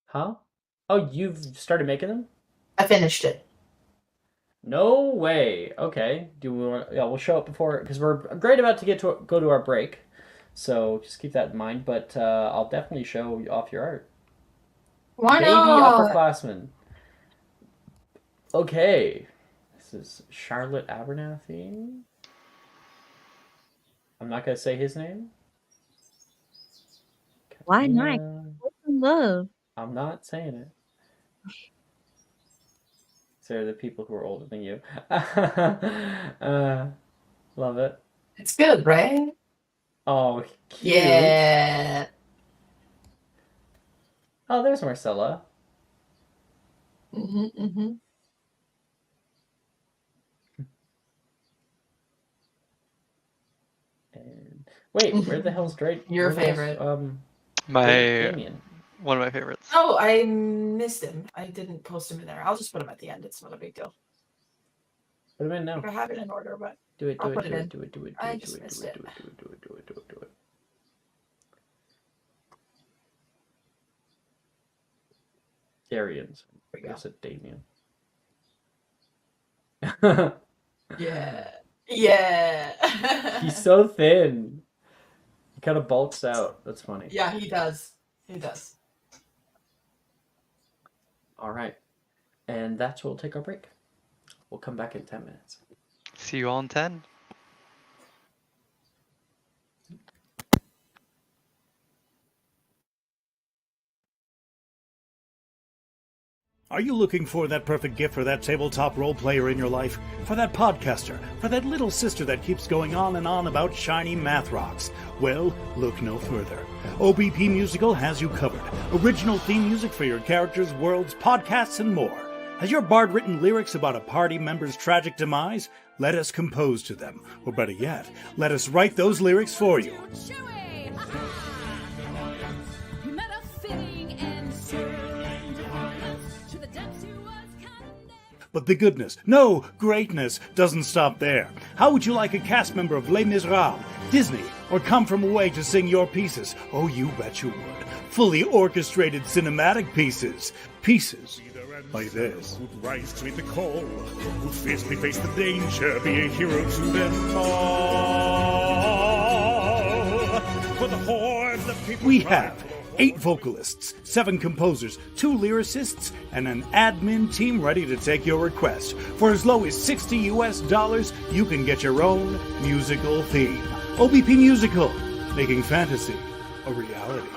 Huh? Oh, you've started making them? I finished it. No way. Okay. Do we want? Yeah, we'll show up before because we're great about to go to our break. So just keep that in mind. But I'll definitely show off your art. Why Baby not? upperclassmen. Okay. This is Charlotte Abernathy. I'm not gonna say his name. Why not? Love. I'm not saying it. They're the people who are older than you. Love it. It's good, right? Oh, cute. Yeah. Oh, there's Marcella. Mm-hmm. And wait, where the hell's Drake? Your favorite? Damien. One of my favorites. Oh, I missed him. I didn't post him in there. I'll just put him at the end. It's not a big deal. Put him in now. I have it in order, but Do it. I'll Do put it. it in. Do it. Do it. I Do just it. missed Do it. it. Do it. Do it. Do it. Do it. Do it. Darian's. There we go. I said Damien. Yeah. Yeah. He's so thin. He kind of bulks out. That's funny. Yeah, he does. He does. All right. And that's where we'll take our break. We'll come back in 10 minutes. See you all in 10. Are you looking for that perfect gift for that tabletop role player in your life? For that podcaster? For that little sister that keeps going on and on about shiny math rocks? Well, look no further. OBP Musical has you covered. Original theme music for your characters, worlds, podcasts, and more. Has your bard written lyrics about a party member's tragic demise? Let us compose to them. Or better yet, let us write those lyrics for you. But the goodness, no, greatness, doesn't stop there. How would you like a cast member of Les Miserables, Disney, or Come From Away to sing your pieces? Oh, you bet you would. Fully orchestrated cinematic pieces. Pieces like this. Who'd rise to meet the call, who'd fiercely face the danger, be a hero to them all. For the hordes of people we have 8 vocalists, 7 composers, 2 lyricists, and an admin team ready to take your request. For as low as $60 US, you can get your own musical theme. OBP Musical, making fantasy a reality.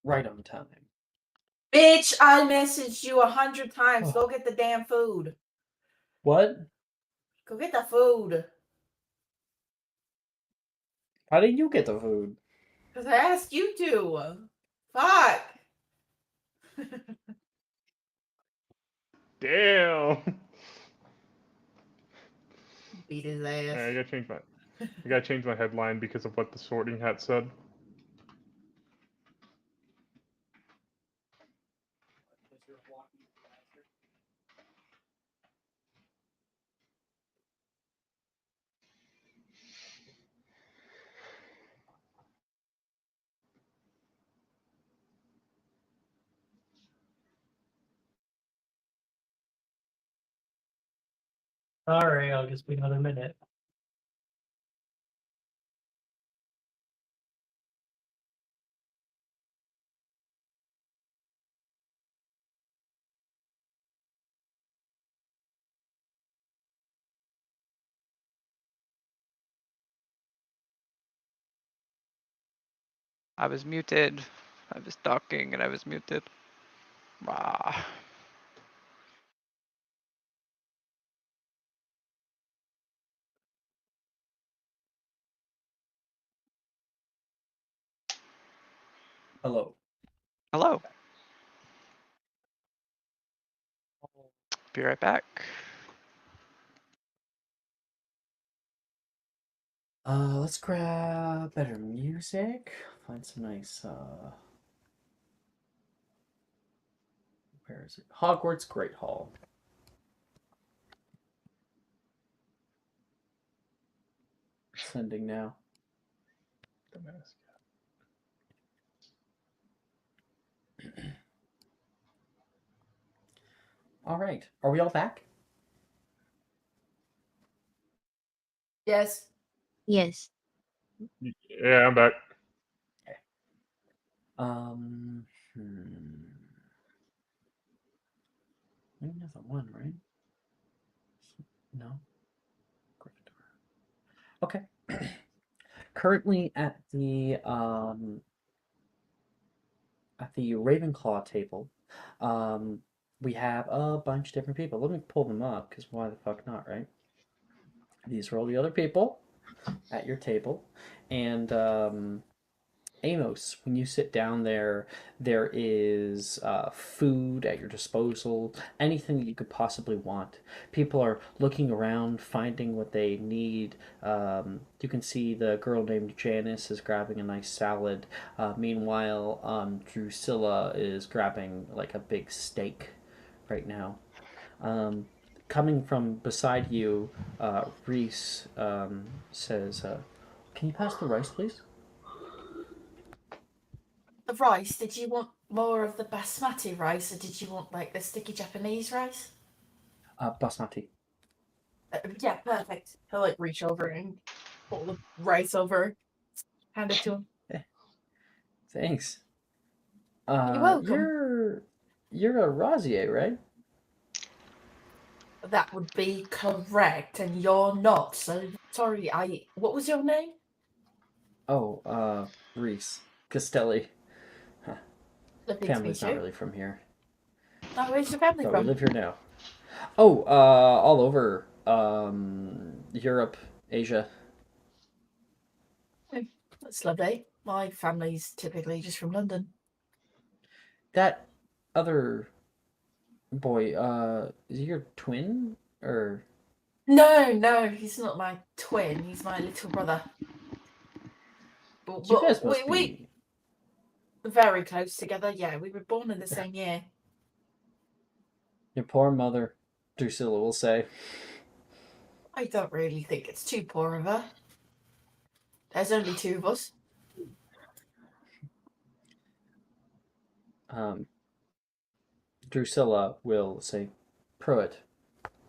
right on time. Bitch, I messaged you 100 times. Go get the damn food. What? Go get the food. How did you get the food? Because I asked you to. Fuck. Damn. Beat his ass. Right, I gotta change my headline because of what the Sorting Hat said. Sorry, I'll just be another minute. I was muted. I was talking and I was muted. Ah. Hello. Hello. Be right back. Let's grab better music. Find some nice, where is it? Hogwarts Great Hall. Sending now. All right. Are we all back? Yes. Yes. Yeah, I'm back. Okay. Another one, right? No. Gryffindor. Okay. Currently at the Ravenclaw table, we have a bunch of different people. Let me pull them up, because why the fuck not, right? These are all the other people at your table. And Amos, when you sit down there, there is food at your disposal, anything that you could possibly want. People are looking around, finding what they need. You can see the girl named Janice is grabbing a nice salad. Meanwhile, Drusilla is grabbing like a big steak right now. Coming from beside you, Reese says, "Can you pass the rice, please?" The rice, did you want more of the basmati rice or did you want like the sticky Japanese rice? Basmati. Yeah, perfect. He'll like reach over and pull the rice over, hand it to him. Thanks. You're welcome. You're a Rosier, right? That would be correct, and you're not. So sorry. What was your name? Oh, Reese Castelli. Huh. Lovely Family's to meet not you. really from here. Oh, where's your family But from? we live here now. Oh, all over Europe, Asia. That's lovely. My family's typically just from London. That other boy, is he your twin or? No, he's not my twin. He's my little brother. You guys must be very close together. Yeah, we were born in the same year. Your poor mother, Drusilla will say. I don't really think it's too poor of her. There's only two of us. Drusilla will say, "Pruitt,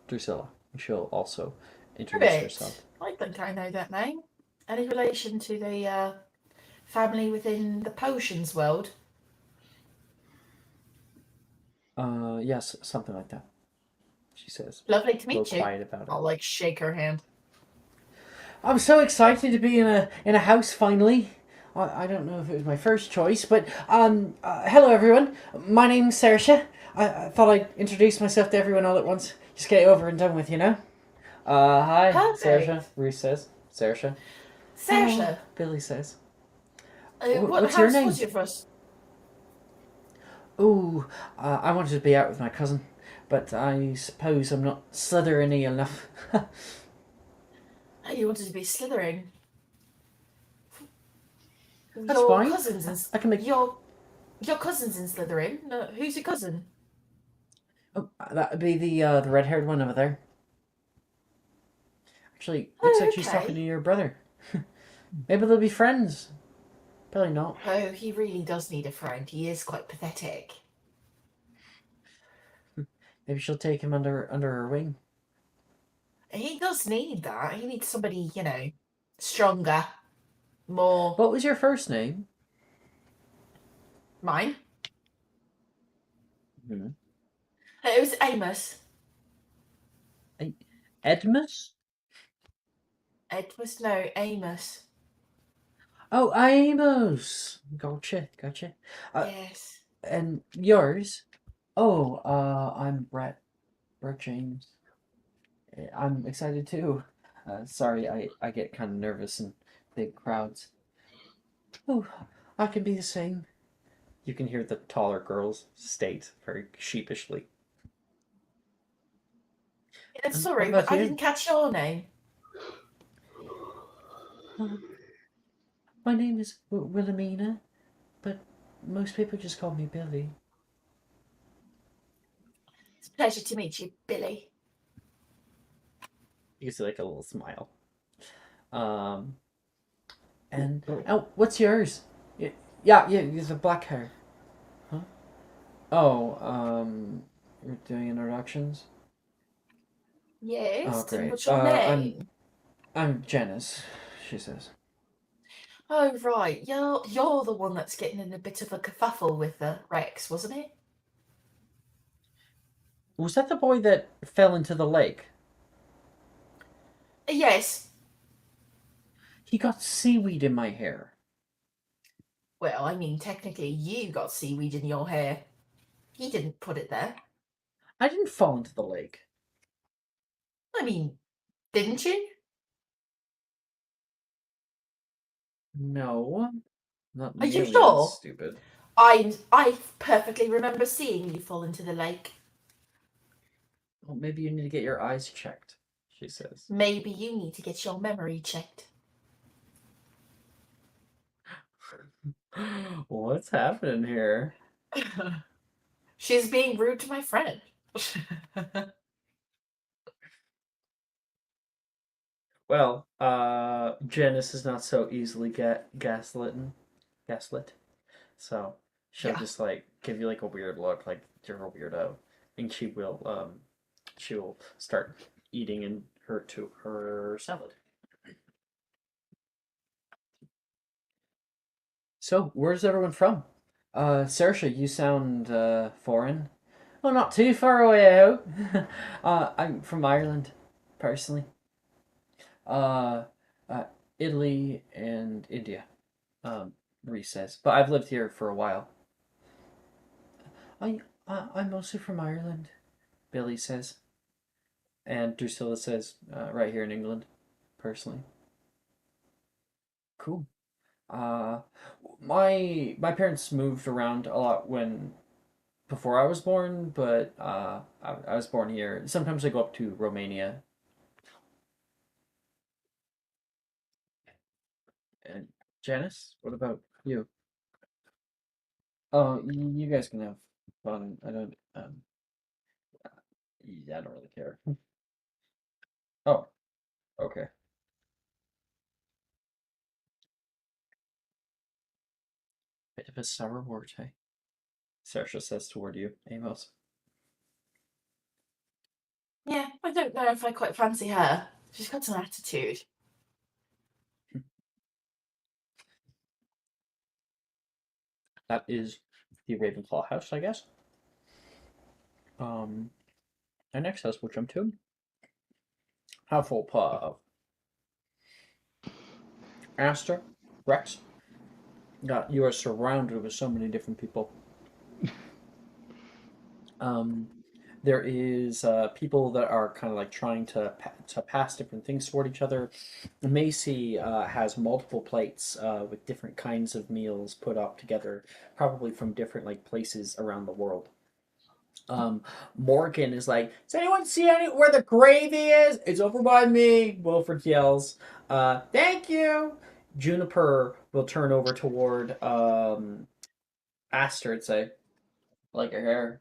Drusilla." She'll also introduce Pruitt. herself. I think I know that name. Any relation to the family within the potions world? Yes, something like that. She says. Lovely to meet you. Quiet about it. I'll like shake her hand. I'm so excited to be in a house finally. I don't know if it was my first choice, but hello everyone. My name's Saoirse. I thought I'd introduce myself to everyone all at once. Just get it over and done with, you know? Hi, Saoirse, Reese says. Saoirse. Saoirse. Billy says. What's your name? What's your first? Ooh, I wanted to be out with my cousin, but I suppose I'm not Slytherin-y enough. You wanted to be Slytherin. That's your fine. Cousins in, I can make your cousin's in Slytherin. No, who's your cousin? Oh, that would be the red-haired one over there. Actually, looks like she's talking to your brother. Maybe they'll be friends. Probably not. Oh, he really does need a friend. He is quite pathetic. Maybe she'll take him under her wing. He does need that. He needs somebody, stronger, more. What was your first name? Mine? Hmm. It was Amos. Edmus? Edmus? No, Amos. Oh, Amos. Gotcha. Yes. And yours? Oh, I'm Brett. Brett James. I'm excited too. Sorry, I get kind of nervous in big crowds. Oh, I can be the same. You can hear the taller girls state very sheepishly. Sorry, but I didn't catch your name. My name is Wilhelmina, but most people just call me Billy. It's a pleasure to meet you, Billy. You see like a little smile. And what's yours? Yeah, the black hair. Huh? Oh, you're doing introductions? Yes. Oh, great. What's your name? I'm Janice, she says. Oh right, you're the one that's getting in a bit of a kerfuffle with Rex, wasn't it? Was that the boy that fell into the lake? Yes. He got seaweed in my hair. Well, I mean, technically, you got seaweed in your hair. He didn't put it there. I didn't fall into the lake. I mean, didn't you? No. Not Are you nearly sure? that stupid. I perfectly remember seeing you fall into the lake. Well, maybe you need to get your eyes checked, she says. Maybe you need to get your memory checked. What's happening here? She's being rude to my friend. Well, Janice is not so easily gaslit. So she'll just like give you like a weird look, like you're a weirdo, and she will start eating her salad. So where's everyone from? Saoirse, you sound foreign. Well, not too far away, I hope. I'm from Ireland, personally. Uh, Italy and India, Reese says. But I've lived here for a while. I'm mostly from Ireland, Billy says. And Drusilla says, right here in England, personally. Cool. My parents moved around a lot before I was born, but I was born here. Sometimes I go up to Romania. And Janice, what about you? Oh, you guys can have fun. I don't really care. Oh, okay. Bit of a sour wort, eh? Saoirse says toward you, Amos. Yeah, I don't know if I quite fancy her. She's got some attitude. That is the Ravenclaw house, I guess. Our next house we'll jump to. Hufflepuff. Aster, Rex, You are surrounded with so many different people. There is people that are kind of like trying to pass different things toward each other. Macy has multiple plates with different kinds of meals put up together, probably from different like places around the world. Morgan is like, does anyone see where the gravy is? It's over by me. Wilfred yells, thank you. Juniper will turn over toward Aster and say, I like your hair.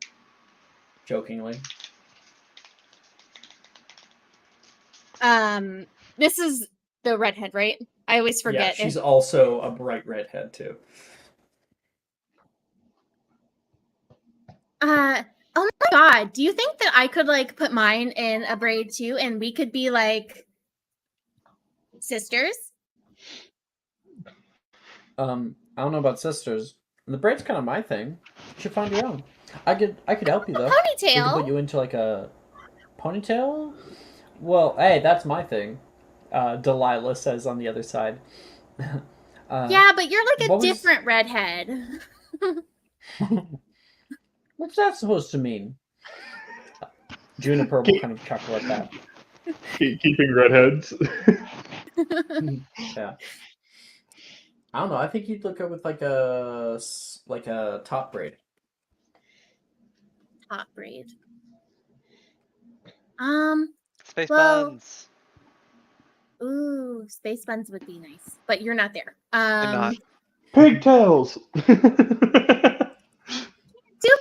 Jokingly. This is the redhead, right? I always forget. Yeah, she's also a bright redhead too. Oh my god, do you think that I could like put mine in a braid too and we could be like sisters? I don't know about sisters. The braid's kind of my thing. You should find your own. I could help you though. Ponytail. We can put you into like a ponytail. Well, hey, that's my thing. Delilah says on the other side. Yeah, but you're like a different redhead. What's that supposed to mean? Juniper will kind of chuckle at that. Keeping redheads. Yeah. I don't know. I think you'd look good with like a top braid. Top braid. Space buns. Ooh, space buns would be nice, but you're not there. I'm not. Pigtails. Do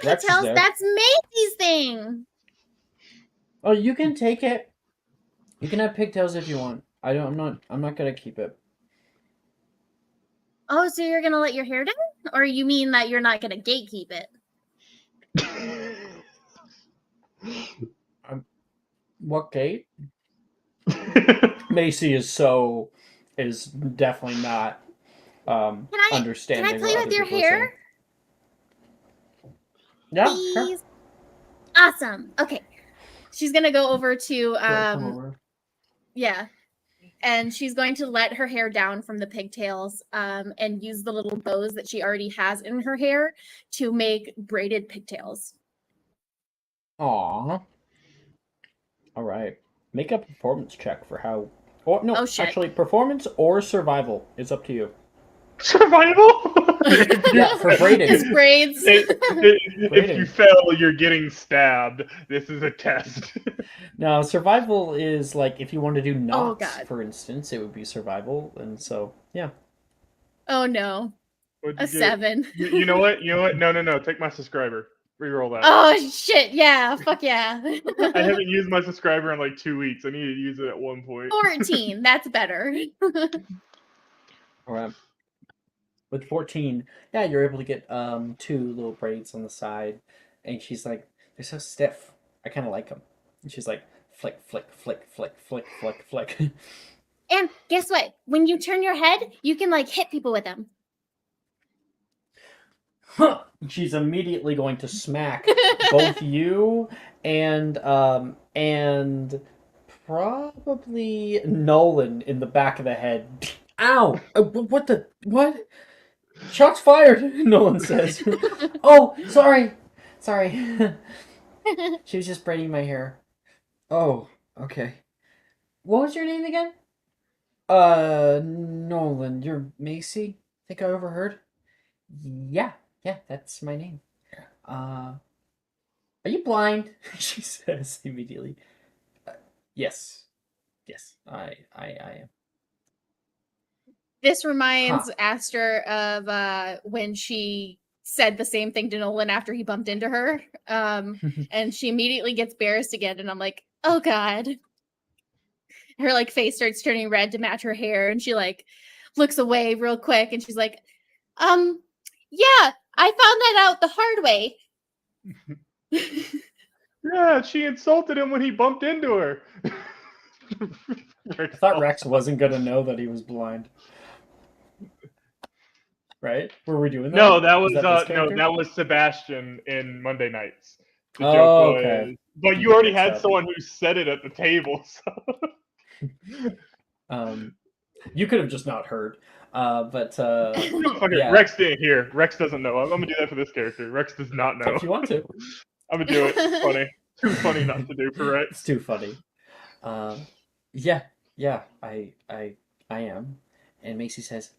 pigtails? That's Macy's thing. Oh, you can take it. You can have pigtails if you want. I'm not gonna keep it. Oh, so you're gonna let your hair down, or you mean that you're not gonna gatekeep it? What gate? Macy is definitely not understanding. Can I play with your hair? Yeah, please. sure. Awesome. Okay, she's gonna go over to yeah, and she's going to let her hair down from the pigtails and use the little bows that she already has in her hair to make braided pigtails. Aww. All right. Make a performance check for how. Or no, actually, performance or survival is up to you. Survival? Yeah, for braiding. It's braids. If you fail, you're getting stabbed. This is a test. No, survival is like if you want to do knots, for instance, it would be survival, and so yeah. Oh no, a 7. You know what? No. Take my subscriber. Reroll that. Oh shit! Yeah, fuck yeah. I haven't used my subscriber in like 2 weeks. I need to use it at one point. 14. That's better. All right. With 14, yeah, you're able to get 2 little braids on the side, and she's like, they're so stiff. I kind of like them. And she's like, flick, flick, flick, flick, flick, flick, flick. And guess what? When you turn your head, you can like hit people with them. Huh. She's immediately going to smack both you and probably Nolan in the back of the head. Ow! What? Shots fired, Nolan says. Oh, sorry. She was just braiding my hair. Oh, okay. What was your name again? Nolan. You're Macy? Think I overheard? Yeah, that's my name. Are you blind? She says immediately. Yes, I am. This reminds Aster of when she said the same thing to Nolan after he bumped into her. And she immediately gets embarrassed again, and I'm like, oh god. Her like face starts turning red to match her hair, and she like looks away real quick, and she's like, yeah, I found that out the hard way. Yeah, she insulted him when he bumped into her. I thought Rex wasn't gonna know that he was blind. Right? Were we doing that? No, that was Sebastian in Monday Nights. The joke was, okay. But you already had someone who said it at the table. So. You could have just not heard. Yeah. Rex didn't hear. Rex doesn't know. I'm gonna do that for this character. Rex does not know. If you want to. I'm gonna do it. It's funny. Too funny not to do for Rex. It's too funny. Yeah, I am. And Macy says,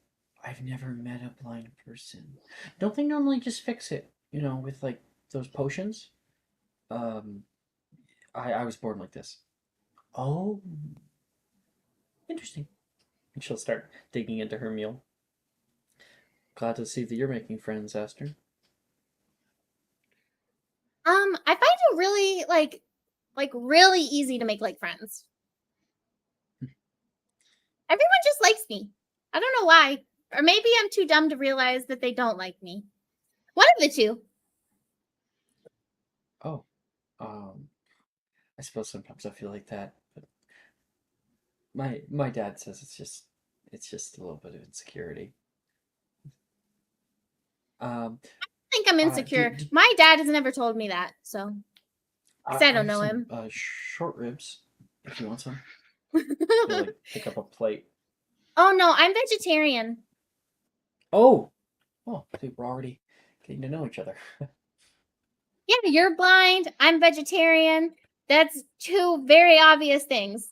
I've never met a blind person. Don't they normally just fix it, with like those potions? I was born like this. Oh, interesting. And she'll start digging into her meal. Glad to see that you're making friends, Aster. I find it really like really easy to make like friends. Everyone just likes me. I don't know why. Or maybe I'm too dumb to realize that they don't like me. One of the two. Oh. I suppose sometimes I feel like that, but my dad says it's just a little bit of insecurity. I think I'm insecure. My dad has never told me that, so I don't know him. Short ribs, if you want some. Like pick up a plate. Oh no, I'm vegetarian. Oh, see, we're already getting to know each other. Yeah, you're blind. I'm vegetarian. That's two very obvious things.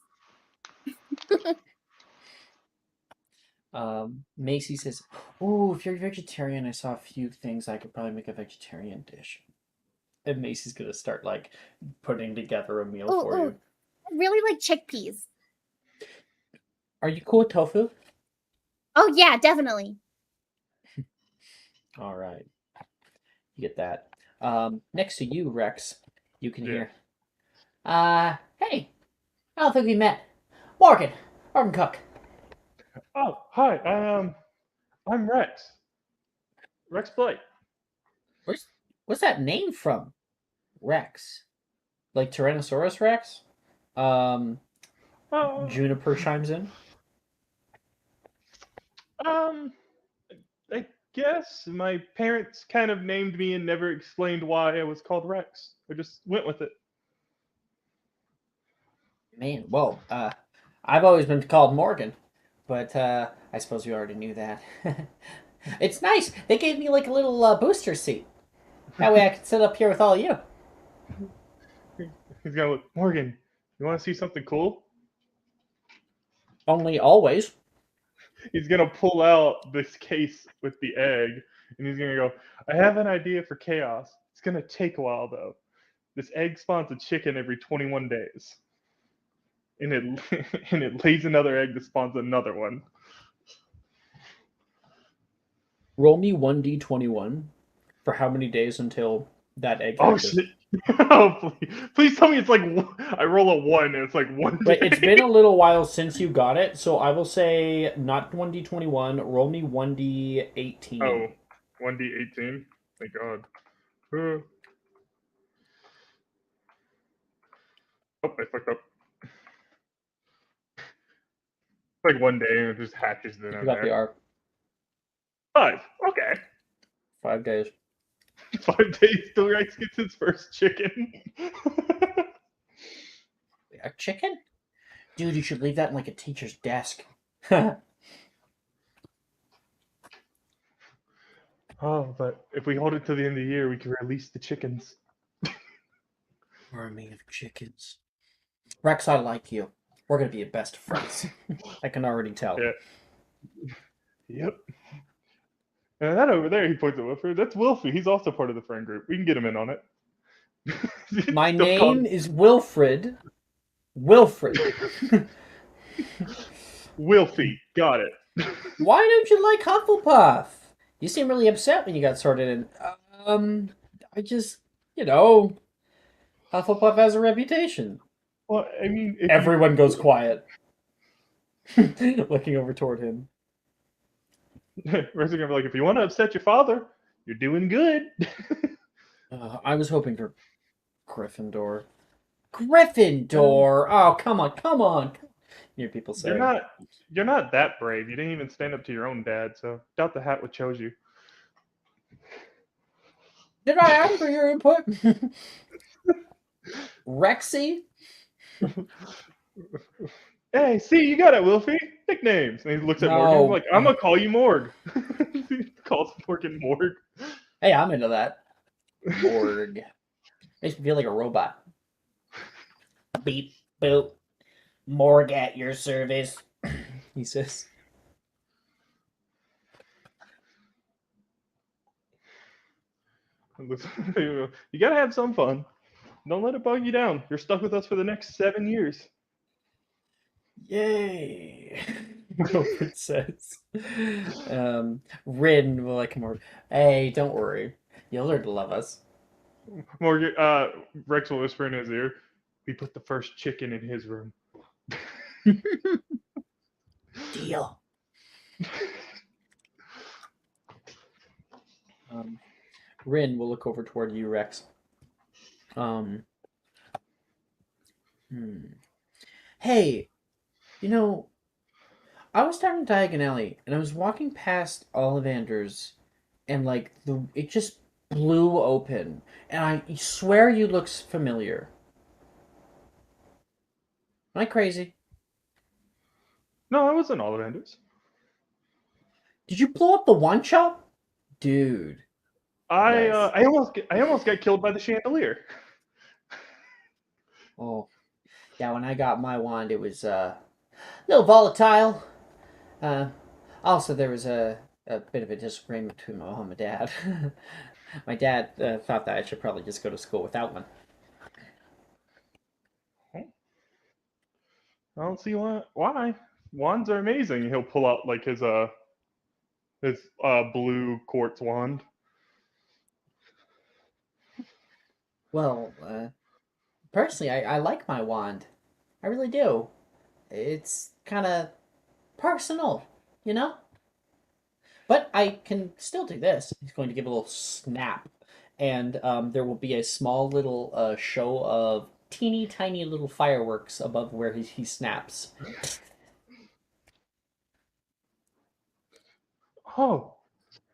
Macy says, "Oh, if you're vegetarian, I saw a few things I could probably make a vegetarian dish." And Macy's gonna start like putting together a meal for you. I really like chickpeas. Are you cool with tofu? Oh yeah, definitely. All right, you get that. Next to you, Rex, you can hear. Hey, I don't think we met. Morgan Cook. Oh, hi. I'm Rex. Rex Blight. What's that name from? Rex, like Tyrannosaurus Rex. Juniper chimes in. I guess my parents kind of named me and never explained why I was called Rex. I just went with it. Man, well, I've always been called Morgan, but I suppose you already knew that. It's nice. They gave me like a little booster seat. That way I can sit up here with all of you. He's gonna look. Morgan, you want to see something cool? Only always. He's gonna pull out this case with the egg, and he's gonna go, I have an idea for chaos. It's gonna take a while though. This egg spawns a chicken every 21 days. And it lays another egg that spawns another one. Roll me 1d21 for how many days until that egg hatches. Oh shit. Oh, please tell me it's like I roll a 1 and it's like 1 day. Wait, it's been a little while since you got it, so I will say not 1d21, roll me 1d18. Oh, 1d18? Thank God. Oh, I fucked up. Like 1 day and it just hatches then. You got the R. 5. Okay. 5 days. 5 days till Rex gets his first chicken. A chicken? Dude, you should leave that in like a teacher's desk. Oh, but if we hold it till the end of the year, we can release the chickens. Army of chickens. Rex, I like you. We're gonna be best friends. I can already tell. Yeah. Yep. And that over there, he points at Wilfred. That's Wilfie. He's also part of the friend group. We can get him in on it. My name is Wilfred. Wilfred. Wilfie. Got it. Why don't you like Hufflepuff? You seem really upset when you got sorted in. I just, Hufflepuff has a reputation. Well, I mean... Everyone goes quiet. Looking over toward him. Rex is gonna be like, if you want to upset your father, you're doing good. I was hoping for Gryffindor. Gryffindor! Oh, come on. You hear people say. You're not that brave. You didn't even stand up to your own dad, so doubt the hat would chose you. Did I ask for your input? Rexy? Hey, see, you got it, Wilfie. nicknames. And he looks at Morgan. He's like, I'm gonna call you Morg. He calls Morgan Morg. Hey, I'm into that. Morg. Makes me feel like a robot. Beep boop. Morg at your service. He says. You gotta have some fun. Don't let it bug you down. You're stuck with us for the next 7 years. Yay! Wilfred says. Rin will like more. Hey, don't worry. You'll learn to love us. Morgan, Rex will whisper in his ear. We put the first chicken in his room. Deal. Rin will look over toward you, Rex. Hey, you know, I was down in Diagon Alley, and I was walking past Ollivander's, and like it just blew open, and I swear you looks familiar. Am I crazy? No, I wasn't Ollivander's. Did you blow up the wine shop, dude? I almost got killed by the chandelier. Oh, yeah. When I got my wand, it was a little volatile. Also, there was a bit of a disagreement between my mom and dad. My dad thought that I should probably just go to school without one. I don't see why. Wands are amazing. He'll pull out like his blue quartz wand. Well, personally, I like my wand. I really do. It's kind of personal, you know? But I can still do this. He's going to give a little snap. And there will be a small little show of teeny tiny little fireworks above where he snaps. Oh,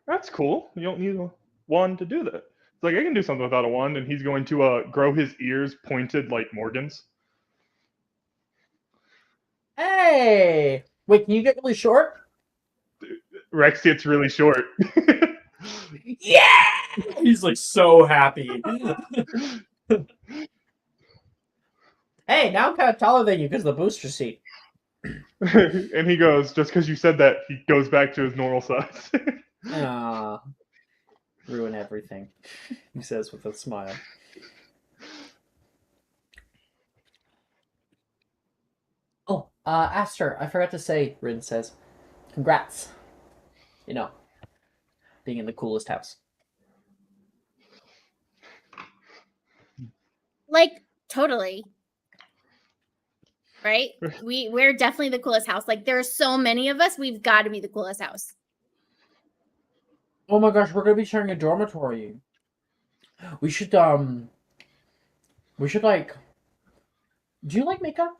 that's cool. You don't need a wand to do that. It's like, I can do something without a wand, and he's going to grow his ears pointed like Morgan's. Hey! Wait, can you get really short? Rex gets really short. Yeah! He's like so happy. Hey, now I'm kind of taller than you because of the booster seat. And he goes, just because you said that, he goes back to his normal size. Ruin everything, he says with a smile. Oh, Aster, I forgot to say, Rin says, congrats. You know, being in the coolest house. Like, totally. Right? We're definitely the coolest house. Like, there are so many of us, we've got to be the coolest house. Oh my gosh, we're gonna be sharing a dormitory. We should like, do you like makeup?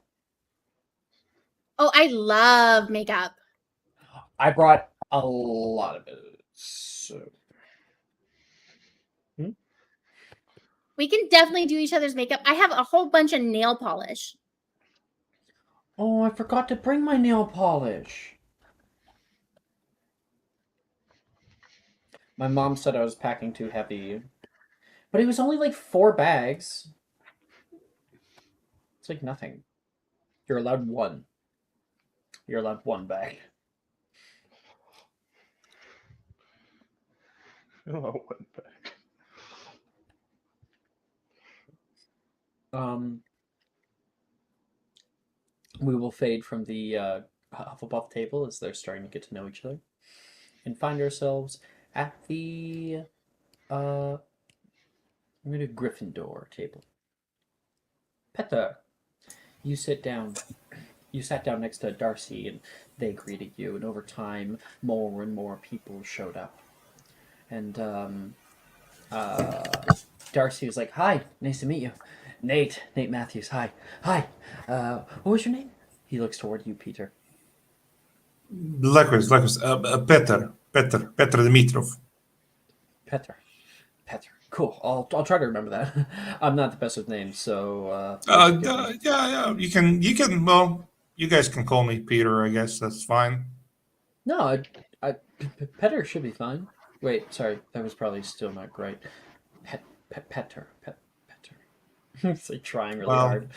Oh, I love makeup. I brought a lot of it. So we can definitely do each other's makeup. I have a whole bunch of nail polish. Oh, I forgot to bring my nail polish. My mom said I was packing too heavy. But it was only like 4 bags. It's like nothing. You're allowed 1. You're allowed 1 bag. Oh, 1 bag. We will fade from the Hufflepuff table as they're starting to get to know each other. And find ourselves at the I'm going to Gryffindor table. Petter, you sit down. You sat down next to Darcy, and they greeted you. And over time, more and more people showed up. And Darcy was like, "Hi, nice to meet you, Nate Matthews. Hi. What was your name?" He looks toward you, Peter. Likewise. Petter Dimitrov. Petter. Cool. I'll try to remember that. I'm not the best with names, so. Yeah. You can. Well, You guys can call me Peter, I guess. That's fine. No, Petter should be fine. Wait, sorry. That was probably still not great. Petter. It's like trying really hard.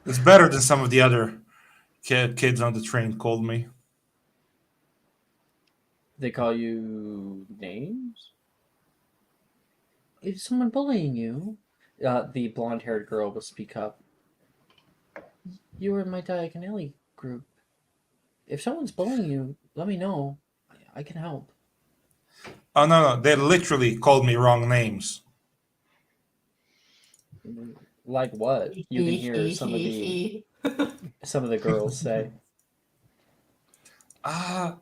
It's better than some of the other kids on the train called me. They call you names? Is someone bullying you? The blonde-haired girl will speak up. You were in my Diagonally group. If someone's bullying you, let me know. I can help. Oh, no. They literally called me wrong names. Like what? You can hear some of the girls say. I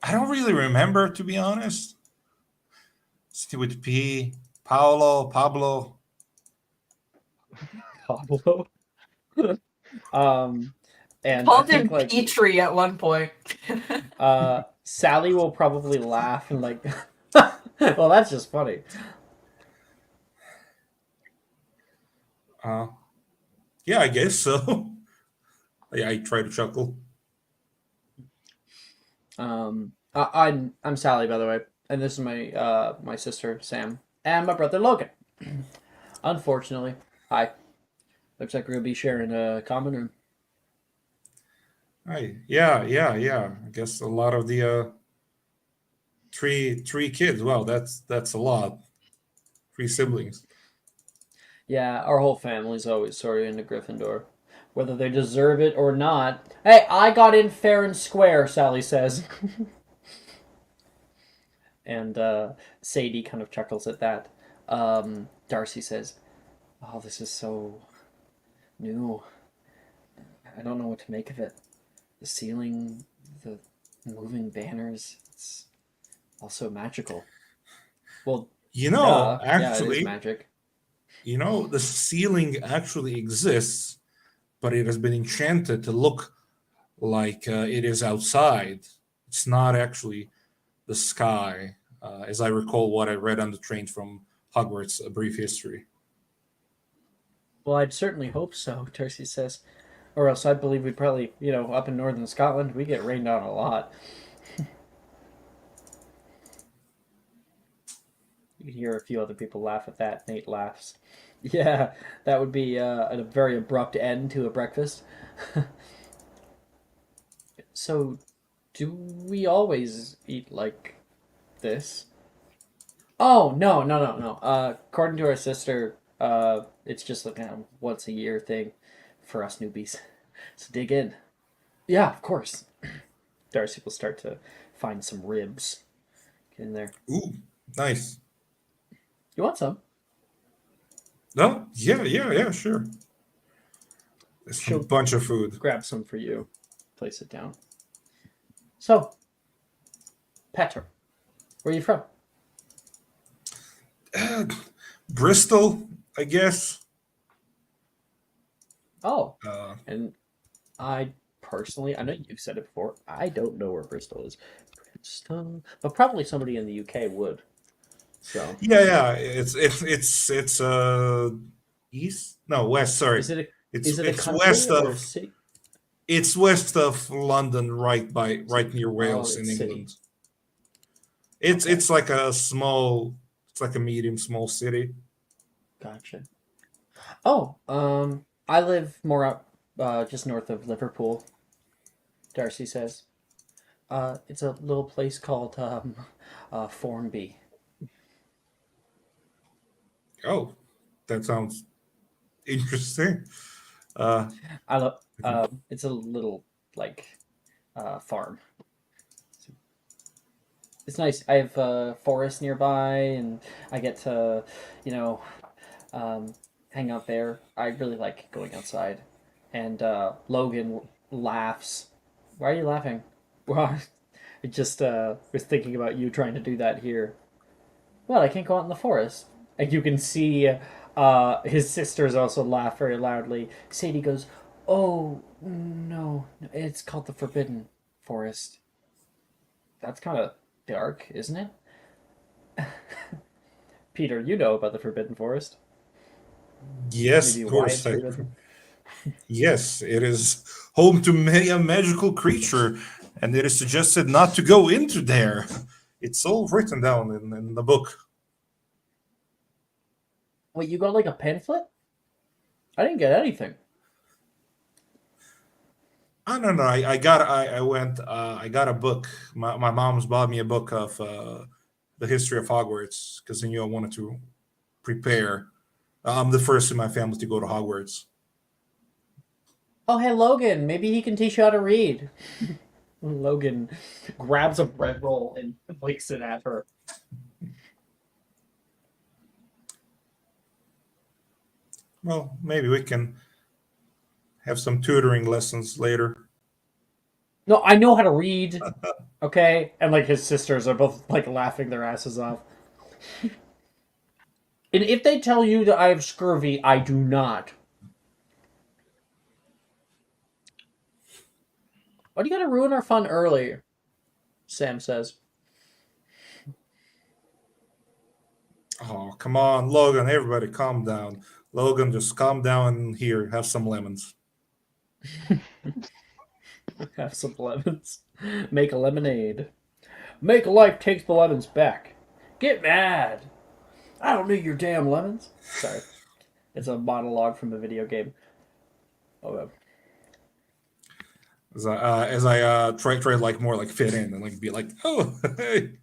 don't really remember, to be honest. Still with P. Pablo. Pablo. And called him Petrie at one point. Sally will probably laugh and like, well, that's just funny. Yeah, I guess so. I try to chuckle. I'm Sally, by the way, and this is my sister Sam and my brother Logan. Unfortunately, hi. Looks like we're gonna be sharing a common room. Hi. Yeah. I guess a lot of the three kids. Wow, that's a lot. 3 siblings. Yeah, our whole family's always sort of into Gryffindor. Whether they deserve it or not. Hey, I got in fair and square, Sally says. And Sadie kind of chuckles at that. Darcy says, oh, this is so new. I don't know what to make of it. The ceiling, the moving banners, it's also magical. Well, actually, yeah, it is magic. The ceiling actually exists, but it has been enchanted to look like it is outside. It's not actually the sky, as I recall what I read on the train from Hogwarts, A Brief History. Well, I'd certainly hope so, Darcy says. Or else I believe we'd probably, up in northern Scotland, we get rained on a lot. You can hear a few other people laugh at that. Nate laughs. Yeah, that would be a very abrupt end to a breakfast. So, do we always eat like this? Oh, no. According to our sister, it's just like a once a year thing for us newbies. So dig in. Yeah, of course. Darcy will start to find some ribs. Get in there. Ooh, nice. You want some? No? Yeah, sure. There's a bunch of food. Grab some for you. Place it down. So, Petter, where are you from? Bristol, I guess. Oh, and I personally, I know you've said it before, I don't know where Bristol is. Bristol, but probably somebody in the UK would. So yeah, it's east? No, west. Sorry, is it it's west of city? It's west of London, right near Wales in England. City. It's like a small, it's like a medium small city. Gotcha. Oh, I live more up just north of Liverpool. Darcy says, it's a little place called Formby. Oh, that sounds interesting. I love. It's a little farm. It's nice. I have a forest nearby, and I get to, hang out there. I really like going outside. And Logan laughs. Why are you laughing? Well, I just was thinking about you trying to do that here. Well, I can't go out in the forest. And you can see his sisters also laugh very loudly. Sadie goes, oh, no, it's called the Forbidden Forest. That's kind of dark, isn't it? Peter, you know about the Forbidden Forest. Yes, of course. Yes, it is home to many a magical creature, and it is suggested not to go into there. It's all written down in the book. Wait, you got like a pamphlet? I didn't get anything. I don't know. I got a book. My mom's bought me a book of the history of Hogwarts because I knew I wanted to prepare. I'm the first in my family to go to Hogwarts. Oh, hey, Logan. Maybe he can teach you how to read. Logan grabs a bread roll and flicks it at her. Well, maybe we can have some tutoring lessons later. No, I know how to read. Okay? And like his sisters are both like laughing their asses off. And if they tell you that I have scurvy, I do not. Why do you gotta ruin our fun early? Sam says. Oh, come on, Logan, everybody calm down. Logan, just calm down here. Have some lemons. Have some lemons. Make a lemonade. Make a life takes the lemons back. Get mad. I don't need your damn lemons. Sorry. It's a monologue from a video game. Oh, As I try like more like fit in and like be like, oh, hey.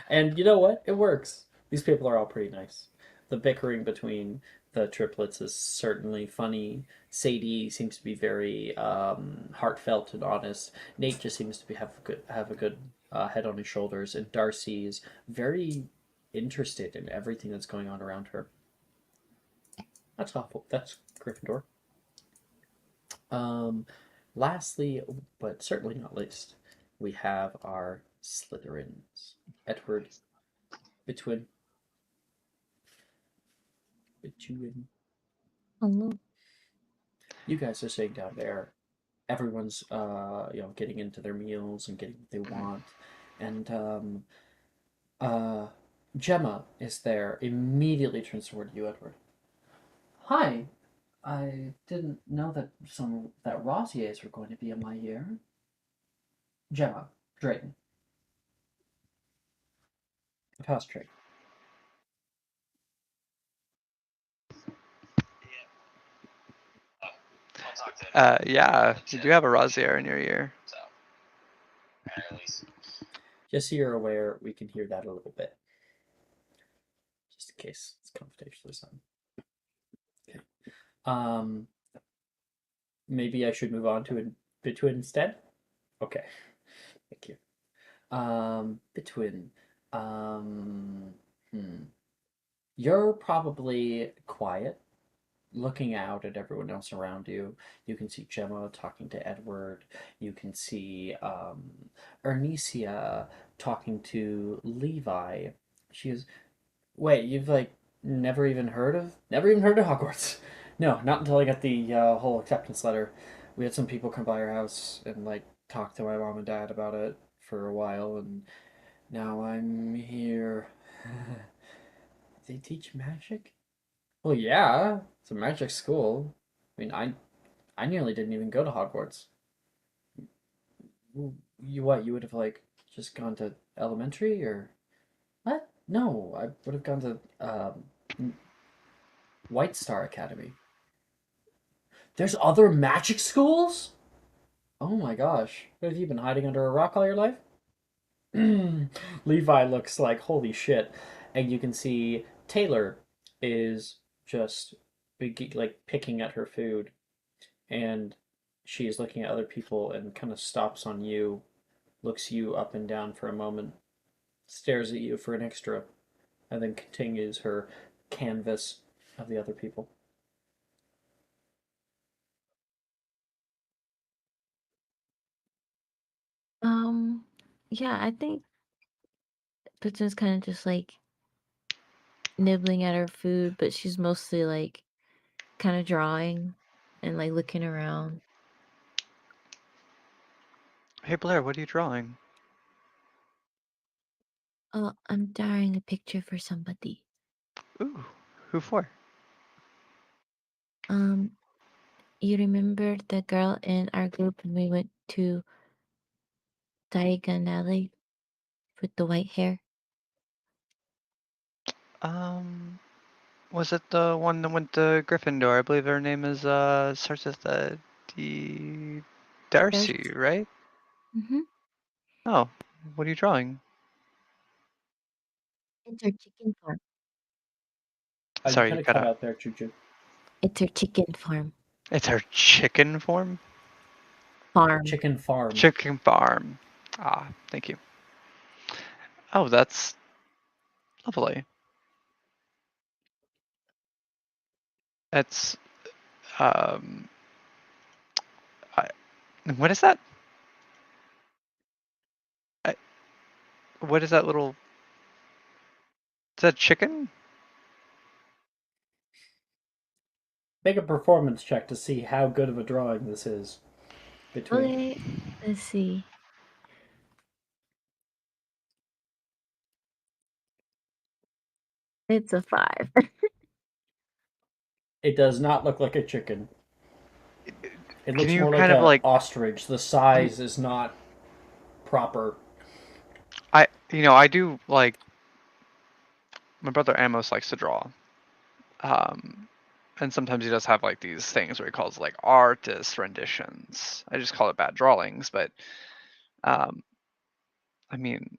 And you know what? It works. These people are all pretty nice. The bickering between the triplets is certainly funny. Sadie seems to be very heartfelt and honest. Nate just seems to have a good head on his shoulders, and Darcy is very interested in everything that's going on around her. That's awful. That's Gryffindor. Lastly, but certainly not least, we have our Slytherins. Edward, Betwin. Hello. You guys are sitting down there. Everyone's getting into their meals and getting what they want. And Gemma is there, immediately turns toward you, Edward. Hi. I didn't know that Roziers were going to be in my year. Gemma, Drayton. Pass Drayton. Yeah, you do have a Rozier in your ear. Just so you're aware, we can hear that a little bit. Just in case it's computationally sound. Okay. Maybe I should move on to Betwin instead? Okay. Thank you. Betwin. You're probably quiet, looking out at everyone else around you. You can see Gemma talking to Edward. You can see Ernesia talking to Levi. She is. Wait, you've like never even heard of Hogwarts? No, not until I got the whole acceptance letter. We had some people come by our house and like talk to my mom and dad about it for a while, and now I'm here. They teach magic? Well, yeah, it's a magic school. I mean, I nearly didn't even go to Hogwarts. You what? You would have like just gone to elementary or what? No, I would have gone to White Star Academy. There's other magic schools? Oh my gosh. What, have you been hiding under a rock all your life? Levi looks like holy shit. And you can see Taylor is just like picking at her food, and she is looking at other people and kind of stops on you, looks you up and down for a moment, stares at you for an extra, and then continues her canvas of the other people. Yeah, I think Pigeon's kind of just like nibbling at her food, but she's mostly like kind of drawing and like looking around. Hey Blair, what are you drawing? I'm drawing a picture for somebody. Ooh, who for? You remember the girl in our group when we went to Diagon Alley with the white hair? Was it the one that went to Gryffindor? I believe her name is starts with a D. Darcy, right? Mm-hmm. Oh, what are you drawing? It's her chicken farm. Sorry, you you cut cut out. out there, Choo Choo. It's her chicken farm. It's her chicken farm? Farm. Chicken farm. Chicken farm. Ah, thank you. Oh, that's lovely. That's what is that? What is that little? Is that chicken? Make a performance check to see how good of a drawing this is. Okay, let's see. It's a 5. It does not look like a chicken. It looks you more like kind of an like ostrich. The size is not proper. I do like my brother Amos likes to draw. And sometimes he does have like these things where he calls like artist renditions. I just call it bad drawings, but I mean,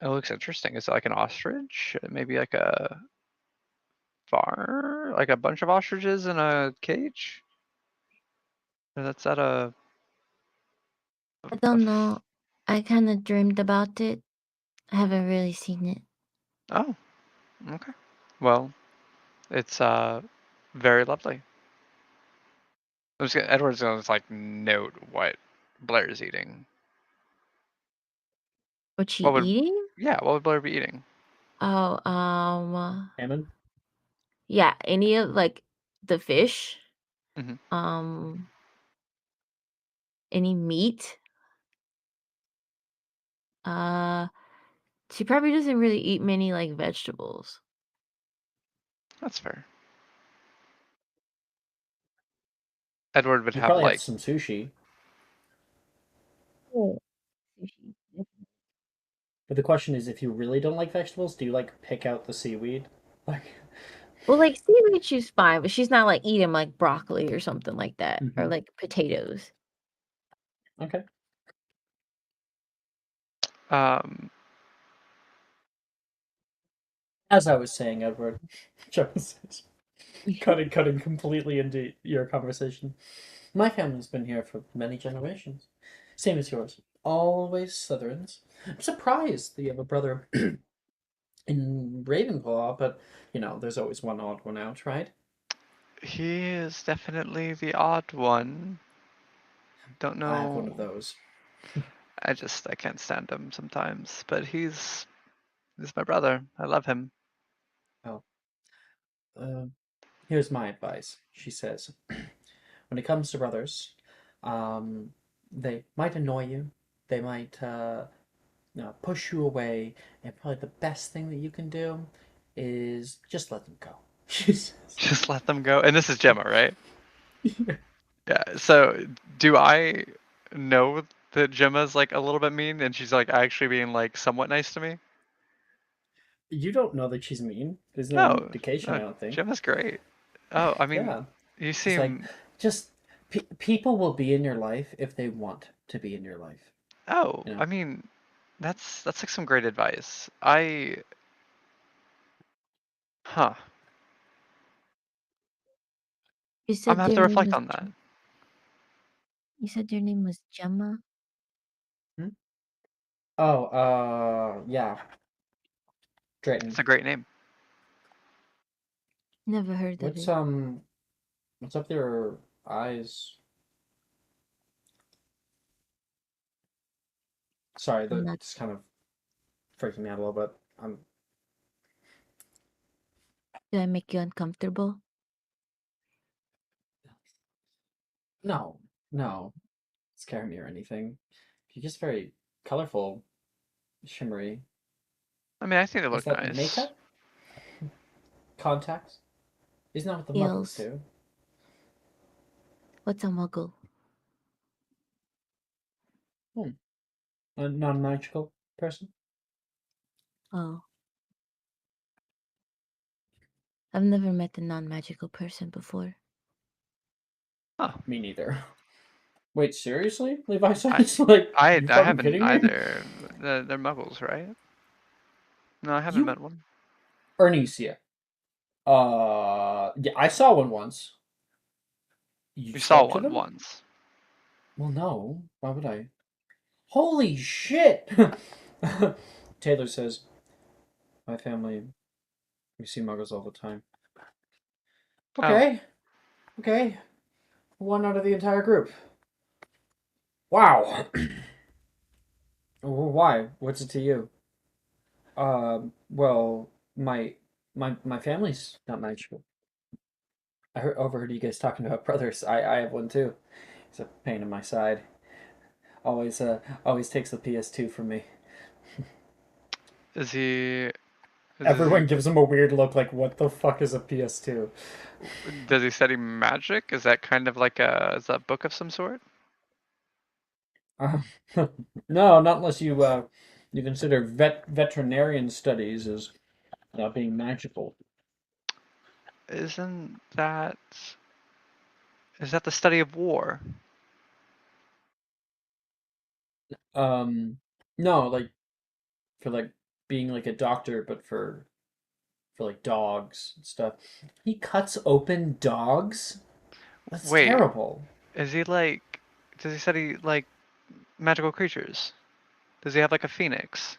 it looks interesting. Is it like an ostrich? Maybe like a farm, like a bunch of ostriches in a cage? Or that's at a. I don't know. I kind of dreamed about it. I haven't really seen it. Oh, okay. Well, it's very lovely. Edward's gonna like note what Blair's eating. What she eating? Yeah, what would Blair be eating? Oh, Salmon? Yeah, any of like the fish. Mm-hmm. Any meat. She probably doesn't really eat many like vegetables. That's fair. Edward would You have probably like have some sushi. Oh. But the question is, if you really don't like vegetables, do you like pick out the seaweed? Like, well, like seaweed, she's fine, but she's not like eating like broccoli or something like that, or like potatoes. Okay. As I was saying, Edward, Jones cutting completely into your conversation. My family's been here for many generations, same as yours. Always Slytherins. I'm surprised that you have a brother in Ravenclaw, but there's always one odd one out, right? He is definitely the odd one. Don't know. I have one of those. I can't stand him sometimes, but he's my brother. I love him. Oh. Here's my advice, she says. When it comes to brothers, they might annoy you. They might push you away, and probably the best thing that you can do is just let them go. Just let them go. And this is Gemma, right? Yeah. So do I know that Gemma's like a little bit mean and she's like actually being like somewhat nice to me? You don't know that she's mean. There's no indication, I don't think. Gemma's great. Oh, I mean, yeah. You seem like just people will be in your life if they want to be in your life. Oh, I mean, that's like some great advice. Huh. You I'm gonna have to reflect on that. You said your name was Gemma? Oh, yeah. Drayton. It's a great name. Never heard of What's it. What's up your eyes? Sorry, that's kind of freaking me out a little bit. Did I make you uncomfortable? No, scare me or anything. You're just very colorful, shimmery. I mean, I think they look Is that nice. makeup? Contacts? Isn't that what the Muggles do? What's a muggle? A non-magical person. Oh. I've never met a non-magical person before. Oh, me neither. Wait, seriously? Levi sounds like I you haven't kidding me? either. They're muggles, right? No, I haven't met one. Ernesia. Yeah, I saw one once. You saw one once. Well, no. Why would I? Holy shit! Taylor says, my family, we see muggles all the time. Okay. Oh. Okay. One out of the entire group. Wow. Why? What's it to you? Well, my family's not magical. I overheard you guys talking about brothers. I have one too. He's a pain in my side. Always takes the PS2 from me. Is he? Everyone gives him a weird look, like, what the fuck is a PS2? Does he study magic? Is that kind of like is that a book of some sort? No, not unless you you consider veterinarian studies as being magical. Isn't that? Is that the study of war? No, like for like being like a doctor, but for like dogs and stuff. He cuts open dogs? That's terrible. Is he like? Does he study like magical creatures? Does he have like a phoenix?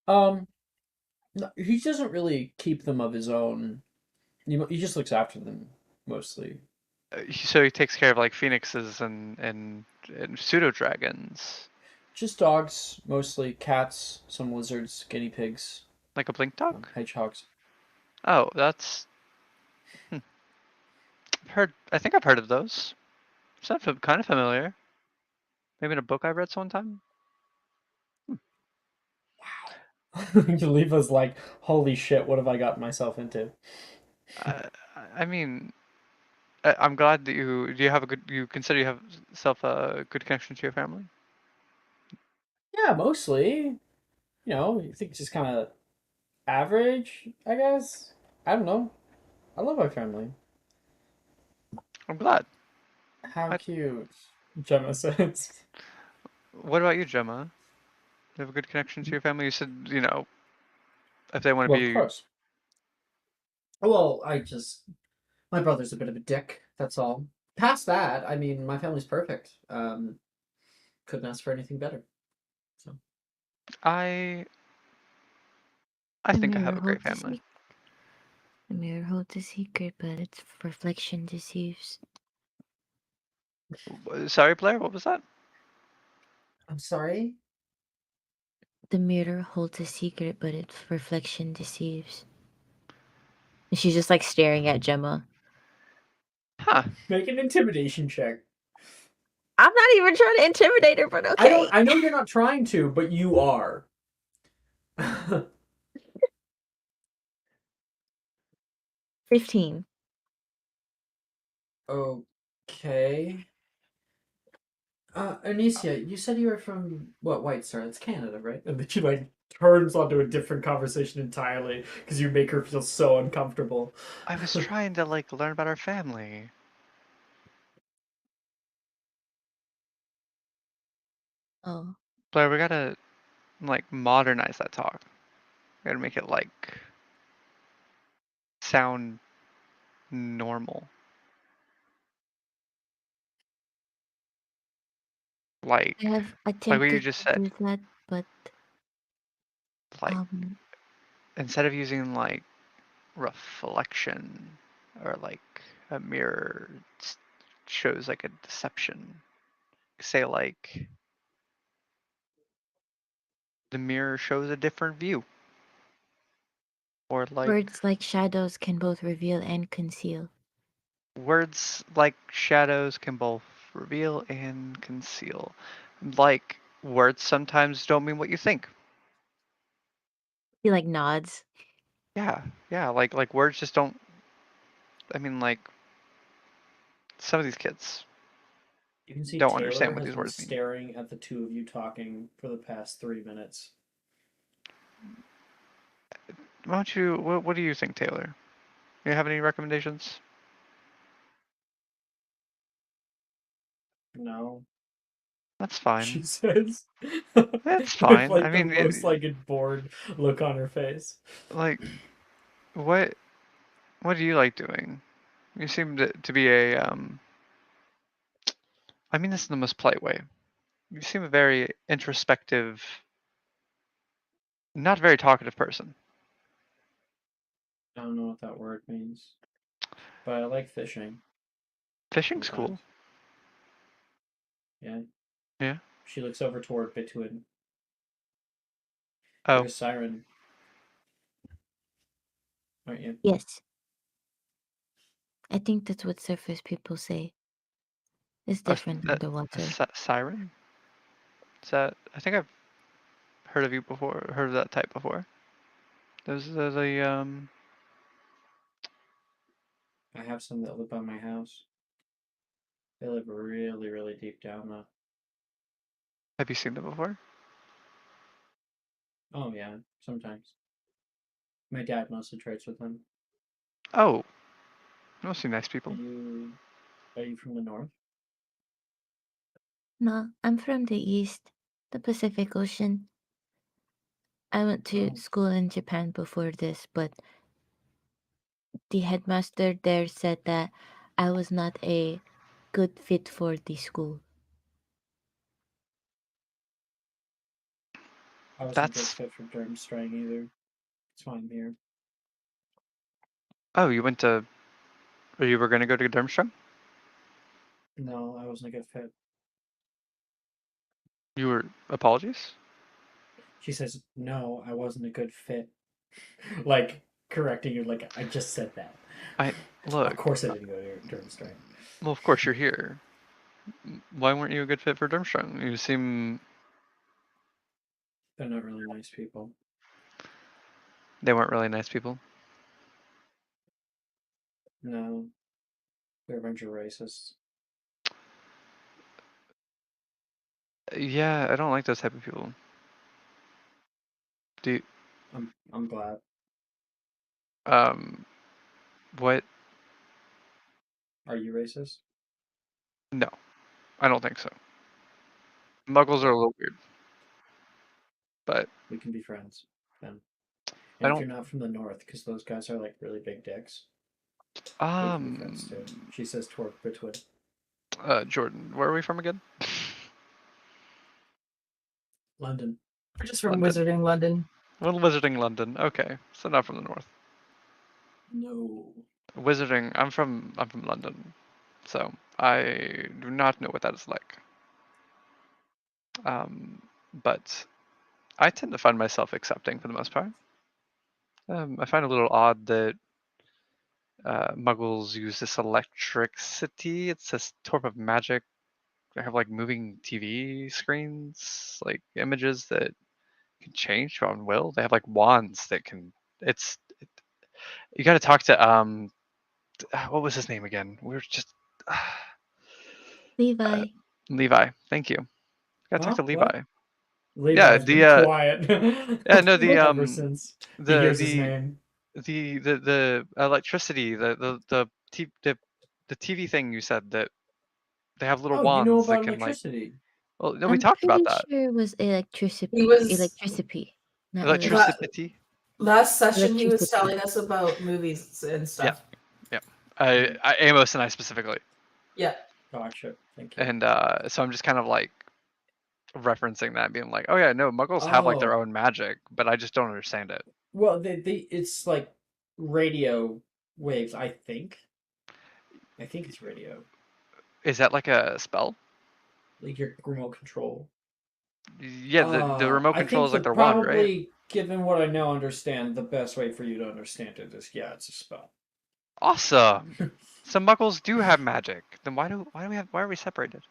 No, he doesn't really keep them of his own. He just looks after them mostly. So he takes care of like phoenixes and pseudo dragons. Just dogs, mostly cats, some lizards, guinea pigs. Like a blink dog? Hedgehogs. Oh, that's. I think I've heard of those. Sound kind of familiar. Maybe in a book I read sometime. Leva's like, holy shit, what have I gotten myself into? I mean, I'm glad that you have a good. You consider you have yourself a good connection to your family. Yeah, mostly. You know, you think it's just kind of average, I guess. I don't know. I love my family. I'm glad. How cute, Gemma says. What about you, Gemma? You have a good connection to your family? You said, if they want to be. Of course. Well, my brother's a bit of a dick, that's all. Past that, I mean, my family's perfect. Couldn't ask for anything better. So. I think I have a great family. The mirror holds a secret, but its reflection deceives. Sorry, Blair, what was that? I'm sorry? The mirror holds a secret, but its reflection deceives. And she's just like staring at Gemma. Huh. Make an intimidation check. I'm not even trying to intimidate her, but okay. I know you're not trying to, but you are. 15. Okay. Anicia, you said you were from White Star? That's Canada, right? And then she like turns onto a different conversation entirely because you make her feel so uncomfortable. I was trying to like learn about our family. Oh. Blair, we gotta like modernize that talk. We gotta make it like sound normal. Like I have attempted what you just said. to do that, but like instead of using like reflection or like a mirror shows like a deception, say like the mirror shows a different view, or like words like shadows can both reveal and conceal. Words like shadows can both reveal and conceal. Like words sometimes don't mean what you think. He like nods. Yeah, like words just don't. I mean, like some of these kids You can see don't Taylor understand what has these been words mean. staring at the two of you talking for the past 3 minutes. Why don't you? What do you think, Taylor? You have any recommendations? No. That's fine. She says. That's fine. With, like, I mean, the most like a bored look on her face. Like, what do you like doing? You seem to be a I mean this in the most polite way. You seem a very introspective, not very talkative person. I don't know what that word means, but I like fishing. Fishing's sometimes. cool. Yeah. Yeah. She looks over toward Betwin. Oh. You're a siren, aren't you? Yes. I think that's what surface people say. It's different underwater. Siren? Is that? I think I've heard of you before. Heard of that type before. Those are the I have some that live by my house. They live really, really deep down though. Have you seen them before? Oh yeah, sometimes. My dad mostly trades with them. Oh, mostly nice people. Are you from the north? No, I'm from the east, the Pacific Ocean. I went to school in Japan before this, but the headmaster there said that I was not a good fit for the school. I wasn't a good fit for Durmstrang either. That's why I'm here. Oh, you went to, or you were going to go to Durmstrang? No, I wasn't a good fit. You were, apologies? She says, no, I wasn't a good fit. Like, correcting you, like, I just said that. Look. Of course I didn't go to Durmstrang. Well, of course you're here. Why weren't you a good fit for Durmstrang? You seem... They're not really nice people. They weren't really nice people? No. They're a bunch of racists. Yeah, I don't like those type of people. Do you... I'm glad. What? Are you racist? No, I don't think so. Muggles are a little weird. But... We can be friends, then. And if you're not from the north, because those guys are, like, really big dicks. We can be friends, too. She says toward Betwin. Jordan, where are we from again? London. We're just from Wizarding London. Little Wizarding London. Okay, so not from the north. No. Wizarding. I'm from London, so I do not know what that is like. But I tend to find myself accepting for the most part. I find it a little odd that Muggles use this electricity. It's this type of magic. They have like moving TV screens, like images that can change on will. They have like wands that can. You got to talk to what was his name again? We were just Levi. Levi. Thank you. Got to talk to Levi. What? Levi's Yeah, been quiet. Yeah, no, ever since he hears his name. The electricity, the TV thing you said that they have little wands you know that about can electricity. Well, no, we I'm talked about pretty that. sure it was electricity. Electricity. Not Electricity. Last session, he was telling us about movies and stuff. Yeah. Amos and I specifically. Yeah. Gotcha. Thank you. And so I'm just kind of like referencing that, being like, oh yeah, no, Muggles have like their own magic, but I just don't understand it. Well, it's like radio waves, I think. I think it's radio. Is that like a spell? Like your remote control. Yeah, the remote control is like their wand, right? Probably, given what I now understand, the best way for you to understand it is, yeah, it's a spell. Awesome. So Muggles do have magic. Then why are we separated?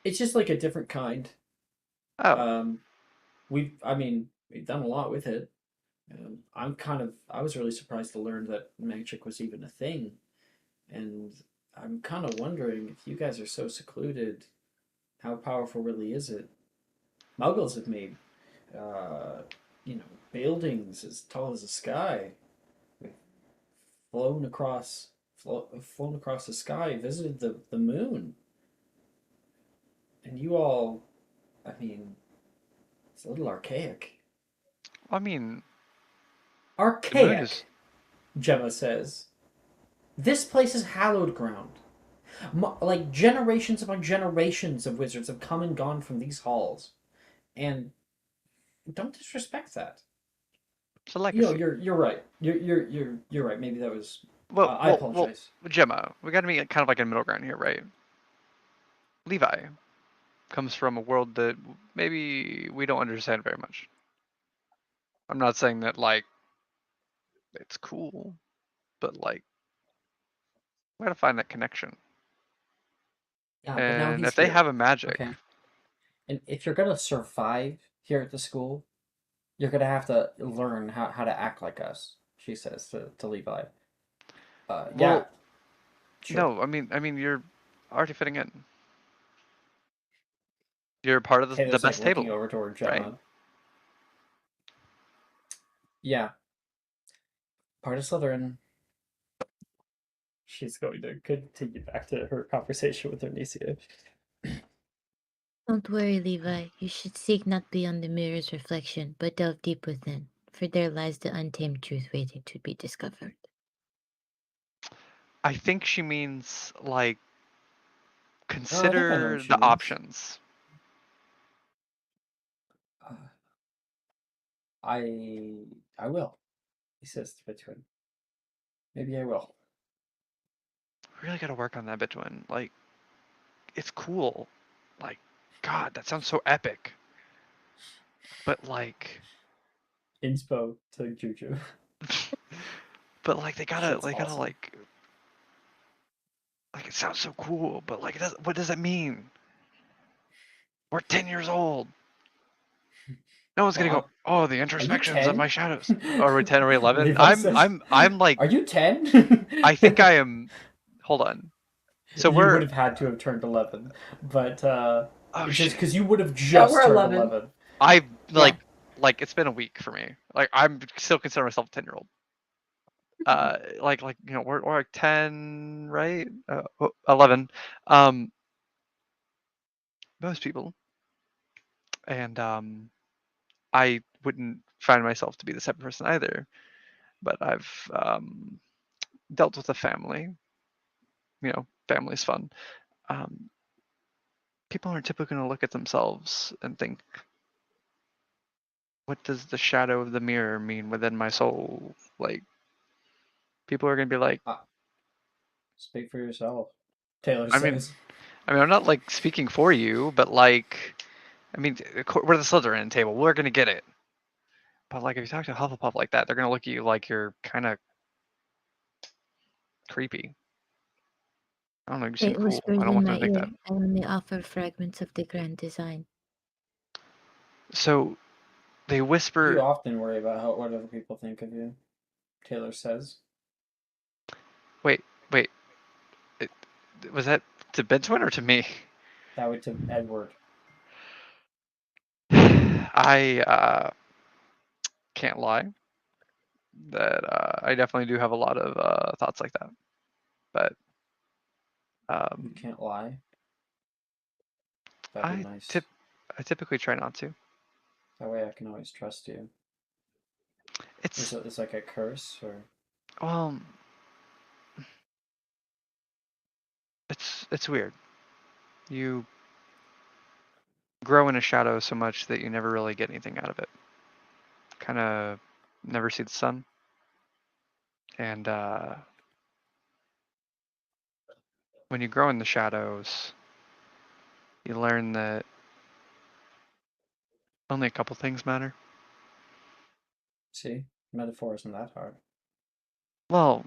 It's just like a different kind. Oh. We've done a lot with it. I was really surprised to learn that magic was even a thing, and I'm kind of wondering if you guys are so secluded, how powerful really is it? Muggles have made, buildings as tall as the sky. We've flown across the sky, visited the moon, and you all, I mean, it's a little archaic. I mean, archaic. Gemma says, "This place is hallowed ground. Like generations upon generations of wizards have come and gone from these halls, and don't disrespect that." It's a legacy. You're right. You're right. Maybe that was. I apologize. Well, Gemma, we got to meet kind of like in middle ground here, right? Levi comes from a world that maybe we don't understand very much. I'm not saying that like it's cool, but like we gotta find that connection. Yeah, and but now he's if they here. have a magic, okay. And if you're gonna survive here at the school, you're gonna have to learn how to act like us. She says to Levi. Yeah. Sure. No, I mean you're already fitting in. You're part of the best table. Over toward Gemma. Right? Yeah. Part of Slytherin. She's going to continue back to her conversation with Onicia. Don't worry, Levi. You should seek not beyond the mirror's reflection, but delve deep within, for there lies the untamed truth waiting to be discovered. I think she means like consider the options. I will, he says to Betwin. Maybe I will. Really got to work on that, Betwin. Like, it's cool. Like, God, that sounds so epic. But like, inspo to Juju. But like, they gotta like it sounds so cool. But like, what does it mean? We're 10 years old. No one's gonna go, oh, the introspections of my shadows. Are we 10 or 11? I'm like, are you 10? I think I am. Hold on. So you would have had to have turned 11, but just because you would have just turned 11. I like it's been a week for me. Like I'm still considering myself a 10-year-old. Like we're like 10, right? 11. Most people. And I wouldn't find myself to be the type of person either, but I've dealt with a family. Family's fun. People aren't typically going to look at themselves and think, what does the shadow of the mirror mean within my soul? Like, people are going to be like, speak for yourself, Taylor says. I mean, I'm not like speaking for you, but like, I mean, we're the Slytherin table. We're going to get it. But like, if you talk to Hufflepuff like that, they're going to look at you like you're kind of creepy. I don't know, you seem cool. I don't want them to think that. I only offer fragments of the grand design. So, they whisper. You often worry about what other people think of you, Taylor says. Wait. Was that to Betwin or to me? That was to Edward. I can't lie that I definitely do have a lot of thoughts like that, but you can't lie. That'd be nice. I typically try not to. That way I can always trust you. It's like a curse, or well, it's weird. You grow in a shadow so much that you never really get anything out of it. Kind of never see the sun. And when you grow in the shadows, you learn that only a couple things matter. See, metaphor isn't that hard. Well,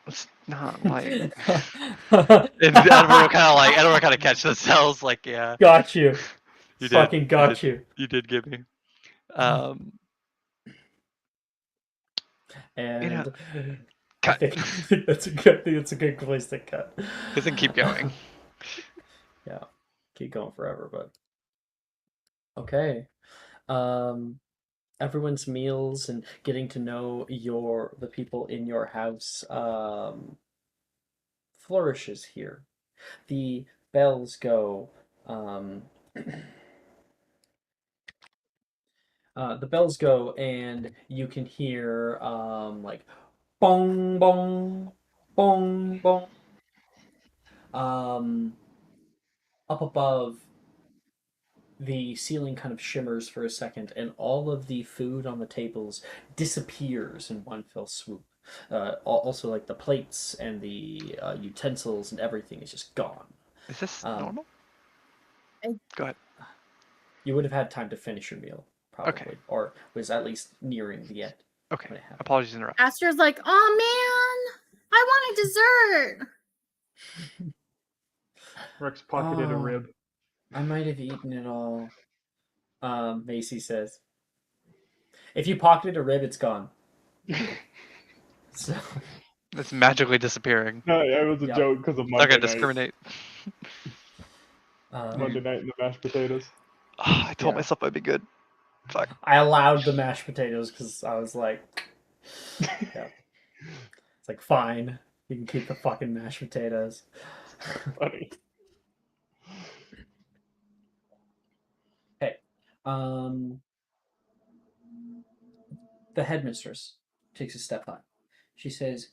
it's not like everyone kind of catch themselves. Like, yeah, got you. You fucking got you. You did get me. And Cut. I think that's a good place to cut. Doesn't keep going. Yeah, keep going forever, but okay. Everyone's meals and getting to know the people in your house flourishes here. The bells go. The bells go, and you can hear like bong bong bong bong. Up above, the ceiling kind of shimmers for a second, and all of the food on the tables disappears in one fell swoop. Also, like the plates and the utensils and everything is just gone. Is this normal? Go ahead. You would have had time to finish your meal, probably, Okay. or was at least nearing the end. Okay. Apologies to interrupt. Aster's like, oh man, I want a dessert. Rex pocketed a rib. I might have eaten it all. Macy says, if you pocketed a rib, it's gone. So it's magically disappearing. No, it was a joke because of Monday night. Night. Discriminate. Monday night and the mashed potatoes. Oh, I told myself I'd be good. Fuck. I allowed the mashed potatoes because I was like, yeah. It's like, fine, you can keep the fucking mashed potatoes. Funny. Hey, the headmistress takes a step up. She says,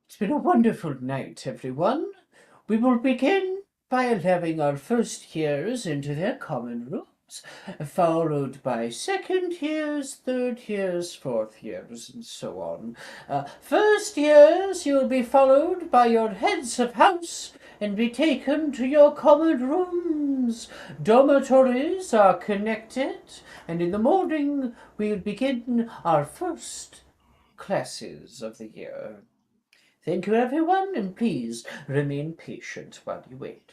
"It's been a wonderful night, everyone. We will begin by having our first years into their common rooms, followed by second years, third years, fourth years, and so on. First years, you will be followed by your heads of house and be taken to your common rooms. Dormitories are connected, and in the morning we'll begin our first classes of the year. Thank you, everyone, and please remain patient while you wait."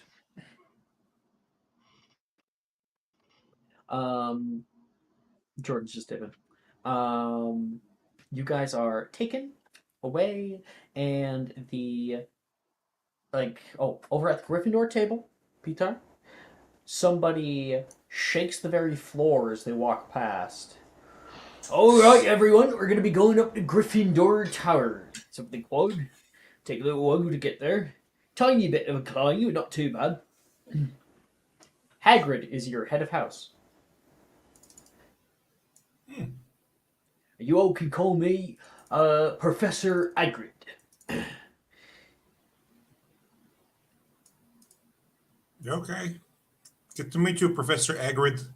Jordan's just dipping. You guys are taken away, and over at the Gryffindor table, Peter, somebody shakes the very floor as they walk past. "All right, everyone, we're going to be going up to Gryffindor Tower. It's a big one. Take a little while to get there. Tiny bit of a climb, not too bad." Hagrid is your head of house. You all can call me Professor Hagrid. Okay. Good to meet you, Professor Hagrid.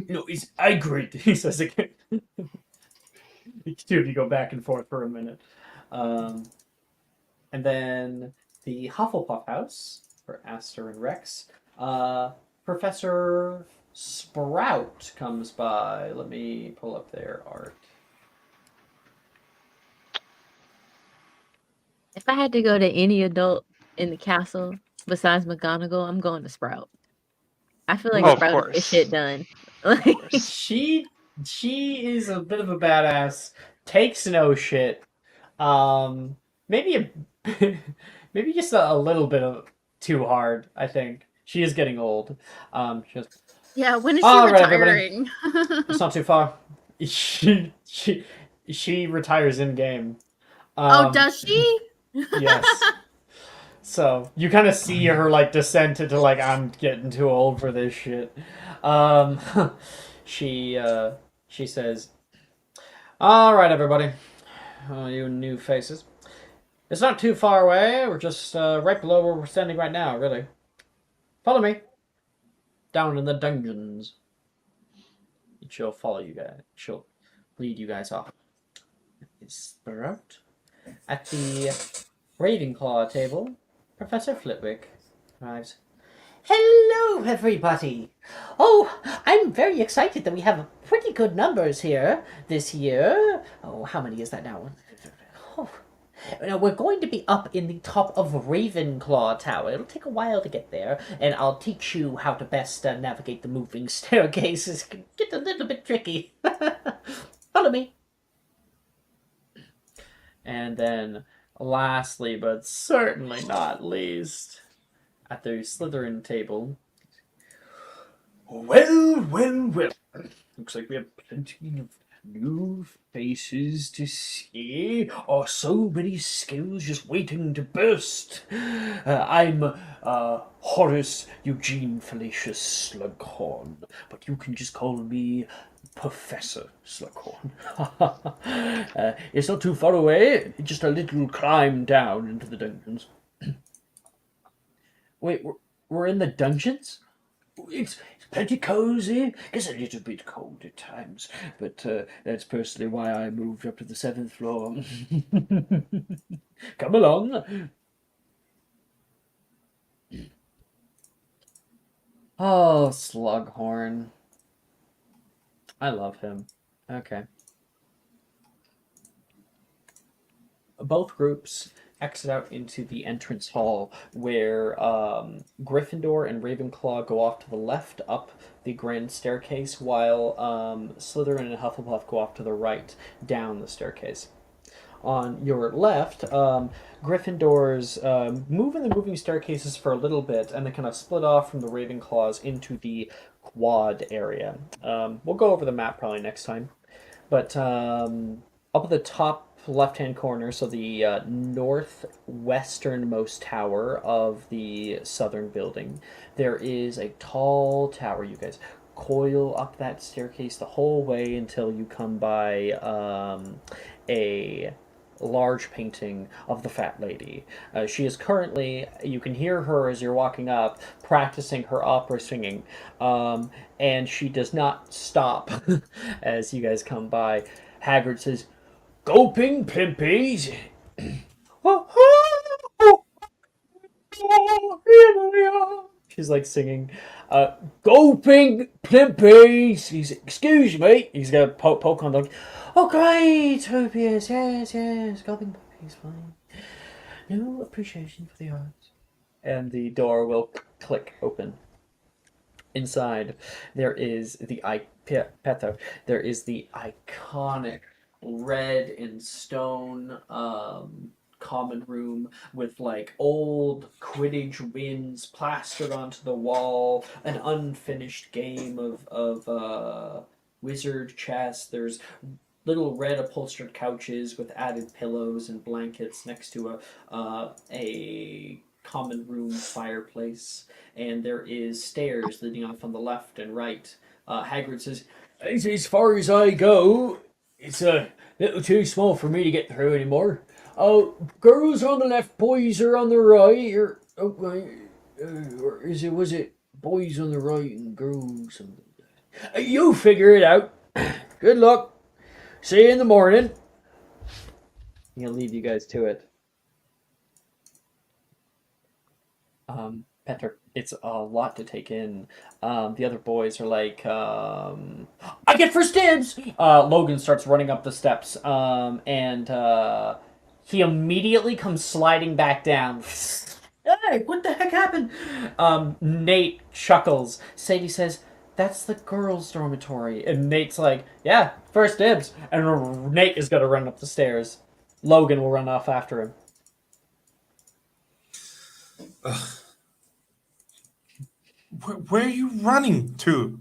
No, it's Hagrid, he says again. You two of you go back and forth for a minute. And then the Hufflepuff house for Aster and Rex. Professor Sprout comes by. Let me pull up their art. If I had to go to any adult in the castle besides McGonagall, I'm going to Sprout. I feel like Sprout will get shit done. She is a bit of a badass. Takes no shit. Maybe just a little bit of too hard. I think she is getting old. Yeah, when is she retiring? It's not too far. She retires in game. Does she? Yes. So you kind of see her like descent into like, I'm getting too old for this shit. She says, "All right, everybody, you new faces. It's not too far away. We're just right below where we're standing right now, really. Follow me. Down in the dungeons." She'll follow you guys. She'll lead you guys off. Sprout. At the Ravenclaw table, Professor Flitwick arrives. "Hello, everybody. Oh, I'm very excited that we have pretty good numbers here this year. Oh, how many is that now? Oh. Now, we're going to be up in the top of Ravenclaw Tower. It'll take a while to get there, and I'll teach you how to best navigate the moving staircases. It can get a little bit tricky. Follow me." And then, lastly, but certainly not least, at the Slytherin table. Well. Looks like we have plenty of new faces to see. Oh, so many skills just waiting to burst. I'm Horace Eugene Fallacious Slughorn, but you can just call me Professor Slughorn. It's not too far away, just a little climb down into the dungeons. Wait, we're in the dungeons? It's plenty cozy. Gets a little bit cold at times, but that's personally why I moved up to the 7th floor. Come along. Oh, Slughorn. I love him. Okay. Both groups exit out into the entrance hall where Gryffindor and Ravenclaw go off to the left up the grand staircase, while Slytherin and Hufflepuff go off to the right down the staircase. On your left, Gryffindor's moving the moving staircases for a little bit, and they kind of split off from the Ravenclaws into the quad area. We'll go over the map probably next time. But up at the top left-hand corner, so the northwesternmost tower of the southern building, there is a tall tower. You guys coil up that staircase the whole way until you come by a large painting of the Fat Lady. She is currently, you can hear her as you're walking up, practicing her opera singing, and she does not stop as you guys come by. Hagrid says, "Gulping Plimpies!" She's like singing, "Gulping Plimpies!" He's, "Excuse me." He's got a poke on the, "Oh, great, Tobias, yes, Gulping Plimpies, fine. No appreciation for the arts." And the door will click open. Inside, there is the there is the iconic red and stone common room with like old Quidditch wins plastered onto the wall, an unfinished game of wizard chess. There's little red upholstered couches with added pillows and blankets next to a common room fireplace, and there is stairs leading off on the left and right. Hagrid says, "As far as I go, it's a little too small for me to get through anymore. Girls on the left, boys are on the right, or was it boys on the right and girls on the left? You figure it out. Good luck. See you in the morning." I'm gonna leave you guys to it. Petter, it's a lot to take in. The other boys are like, "I get first dibs!" Logan starts running up the steps, and he immediately comes sliding back down. "Hey, what the heck happened?" Nate chuckles. Sadie says, "That's the girls' dormitory." And Nate's like, "Yeah, first dibs." And Nate is going to run up the stairs. Logan will run off after him. Where are you running to?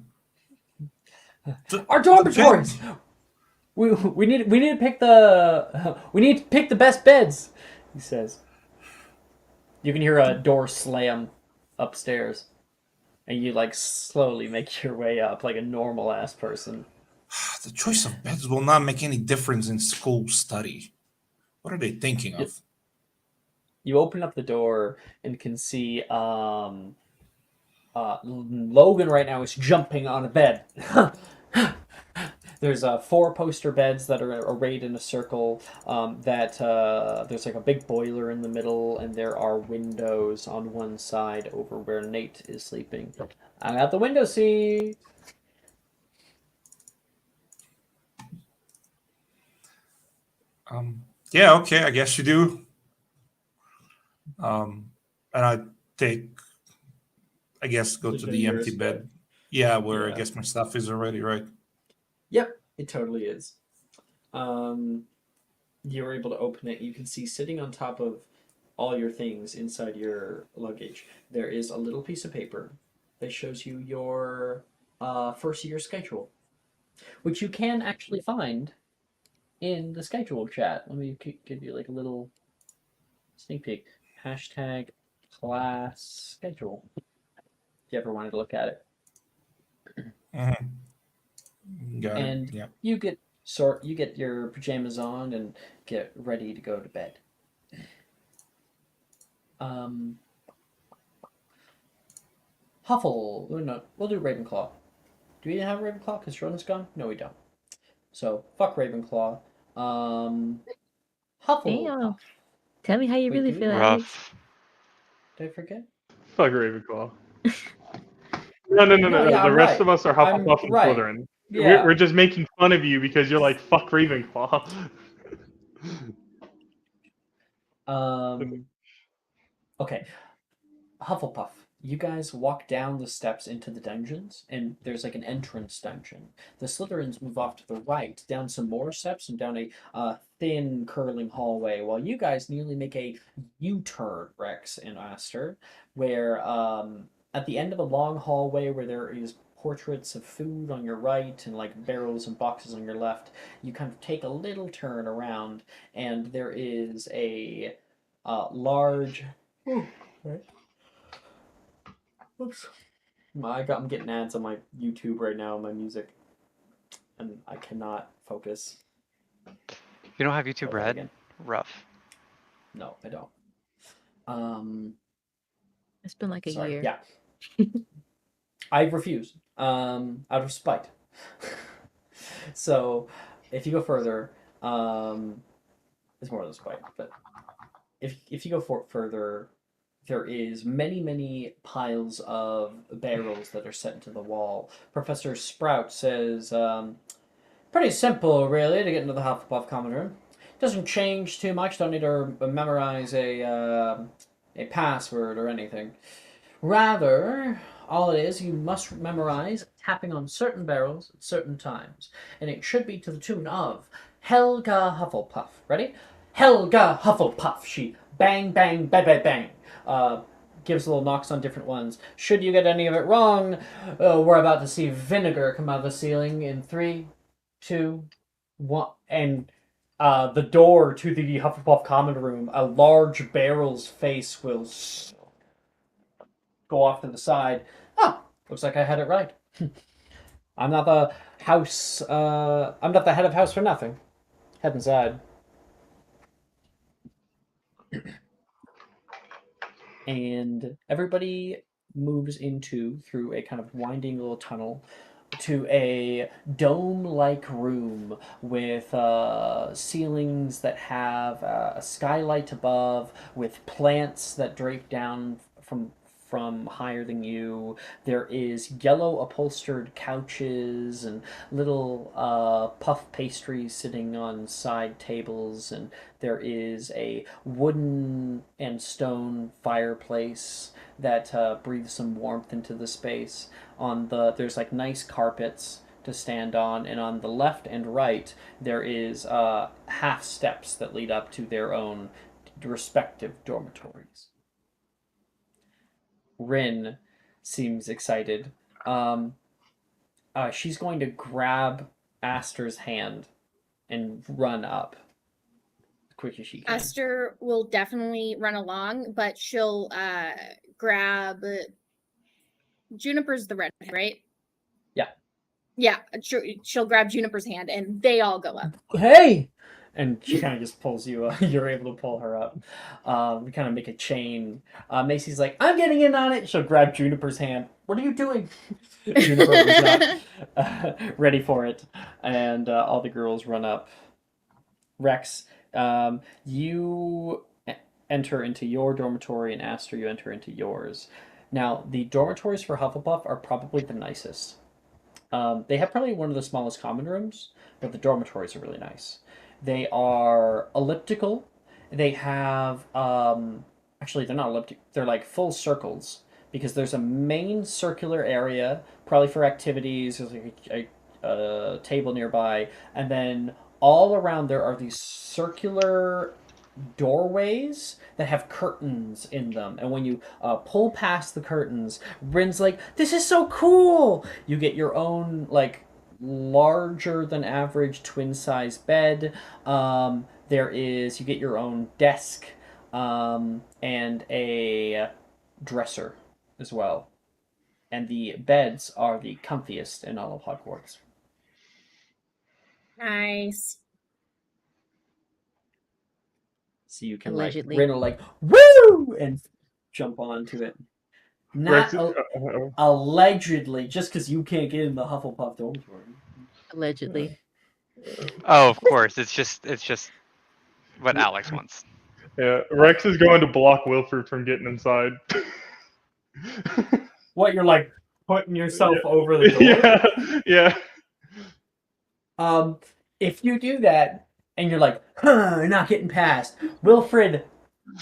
Our dormitories. We need to pick the best beds, he says. You can hear a door slam upstairs, and you like slowly make your way up like a normal ass person. The choice of beds will not make any difference in school study. What are they thinking of? You open up the door and can see Logan right now is jumping on a bed. There's 4 poster beds that are arrayed in a circle. There's like a big boiler in the middle, and there are windows on one side over where Nate is sleeping. I got the window seat. Yeah, okay, I guess you do. And I go to the empty bed. Yeah, where I guess my stuff is already, right? Yep, it totally is. You're able to open it. You can see sitting on top of all your things inside your luggage, there is a little piece of paper that shows you your first year schedule, which you can actually find in the schedule chat. Let me give you like a little sneak peek. Hashtag class schedule. If you ever wanted to look at it. Got and it. Yeah. you get your pajamas on and get ready to go to bed. Huffle. No, we'll do Ravenclaw. Do we have Ravenclaw because Jordan's gone? No, we don't. So fuck Ravenclaw. Huffle. Damn. Tell me how you really feel, Alex. Did I forget? Fuck Ravenclaw. No. Yeah, the rest of us are Hufflepuff and right. Slytherin. Yeah. We're just making fun of you because you're like, fuck Ravenclaw. Okay. Hufflepuff. You guys walk down the steps into the dungeons, and there's like an entrance dungeon. The Slytherins move off to the right, down some more steps, and down a thin, curling hallway, while you guys nearly make a U-turn, Rex and Aster, where at the end of a long hallway where there is portraits of food on your right and like barrels and boxes on your left, you kind of take a little turn around, and there is a large... Right. Oops. I'm getting ads on my YouTube right now, my music, and I cannot focus. You don't have YouTube Red? Rough. No, I don't. It's been like a year. Yeah. I refuse. Out of spite. So, if you go further, it's more than spite, but if you go further, there is many piles of barrels that are set into the wall. Professor Sprout says, pretty simple, really, to get into the Hufflepuff common room. Doesn't change too much. Don't need to memorize a password or anything. Rather, all it is, you must memorize tapping on certain barrels at certain times. And it should be to the tune of Helga Hufflepuff. Ready? Helga Hufflepuff. She bang, bang, bang, bang, bang. Gives little knocks on different ones. Should you get any of it wrong, we're about to see vinegar come out of the ceiling in 3, 2, 1, and the door to the Hufflepuff common room, a large barrel's face will go off to the side. Looks like I had it right. I'm not the house. I'm not the head of house for nothing. Head inside. And everybody moves through a kind of winding little tunnel to a dome-like room with ceilings that have a skylight above, with plants that drape down from higher than you. There is yellow upholstered couches and little puff pastries sitting on side tables, and there is a wooden and stone fireplace that breathes some warmth into the space. There's like nice carpets to stand on, and on the left and right there is half steps that lead up to their own respective dormitories. Rin seems excited. She's going to grab Aster's hand and run up as quick as she can. Aster will definitely run along, but she'll grab Juniper's the redhead, right? Yeah. Yeah, she'll grab Juniper's hand, and they all go up. Hey! And she kind of just pulls you up. You're able to pull her up. We kind of make a chain. Macy's like, I'm getting in on it. She'll grab Juniper's hand. What are you doing? Juniper was not ready for it. And all the girls run up. Rex, you enter into your dormitory, and Aster, you enter into yours. Now, the dormitories for Hufflepuff are probably the nicest. They have probably one of the smallest common rooms, but the dormitories are really nice. They are elliptical. They have, actually they're not elliptical, they're like full circles, because there's a main circular area, probably for activities, there's like a table nearby, and then all around there are these circular doorways that have curtains in them, and when you pull past the curtains, Bryn's like, "This is so cool!" You get your own like larger than average twin size bed. You get your own desk, and a dresser as well, and the beds are the comfiest in all of Hogwarts. Nice. So you can Allegedly. Bryn will like, woo! And jump onto it. Not allegedly, just because you can't get in the Hufflepuff dormitory. Allegedly. Oh, of course. It's just what Alex wants. Yeah, Rex is going to block Wilford from getting inside. What, you're like putting yourself over the door? Yeah. If you do that and you're like, you're not getting past, Wilfred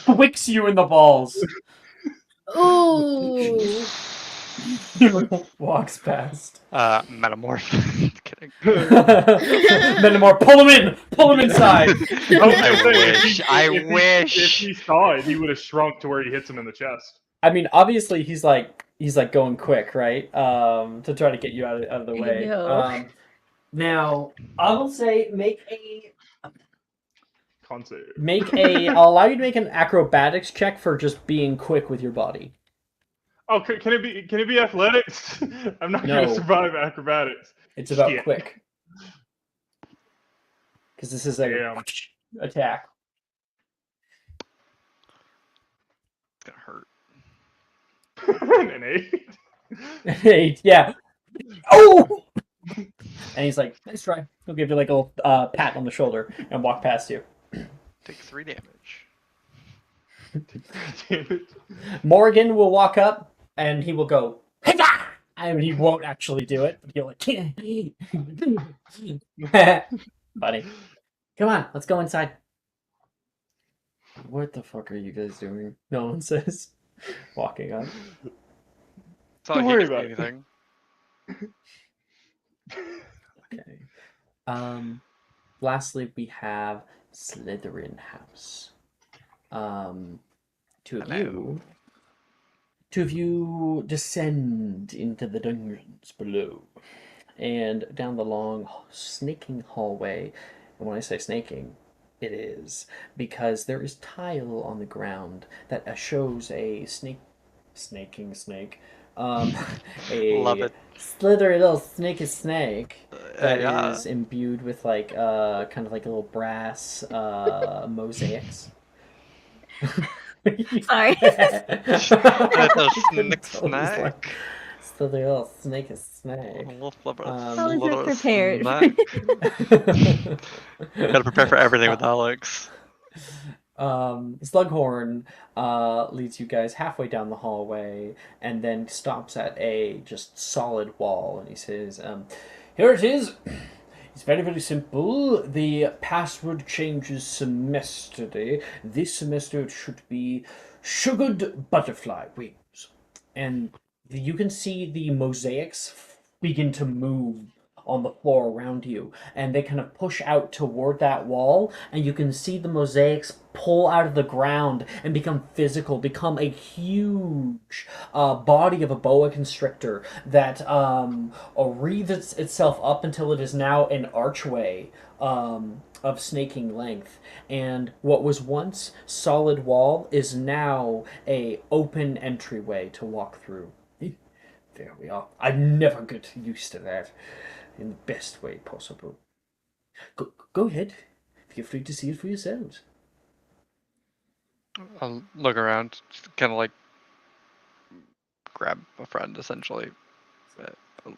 wicks you in the balls. Ooh. He walks past. Metamorph. Kidding. Metamorph, pull him inside. I wish. If he saw it, he would have shrunk to where he hits him in the chest. I mean, obviously he's like going quick, right? To try to get you out of the way. Now, I will say I'll allow you to make an acrobatics check for just being quick with your body. Oh, can it be athletics? I'm not going to survive acrobatics. It's about quick. Because this is a attack. It's going to hurt. An 8? An 8, yeah. Oh! And he's like, nice try. He'll give you like a little pat on the shoulder and walk past you. Take 3 damage. Morgan will walk up and he will go, I mean, he won't actually do it, but he'll like, buddy. Come on, let's go inside. What the fuck are you guys doing? No one says. Walking up. Don't worry about anything. Okay. Lastly, we have Slytherin House. Two of you descend into the dungeons below, and down the long snaking hallway. And when I say snaking, it is because there is tile on the ground that shows a snaking snake. A Love it. Slithery little snaky snake that is imbued with like kind of like little brass mosaics. Sorry. Little snack. Slithery little snaky snake. How is it prepared? Gotta prepare for everything with Alex. Slughorn leads you guys halfway down the hallway and then stops at a just solid wall, and he says, here it is. It's very, very simple. The password changes semesterly. This semester it should be sugared butterfly wings. And you can see the mosaics begin to move on the floor around you, and they kind of push out toward that wall, and you can see the mosaics pull out of the ground and become physical, become a huge body of a boa constrictor that wreathes itself up until it is now an archway of snaking length, and what was once solid wall is now a open entryway to walk through. There we are. I never get used to that. In the best way possible. Go ahead. Feel free to see it for yourselves. I'll look around, kind of like grab a friend, essentially.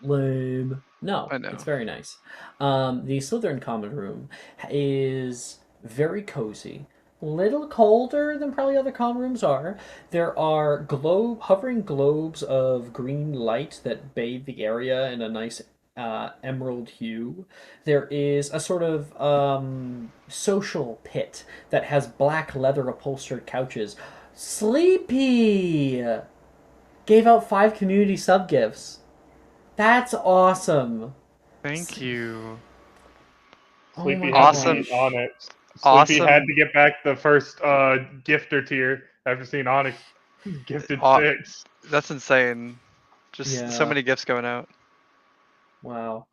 Lame. No, I know. It's very nice. The Slytherin common room is very cozy. Little colder than probably other common rooms are. There are hovering globes of green light that bathe the area in a nice emerald hue. There is a sort of social pit that has black leather upholstered couches. Sleepy gave out 5 community sub gifts. That's awesome. Thank you. Sleepy had to Awesome. beat Onyx. Sleepy Awesome. had to get back the first gifter tier after seeing Onyx gifted 6. That's insane. Just so many gifts going out. Wow.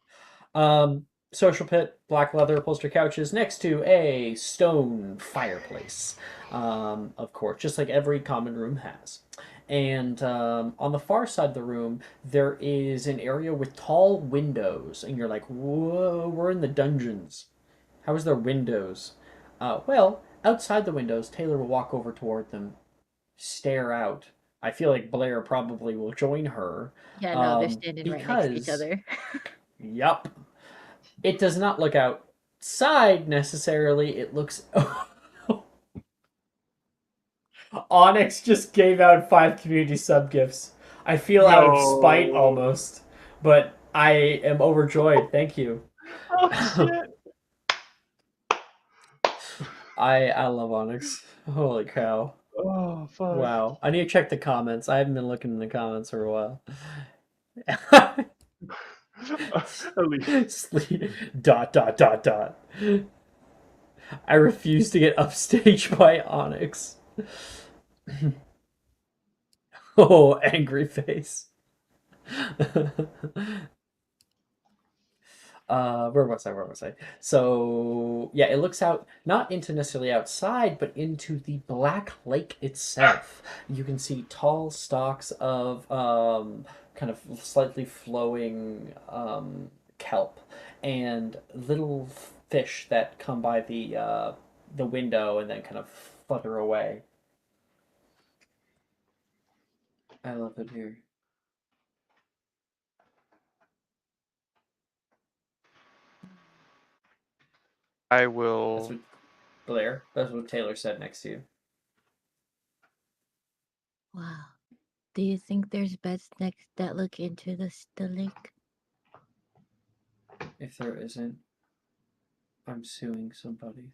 Social pit, black leather upholstered couches next to a stone fireplace. Of course, just like every common room has. And on the far side of the room, there is an area with tall windows. And you're like, whoa, we're in the dungeons. How is there windows? Well, outside the windows, Taylor will walk over toward them, stare out. I feel like Blair probably will join her. Yeah, no, they're standing right next to each other. Yup. It does not look outside necessarily. It looks. Onyx just gave out 5 community sub gifts. I feel out of spite almost, but I am overjoyed. Thank you. Oh shit! I love Onyx. Holy cow! Oh fuck! Wow. I need to check the comments. I haven't been looking in the comments for a while. Sleep. ... I refuse to get upstaged by Onyx. Oh, angry face. Where was I? So yeah, it looks out not into necessarily outside, but into the Black Lake itself. You can see tall stalks of kind of slightly flowing kelp and little fish that come by the window and then kind of flutter away. I love it here. I will. That's what Blair. That's what Taylor said next to you. Wow. Do you think there's beds next that look into the lake? If there isn't, I'm suing somebody.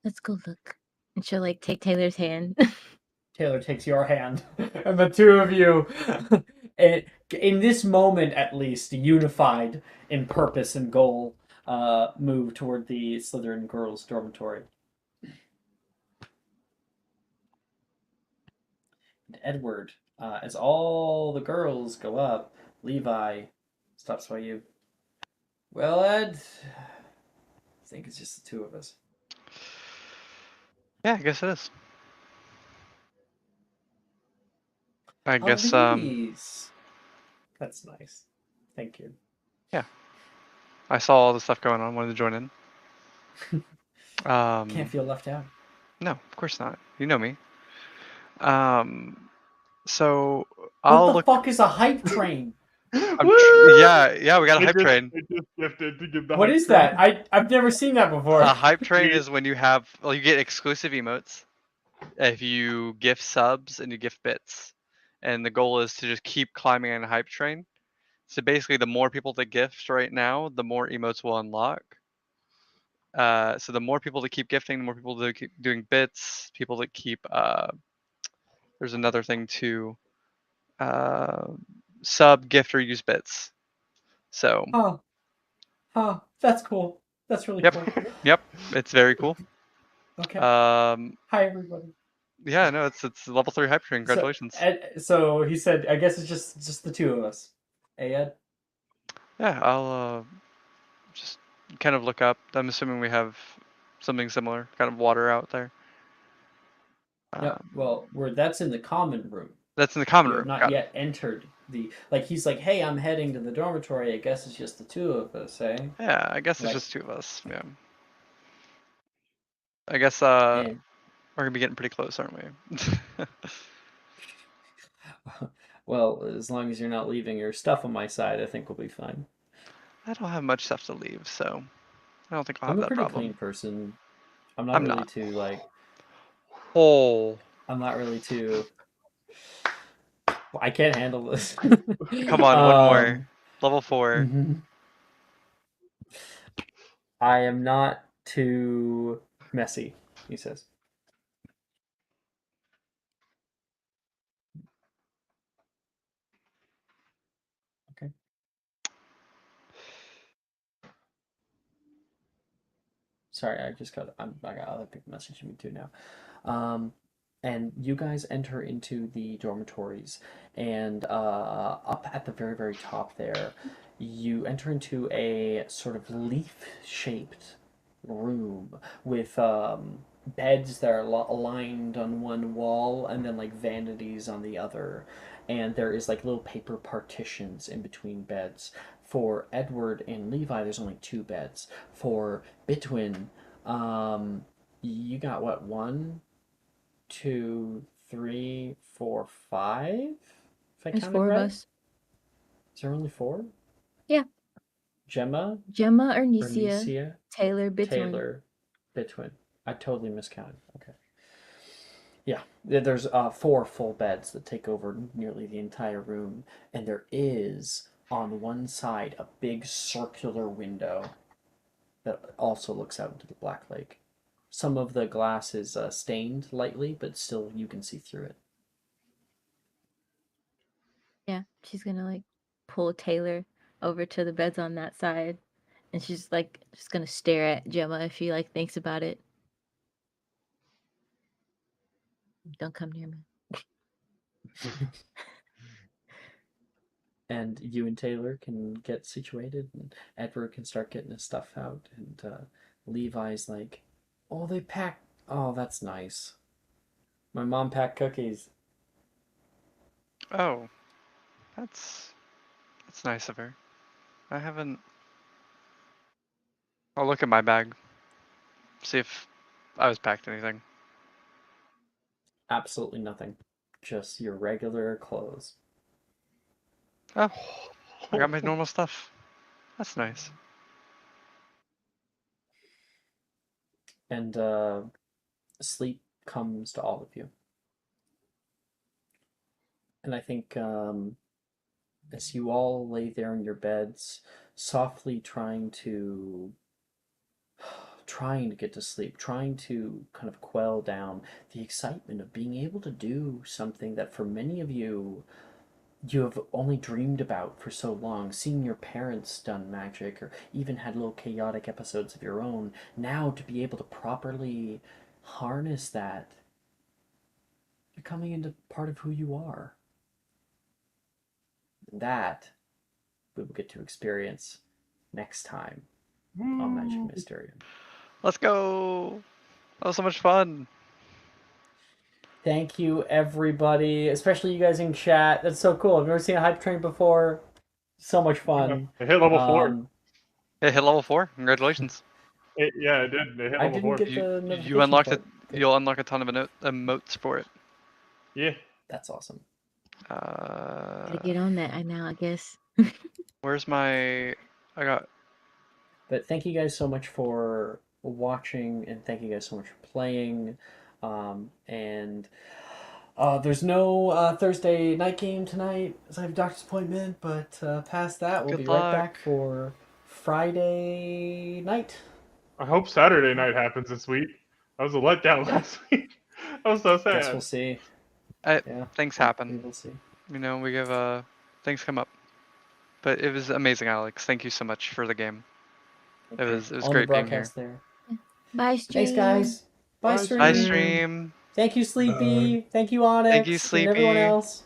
Let's go look. And she'll like take Taylor's hand. Taylor takes your hand, and the two of you, in this moment at least, unified in purpose and goal, move toward the Slytherin girls' dormitory. And Edward, as all the girls go up, Levi stops by you. Well, Ed, I think it's just the two of us. Yeah, I guess it is. I Oh, guess these. That's nice. Thank you. Yeah. I saw all the stuff going on, wanted to join in. Can't feel left out. No, of course not. You know me. So What the fuck is a hype train? Yeah, we got a hype train. What is that? I've never seen that before. A hype train is when you have, well, you get exclusive emotes if you gift subs and you gift bits, and the goal is to just keep climbing on a hype train. So basically, the more people that gift right now, the more emotes will unlock. So the more people that keep gifting, the more people that keep doing bits, people that keep. There's another thing too. Sub, gift, or use bits. So. That's cool. That's really cool. Yep, it's very cool. Okay. Hi everybody. Yeah, no, it's level 3 hype train. Congratulations. So he said, I guess it's just the two of us. Hey, Ed? Yeah, I'll just kind of look up. I'm assuming we have something similar, kind of water out there. Yeah, well, that's in the common room. That's in the common room. You have not yet entered the, he's like, hey, I'm heading to the dormitory. I guess it's just the two of us, eh? Yeah, I guess it's just two of us. Yeah. I guess we're gonna be getting pretty close, aren't we? Well, as long as you're not leaving your stuff on my side, I think we'll be fine. I don't have much stuff to leave, so I don't think I'll have I'm that problem. a pretty clean person. I'm not really too like. Oh. I'm not really too. I can't handle this. Come on, one more. Level 4. Mm-hmm. I am not too messy, he says. Okay. Sorry, I got other people messaging me too now. And you guys enter into the dormitories, and up at the very, very top there, you enter into a sort of leaf-shaped room with beds that are aligned on one wall, and then like vanities on the other. And there is like little paper partitions in between beds. For Edward and Levi, there's only 2 beds. For Bitwin, you got what, 1, 2, 3, 4, 5? If I There's counted 4 right? of us. Is there only 4? Yeah. Gemma, Arnesia, Taylor, Bitwin. Taylor, Bitwin. I totally miscounted. Okay. Yeah, there's 4 full beds that take over nearly the entire room, and there is on one side a big circular window that also looks out into the Black Lake. Some of the glass is stained lightly, but still you can see through it. Yeah, she's gonna like pull Taylor over to the beds on that side, and she's like just gonna stare at Gemma if she like thinks about it. Don't come near me. And you and Taylor can get situated, and Edward can start getting his stuff out, and Levi's like, oh, they packed. Oh, that's nice. My mom packed cookies. Oh, that's nice of her. I haven't. I'll look at my bag. See if I was packed anything. Absolutely nothing. Just your regular clothes. Oh, I got my normal stuff. That's nice. And sleep comes to all of you. And I think as you all lay there in your beds, softly trying to get to sleep, trying to kind of quell down the excitement of being able to do something that for many of you have only dreamed about for so long, seeing your parents done magic or even had little chaotic episodes of your own. Now to be able to properly harness that, you're coming into part of who you are. And that we will get to experience next time on Magic Mysterium. Let's go! That was so much fun. Thank you, everybody, especially you guys in chat. That's so cool. I've never seen a hype train before. So much fun. It hit level 4. It hit level 4. Congratulations. It did. It hit level 4. Get the notification you unlocked for it. You'll unlock a ton of emotes for it. Yeah. That's awesome. Gotta get on that now, I guess. Where's my... But thank you guys so much for watching, and thank you guys so much for playing. And there's no Thursday night game tonight, as I have a doctor's appointment, but past that, we'll be right back for Friday night. I hope Saturday night happens this week. That was a letdown last week. I was so sad. Guess we'll see. Things happen. We'll see. You know, we have things come up. But it was amazing, Alex. Thank you so much for the game. Okay. It was on great the being here. There. Bye, stream. Thanks, guys. Bye, stream. Bye, stream. Thank you, Sleepy. Thank you, Onyx. Thank you, Sleepy. And everyone else.